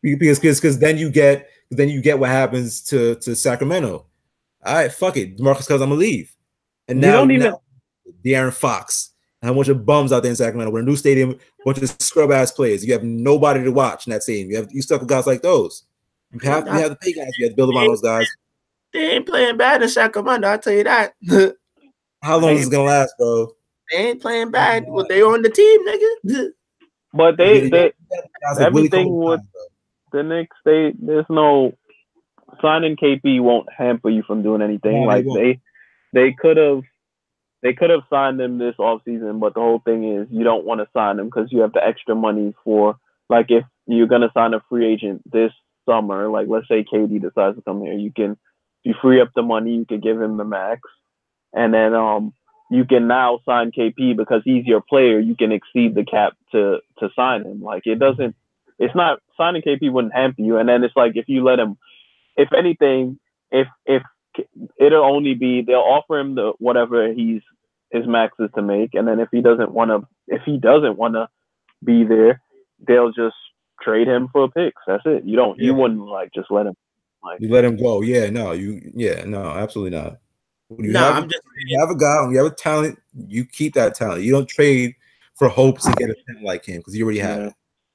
Because then you get what happens to Sacramento. All right, fuck it, DeMarcus Cousins, I'm gonna leave. And now De'Aaron Fox. And a bunch of bums out there in Sacramento. We're in a new stadium, a bunch of scrub ass players. You have nobody to watch in that stadium. You stuck with guys like those. You have to pay guys. You have to build around those guys. They ain't playing bad in Sacramento. I'll tell you that. How long is it gonna last, bro? They ain't playing bad. Well, they on the team, nigga. But they everything with the Knicks. There's no signing KP won't hamper you from doing anything. Like they could have signed him this offseason, but the whole thing is you don't want to sign him because you have the extra money for, like, if you're going to sign a free agent this summer, like let's say KD decides to come here, you free up the money, you could give him the max, and then you can now sign KP because he's your player. You can exceed the cap to sign him. Like it's not signing KP wouldn't hamper you, and then it's like if you let him, if anything, if it'll only be they'll offer him the whatever his max is to make, and then if he doesn't want to be there, they'll just trade him for picks. That's it. You wouldn't like just let him. Like, you let him go. No, absolutely not. When you have a guy, when you have a talent, you keep that talent. You don't trade for hopes to get a talent like him because you already have it.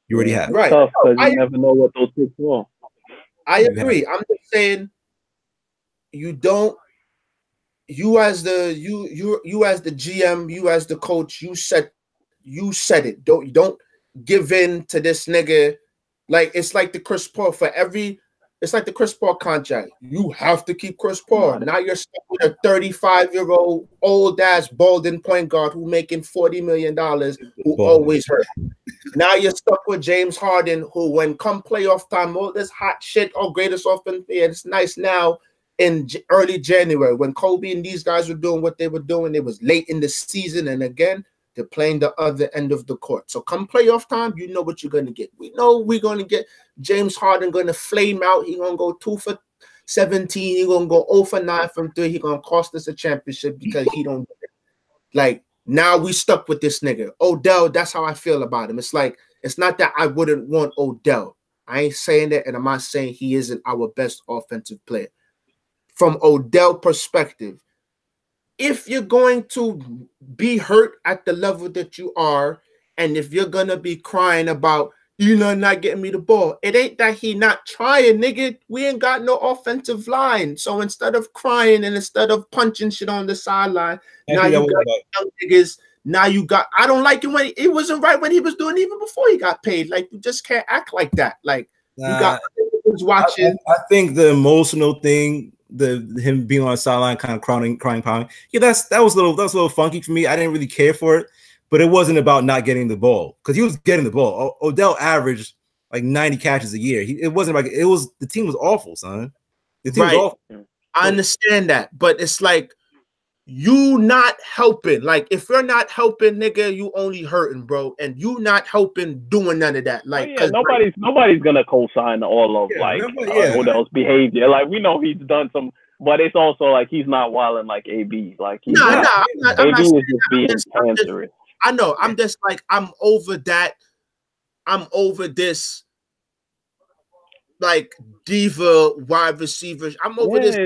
You already have it. Right. Tough because you never know what those picks are. I agree. I'm just saying you don't. You as the GM, you as the coach, you said it. Don't give in to this nigga. Like it's like the Chris Paul it's like the Chris Paul contract. You have to keep Chris Paul. Now you're stuck with a 35-year-old old ass balding point guard who making $40 million, who always hurt. Now you're stuck with James Harden, who when come playoff time, all this hot shit, greatest offense, it's nice now. In early January, when Kobe and these guys were doing what they were doing, it was late in the season, and again, they're playing the other end of the court. So come playoff time, you know what you're going to get. We know we're going to get James Harden going to flame out. He's going to go 17. He gonna go 0 for 9 from 3. He gonna cost us a championship because he don't like. Now we stuck with this nigga Odell. That's how I feel about him. It's like it's not that I wouldn't want Odell. I ain't saying that, and I'm not saying he isn't our best offensive player. From Odell perspective, if you're going to be hurt at the level that you are, and if you're gonna be crying about you know not getting me the ball, it ain't that he not trying, nigga. We ain't got no offensive line. So instead of crying and instead of punching shit on the sideline, now you got young niggas. Now you got. I don't like it when it wasn't right when he was doing even before he got paid. Like you just can't act like that. Like you got watching. I think the emotional thing, him being on the sideline, kind of crying, pounding. Yeah, that was a little funky for me. I didn't really care for it, but it wasn't about not getting the ball because he was getting the ball. Odell averaged like 90 catches a year. It wasn't like it was. The team was awful, son. The team was awful. I understand that, but it's like you not helping. Like if you're not helping, nigga, you only hurting, bro. And you not helping doing none of that. Like nobody's gonna co-sign all of Odell's behavior. Like we know he's done some, but it's also like he's not wilding like AB. Like he's AB is just being cancerous. I know. I'm just like I'm over that. I'm over this. Like diva wide receivers. I'm over this.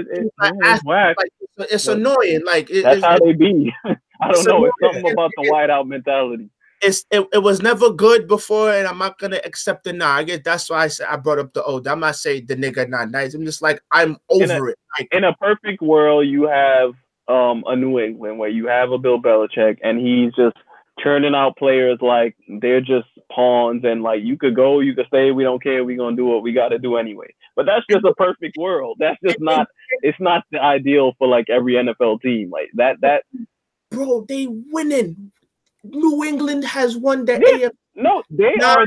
It's annoying. Like that's how they be. I don't know. It's something about the whiteout mentality. It was never good before, and I'm not gonna accept it now. I guess that's why I brought up the old. I'm not saying the nigga not nice. I'm just like I'm over it. Like, in a perfect world, you have a New England where you have a Bill Belichick, and he's just churning out players like they're just pawns, and like you could go, you could stay, we don't care, we're gonna do what we gotta do anyway. But that's just a perfect world. That's just not. It's not the ideal for like every NFL team. Like that. Bro, they winning. New England has won the AFC. No, they are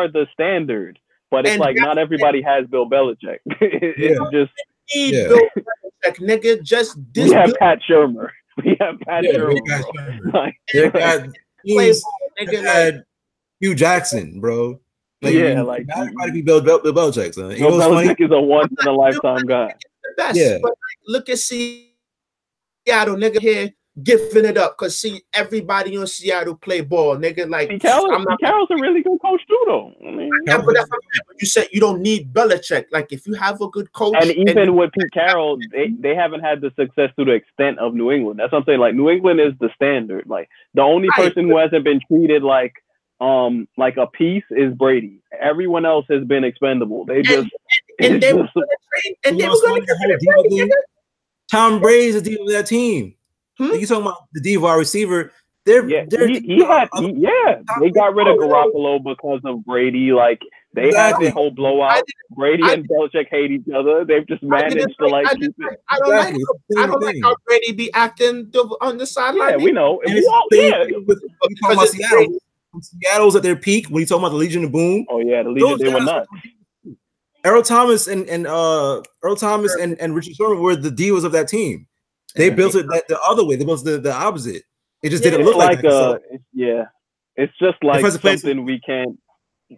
the standard. But it's like not everybody has Bill Belichick. It's just Bill Belichick, nigga. Just this. We have Pat Shermer. We have Pat Shermer. They had Hugh Jackson, bro. Like, like everybody be Bill Belichick. Son. Bill Belichick is a once in a lifetime guy. But like, look at Seattle, nigga here giving it up because see everybody in Seattle play ball, nigga. Like Carroll's a really good coach too, though. I mean, but that's what you said. You don't need Belichick. Like if you have a good coach, and even with Pete Carroll, they haven't had the success to the extent of New England. That's what I'm saying. Like New England is the standard. Like the only person who hasn't been treated like a piece is Brady. Everyone else has been expendable. They just Tom Brady's the diva of that team. You talking about the diva receiver? They got rid of Garoppolo because of Brady. Like they had the whole blowout. Brady and Belichick hate each other. They've just managed to like keep it. I don't like how Brady be acting on the sideline. Yeah, we know. Seattle's at their peak when you talking about the Legion of Boom. Oh yeah, the Legion, they were nuts. Earl Thomas and Richard Sherman were the divas of that team. They built it the other way. They built the opposite. It just didn't look like that. It's just like something we can't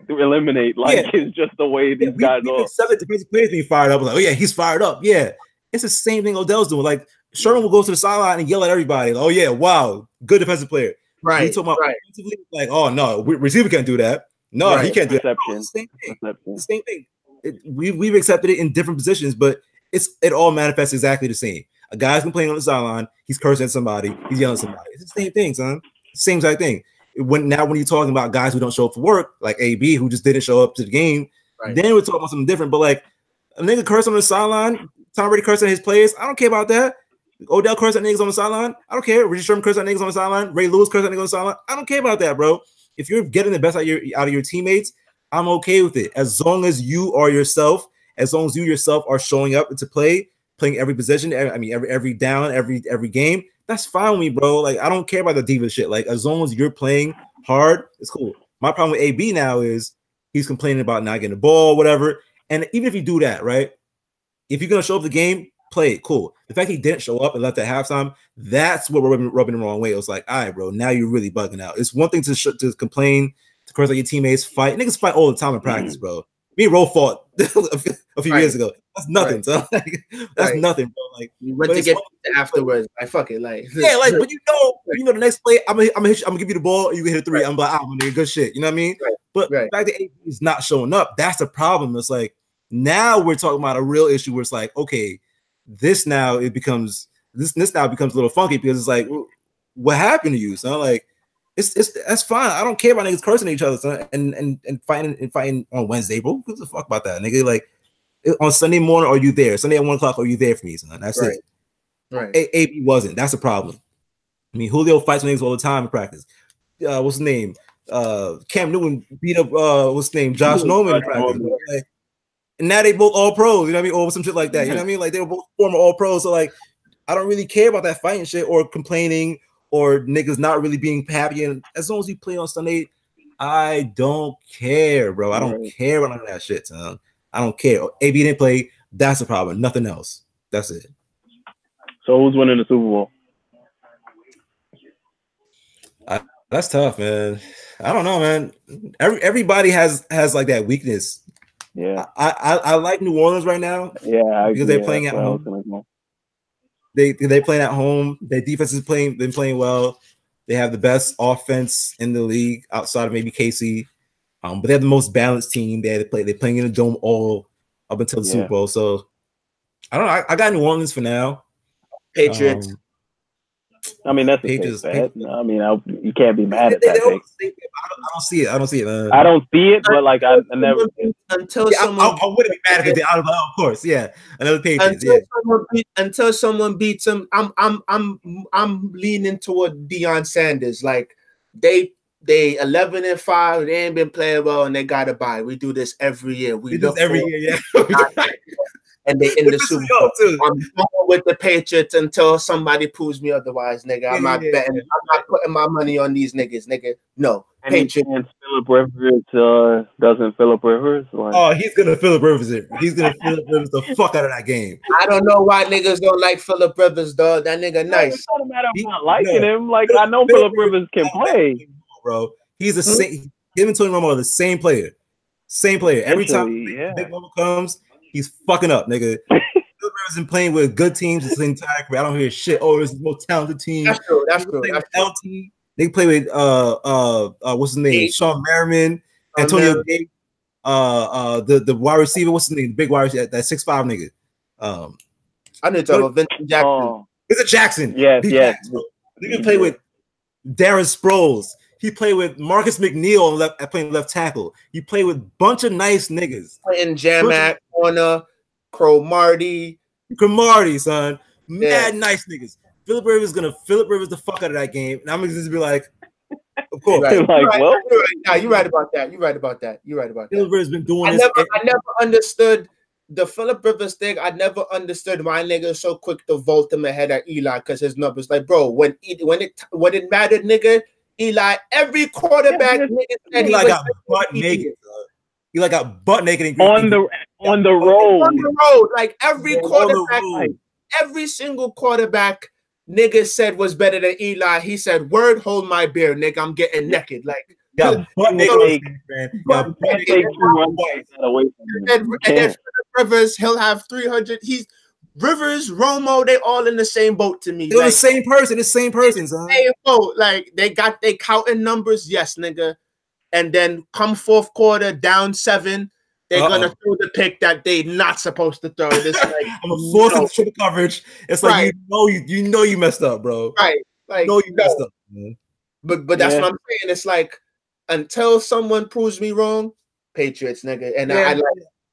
eliminate. Like it's just the way these guys are. The defensive players being fired up. Like, oh yeah, he's fired up. Yeah, it's the same thing Odell's doing. Like Sherman will go to the sideline and yell at everybody. Like, oh yeah, wow, good defensive player. Right. Talking about like, oh no, receiver can't do that. No, he can't do that. No, same thing. The same thing. We've accepted it in different positions, but it all manifests exactly the same. A guy's complaining on the sideline, he's cursing at somebody, he's yelling at somebody. It's the same thing, son. Same exact thing. When you're talking about guys who don't show up for work, like AB, who just didn't show up to the game, then we're talking about something different. But like a nigga cursing on the sideline, Tom Brady cursing at his players, I don't care about that. Odell cursing at niggas on the sideline, I don't care. Richard Sherman cursing at niggas on the sideline, Ray Lewis cursing at niggas on the sideline, I don't care about that, bro. If you're getting the best out of your teammates, I'm okay with it. As long as you are yourself, as long as you yourself are showing up to playing every position, I mean every down, every game, that's fine with me, bro. Like I don't care about the diva shit. Like as long as you're playing hard, it's cool. My problem with AB now is he's complaining about not getting the ball, whatever. And even if you do that, right? If you're gonna show up the game, play it, cool. The fact he didn't show up and left at halftime, that's what we're rubbing the wrong way. It was like, all right, bro, now you're really bugging out. It's one thing to complain, to curse at your teammates, fight. Niggas fight all the time in practice, bro. Me and Ro fought a few years ago. That's nothing. Right. So like, that's nothing, bro. Like you went to get afterwards. Like fuck it, like yeah, like but you know the next play, I'm gonna give you the ball, and you can hit a three. I'm like, nigga, good shit. You know what I mean? But the fact that AB is not showing up, that's the problem. It's like now we're talking about a real issue where it's like, okay, this now becomes a little funky because it's like, what happened to you? So like, it's that's fine. I don't care about niggas cursing at each other, son, and fighting on Wednesday, bro. Who the fuck about that, nigga? Like on Sunday morning, are you there? Sunday at 1 o'clock, are you there for me, son? That's it. Right. AB wasn't. That's a problem. I mean, Julio fights niggas all the time in practice. What's his name? Cam Newton beat up what's his name? Josh Norman in practice. Like, and now they both all pros, you know what I mean? Or some shit like that. You know what I mean? Like they were both former all pros. So like I don't really care about that fighting shit or complaining or niggas not really being happy. And as long as you play on Sunday, I don't care, bro. I don't care about none of that shit, son. I don't care. AB didn't play. That's a problem. Nothing else. That's it. So who's winning the Super Bowl? That's tough, man. I don't know, man. Everybody has like that weakness. Yeah. I like New Orleans right now. Yeah, because they're playing at home. They playing at home. Their defense is been playing well. They have the best offense in the league outside of maybe KC. But they have the most balanced team. They're playing in the dome all up until the Super Bowl. So I don't know. I got New Orleans for now. Patriots. I mean, that's Patriots. I mean, you can't be mad at that. I don't see it. I don't see it, man. I don't see it, but like I never until someone. I wouldn't be mad if they out of of course, yeah. Another Patriots. Until someone beats them, I'm leaning toward Deion Sanders. Like they 11-5. They ain't been playing well, and they got to buy. We do this every year. We do this every year, yeah. And they in the Super Bowl. I'm going with the Patriots until somebody proves me otherwise, nigga. I'm not betting. I'm not putting my money on these niggas, nigga. No. And Patriots. Philip Rivers doesn't Philip Rivers. Like, oh, he's gonna Philip Rivers it. He's gonna Philip Rivers the fuck out of that game. I don't know why niggas don't like Philip Rivers, dog. That nigga nice. It doesn't matter if I'm not liking him. Like I know Philip Rivers can play, bro. He's the same. Him and Tony Romo are the same player. Same player. Every time Big Mama comes. He's fucking up, nigga. Rivers been playing with good teams his entire career. I don't hear shit. Oh, it's the most talented team. That's true. That's true. LT. They play with what's his name? Sean Merriman, Antonio Gates, the wide receiver. What's his name? The big wide receiver, that 6'5" nigga. I need to talk about Vincent Jackson. Is it Jackson? Yes. They play with Darren Sproles. He played with Marcus McNeil playing left tackle. He played with a bunch of nice niggas. Playing Jamak, Corner, Cromartie, son. Mad nice niggas. Philip Rivers gonna Philip Rivers the fuck out of that game. And I'm gonna just be like, of course. Right. You're right about that. Philip Rivers been doing this. I never understood the Philip Rivers thing. I never understood why niggas so quick to vote him ahead of Eli because his numbers. Like, bro, when it mattered, nigga. Eli, every quarterback Eli got butt naked. Eli got butt naked on the road. On the road, like every quarterback, every single quarterback, nigga said was better than Eli. He said, "Word, hold my beer, nigga. I'm getting naked." Like, butt naked, man. And then Rivers, he'll have 300. Rivers, Romo, they all in the same boat to me. They're like, the same person, son. Same boat. Like they got they counting numbers, yes, nigga. And then come fourth quarter, down 7, they're gonna throw the pick that they not supposed to throw. This like I'm a force into triple coverage. It's like you know you messed up, bro. Right. Like you messed up, man. But that's what I'm saying. It's like until someone proves me wrong, Patriots, nigga. And I like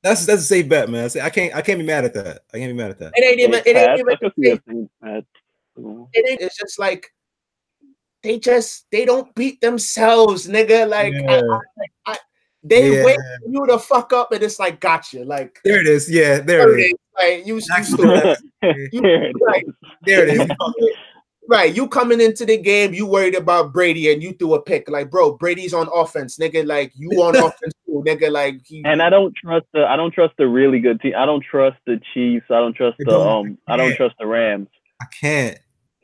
that's a safe bet, man. I can't be mad at that. It ain't even. It's just like they don't beat themselves, nigga. Like they wait for you to fuck up, and it's like gotcha. Like there it is. Yeah, there it is. Like you there it is. Right, you coming into the game, you worried about Brady, and you threw a pick. Like, bro, Brady's on offense, nigga. Like, you on offense too, nigga. Like, and I don't trust the really good team. I don't trust the Chiefs. I don't trust I don't trust the Rams. I can't.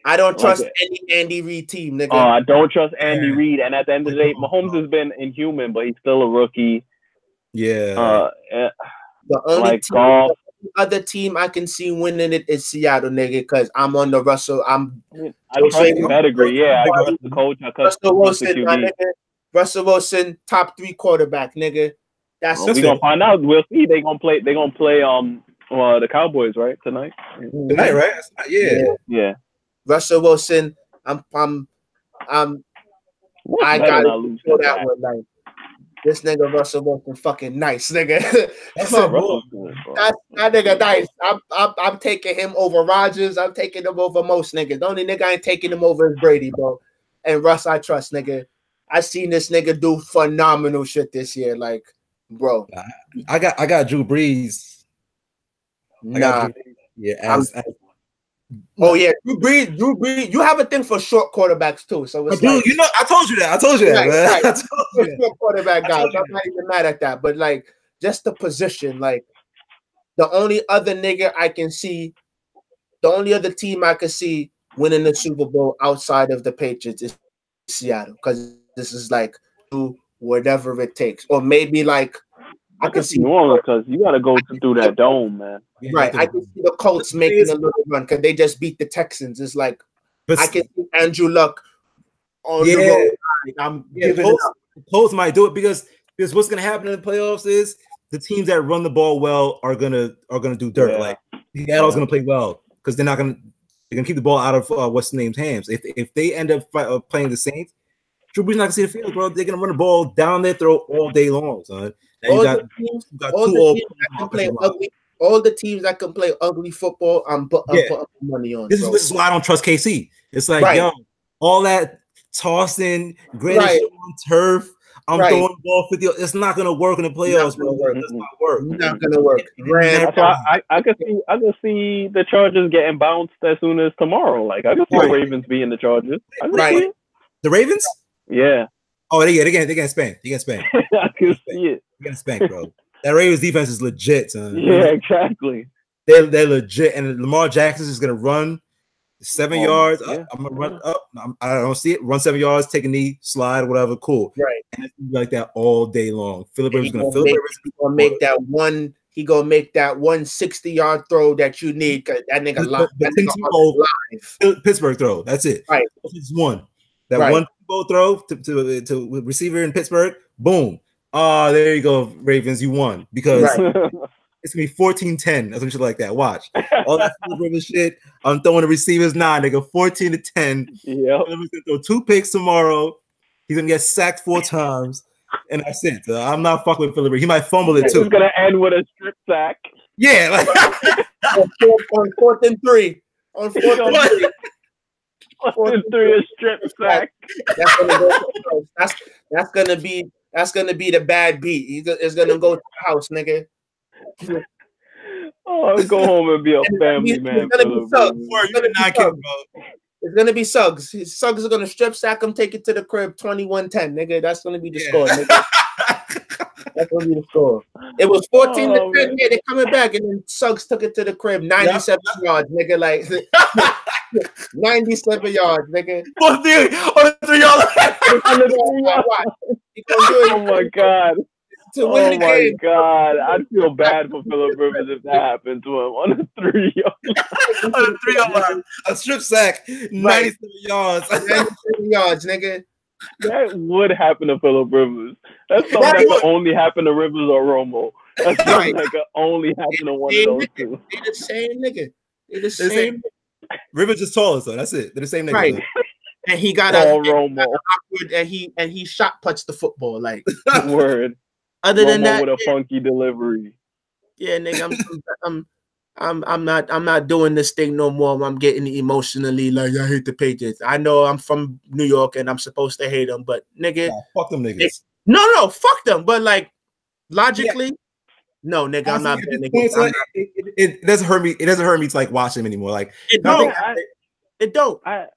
I don't trust any Andy Reid team, nigga. I don't trust Andy Reid. And at the end of the day, Mahomes has been inhuman, but he's still a rookie. Yeah. The only like team, golf. the other team I can see winning it is Seattle, nigga, because I'm on the Russell. I trust the pedigree. Yeah, I trust the coach. I trust Russell Wilson, the QB. my nigga. Russell Wilson, top 3 quarterback, nigga. That's we gonna find out. We'll see. They gonna play the Cowboys right tonight. Tonight, right? Yeah. Russell Wilson. I gotta lose feel that one. Like this nigga Russell Wilson, fucking nice, nigga. That's it, bro. That nigga nice. I'm taking him over Rodgers. I'm taking him over most niggas. The only nigga I ain't taking him over is Brady, bro. And Russ, I trust, nigga. I seen this nigga do phenomenal shit this year, like, bro. I got Drew Brees. Oh yeah, Drew Brees. You have a thing for short quarterbacks too, so it's dude, like, I told you that, man. Right. I told you short quarterback guys. I'm not even mad at that, but like, just the position, like, the only other nigga I can see, the only other team I can see winning the Super Bowl outside of the Patriots is Seattle, because this is like do whatever it takes, or maybe like I can see New Orleans because you got to go through that dome, man. Right, I can see the Colts making a little run because they just beat the Texans. It's like I can see Andrew Luck on the road. The Colts might do it because what's gonna happen in the playoffs is the teams that run the ball well are gonna do dirt. Yeah. Like Seattle's gonna play well because they're gonna keep the ball out of what's the name's hands. If they end up playing the Saints, Drew Brees not gonna see the field, bro. They're gonna run the ball down their throat all day long, son. All the teams that can play ugly football, I'm putting money on. This is why I don't trust KC. It's like, yo, all that tossing, granted on turf, I'm throwing the ball 50. It's not gonna work in the playoffs, bro. It's not work. Not gonna work. That's why I can see the Chargers getting bounced as soon as tomorrow. Like I can see the Ravens being the Chargers. The Ravens? Yeah. Oh, they get spanked. They get spanked. I can see it. They get spanked, bro. That Ravens defense is legit, son. Yeah, exactly. They're legit, and Lamar Jackson is gonna run 7 yards. I'm gonna run up. I don't see it. Run 7 yards, take a knee, slide, whatever. Cool. Right. And it's gonna be like that all day long. Philip Rivers gonna make that one. He gonna make that 160-yard throw that you need because that nigga live. Pittsburgh throw. That's it. Right. It's one. That one throw to receiver in Pittsburgh. Boom. There you go, Ravens. You won because it's gonna be 14-10 or some shit like that. Watch all that Rivers shit. I'm throwing the receivers 9, nigga. 14-10. Yeah. He's gonna throw 2 picks tomorrow. He's gonna get sacked 4 times, and that's it. I'm not fucking with Philip Rivers. He might fumble it too. It's gonna end with a strip sack. Yeah, like on 4th and 3. On 4th and 3. 4th and 3, a strip sack. That's gonna be the bad beat. It's gonna go to the house, nigga. Oh, go home and be a family man. It's gonna be Suggs. Suggs is gonna strip sack him, take it to the crib, 21-10, nigga. That's gonna be the score, nigga. That's gonna be the score. It was 14-10. Yeah, they're coming back, and then Suggs took it to the crib, 97 yards, nigga. Like 97 yards, nigga. On the 3 yard Oh my god. Oh my god. I'd feel bad for Philip Rivers if that happened to him on the 3 yard. On the 3 yard line. A strip sack, 97 yards. 97 yards, nigga. That would happen to Philip Rivers. That's something that could only happen to Rivers or Romo. That's something that could only happen to one of those two. They're the same nigga. They're the same. Rivers is taller, so that's it. They're the same nigga. Right. And he got Romo. And he shot punched the football like word. Other Romo than that, with a funky delivery. Yeah, nigga, I'm not doing this thing no more. I'm getting emotionally like I hate the Patriots. I know I'm from New York and I'm supposed to hate them, but nigga, fuck them niggas. No, fuck them. But like logically, no, nigga, I'm not. It doesn't hurt me. It doesn't hurt me to like watch them anymore. Like it don't. It don't. I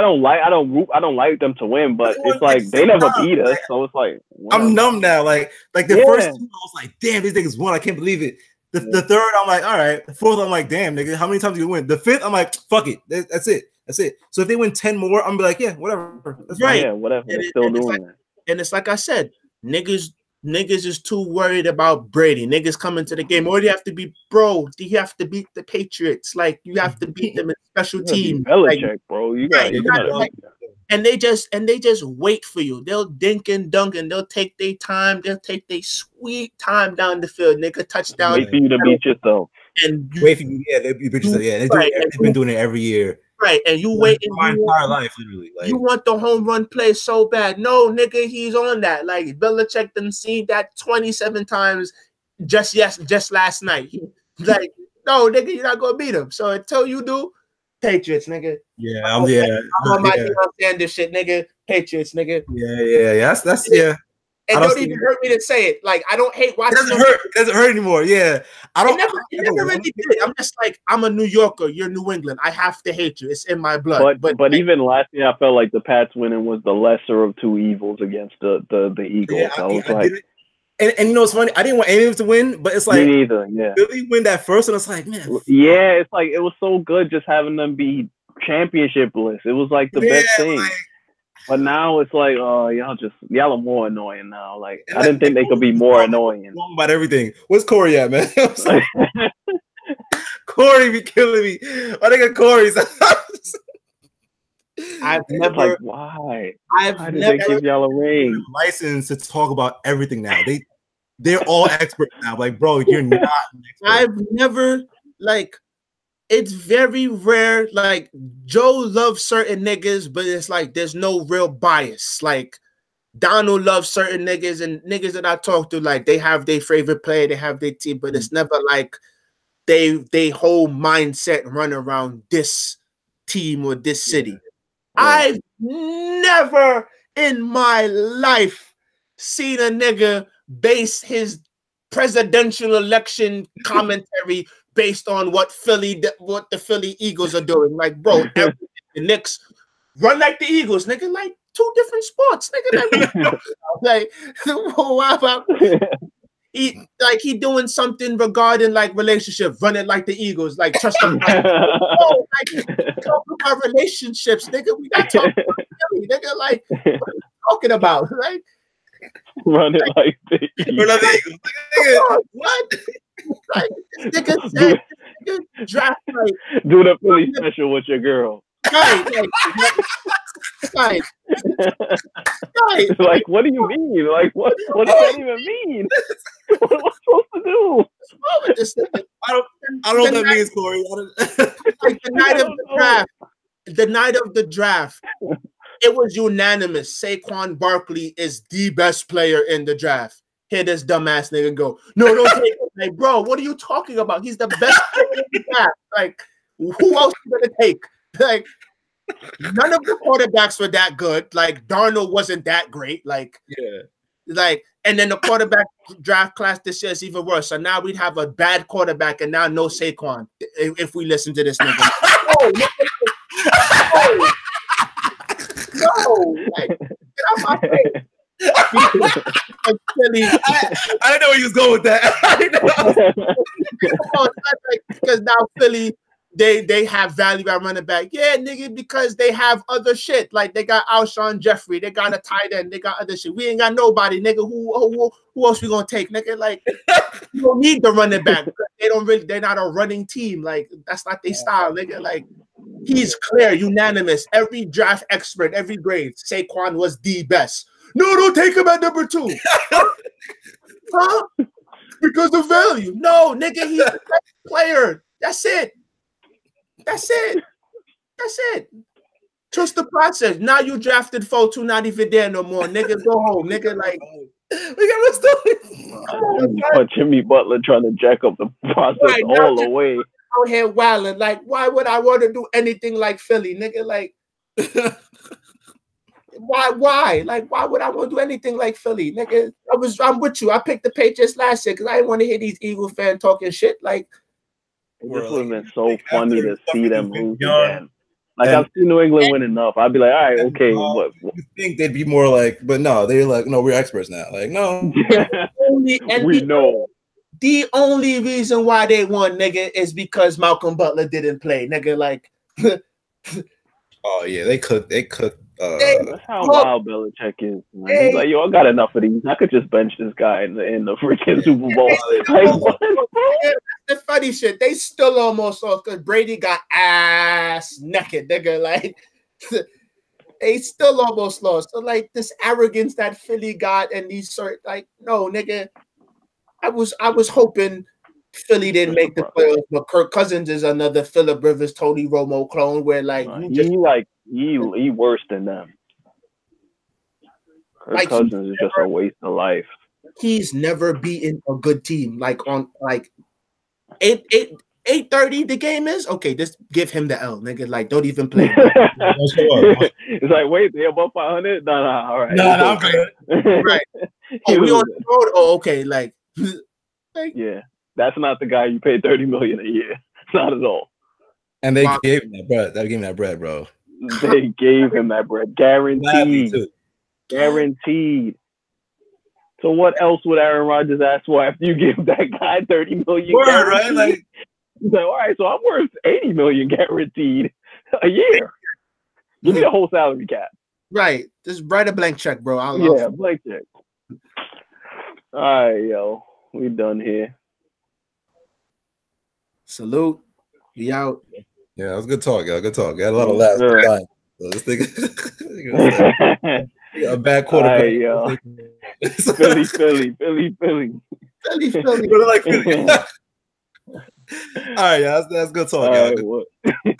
don't like them to win, but it's like they never beat us, so it's like whatever. I'm numb now. Like the first two, I was like, damn, these niggas won. I can't believe it. The third, I'm like, all right. The fourth, I'm like, damn, nigga, how many times do you win? The fifth, I'm like, fuck it. That's it. So if they win 10 more, I'm gonna be like, yeah, whatever. That's right. Yeah, whatever. They're still doing that. And it's like I said, niggas niggas is too worried about Brady. Niggas coming to the game. Or you have to be, bro, you have to beat the Patriots. Like, you have to beat them in special teams. Belichick, like, bro. You got and they just wait for you. They'll dink and dunk and they'll take their time. They'll take their sweet time down the field. Nigga, touchdown. Wait for you to beat yourself. And wait for you, they beat yourself. Yeah, they've been doing it every year. Right, and you wait my entire life, literally. Like, you want the home run play so bad. No, nigga, he's on that. Like, Belichick done seen that 27 times just last night. Like, no, nigga, you're not gonna beat him. So until you do, Patriots, nigga. Yeah, I'm on my Deion Sanders shit, nigga. Patriots, nigga. Yeah. That's yeah. It don't even hurt me to say it. Like, I don't hate watching. It doesn't hurt anymore. Yeah, I don't. It never really did. I'm just like, I'm a New Yorker. You're New England. I have to hate you. It's in my blood. But even last year, I felt like the Pats winning was the lesser of two evils against the Eagles. Yeah, I was like, and you know, it's funny. I didn't want any of them to win, but it's like me neither. Yeah, Philly win that first, and it's like, man. Yeah, it's like it was so good just having them be championship-less. It was like the best thing. Like, but now it's like, oh, y'all are more annoying now. Like, I didn't think they could be more annoying. About everything. Where's Corey at, man? Corey be killing me. I think of Corey's. I've never. Like, why? Why did they give y'all a ring? License to talk about everything now. They're all experts now. Like, bro, you're not an expert. I've never, like, it's very rare. Like, Joe loves certain niggas, but it's like there's no real bias. Like, Donald loves certain niggas, and niggas that I talk to, like, they have their favorite player, they have their team, but it's never like they whole mindset run around this team or this city. Yeah. I've never in my life seen a nigga base his presidential election commentary based on what the Philly Eagles are doing. Like, bro, the Knicks run like the Eagles, nigga. Like, two different sports, nigga. Like, why about he doing something regarding like relationship, running like the Eagles, like trust them. Like, oh, like, talk about relationships, nigga. We got talking about Philly, nigga. Like, what are you talking about? Like, running like the Eagles. What? Like, nigga said, nigga draft like do the Philly special with your girl. Right. Like, what do you mean? Like, what does that even mean? What am I supposed to do? What's wrong with this nigga? I don't know what that means, Corey. Like, the night of the draft, it was unanimous. Saquon Barkley is the best player in the draft. Hear this dumbass nigga go, no, don't take him. Like, bro, what are you talking about? He's the best player in the draft. Like, who else you gonna take? Like, none of the quarterbacks were that good. Like, Darnold wasn't that great. Like, like, and then the quarterback draft class this year is even worse. So now we'd have a bad quarterback and now no Saquon if we listen to this nigga. No, like, get out my face. Like, Philly, I didn't know where he was going with that. Because now Philly, they have value at running back. Yeah, nigga, because they have other shit. Like, they got Alshon Jeffrey, they got a tight end, they got other shit. We ain't got nobody, nigga. Who else we gonna take, nigga? Like, you don't need the running back. They're not a running team. Like, that's not their style, nigga. Like, he's clear, unanimous. Every draft expert, every grade, Saquon was the best. No, don't take him at number 2. Huh? Because of value. No, nigga, he's the best player. That's it. Trust the process. Now you drafted 4-2, not even there no more. Nigga, go home. Nigga, like, we got to start. Jimmy Butler trying to jack up the process all the way. Out here wilding. Like, why would I want to do anything like Philly, nigga? Like, why? Like, why would I want to do anything like Philly, nigga? I'm with you. I picked the Patriots last year because I didn't want to hear these Eagle fans talking shit. Like, it just would have been so funny to see them lose again. Like, I've seen New England win enough. I'd be like, all right, okay. What? You think they'd be more like, but no, they're like, no, we're experts now. Like, no. We know. The only reason why they won, nigga, is because Malcolm Butler didn't play, nigga. Like, oh yeah, they cooked That's how wild Belichick is. Man. He's like, yo, I got enough of these. I could just bench this guy in the freaking Super Bowl. Like, what? That's the funny shit. They still almost lost because Brady got ass naked, nigga. Like, they still almost lost. So, like, this arrogance that Philly got and these sort, like, no, nigga. I was hoping Philly didn't make the playoffs, but Kirk Cousins is another Phillip Rivers, Tony Romo clone. Where like he worse than them. Kirk like Cousins is just a waste of life. He's never beaten a good team. Like on like 8:30 the game is okay. Just give him the L, nigga. Like don't even play. It's like wait, they above 500? No, all right. No, I'm good. Right. Oh, we on the road. Oh, okay. Like yeah. That's not the guy you pay $30 million a year. Not at all. And they gave him that bread. They gave him that bread, bro. They gave him that bread, guaranteed. Guaranteed. So what else would Aaron Rodgers ask for after you give that guy $30 million? Word, right? Like, he's like, all right, so I'm worth $80 million guaranteed a year. Give me the whole salary cap. Right. Just write a blank check, bro. Blank check. All right, yo, we done here. Salute. We out. Yeah, it was good talk, y'all. Good talk. Got a lot of laughs. So this thing, a bad quarterback. Right, yo. Philly. Like Philly. All right, yeah, that's good talk, y'all. Right,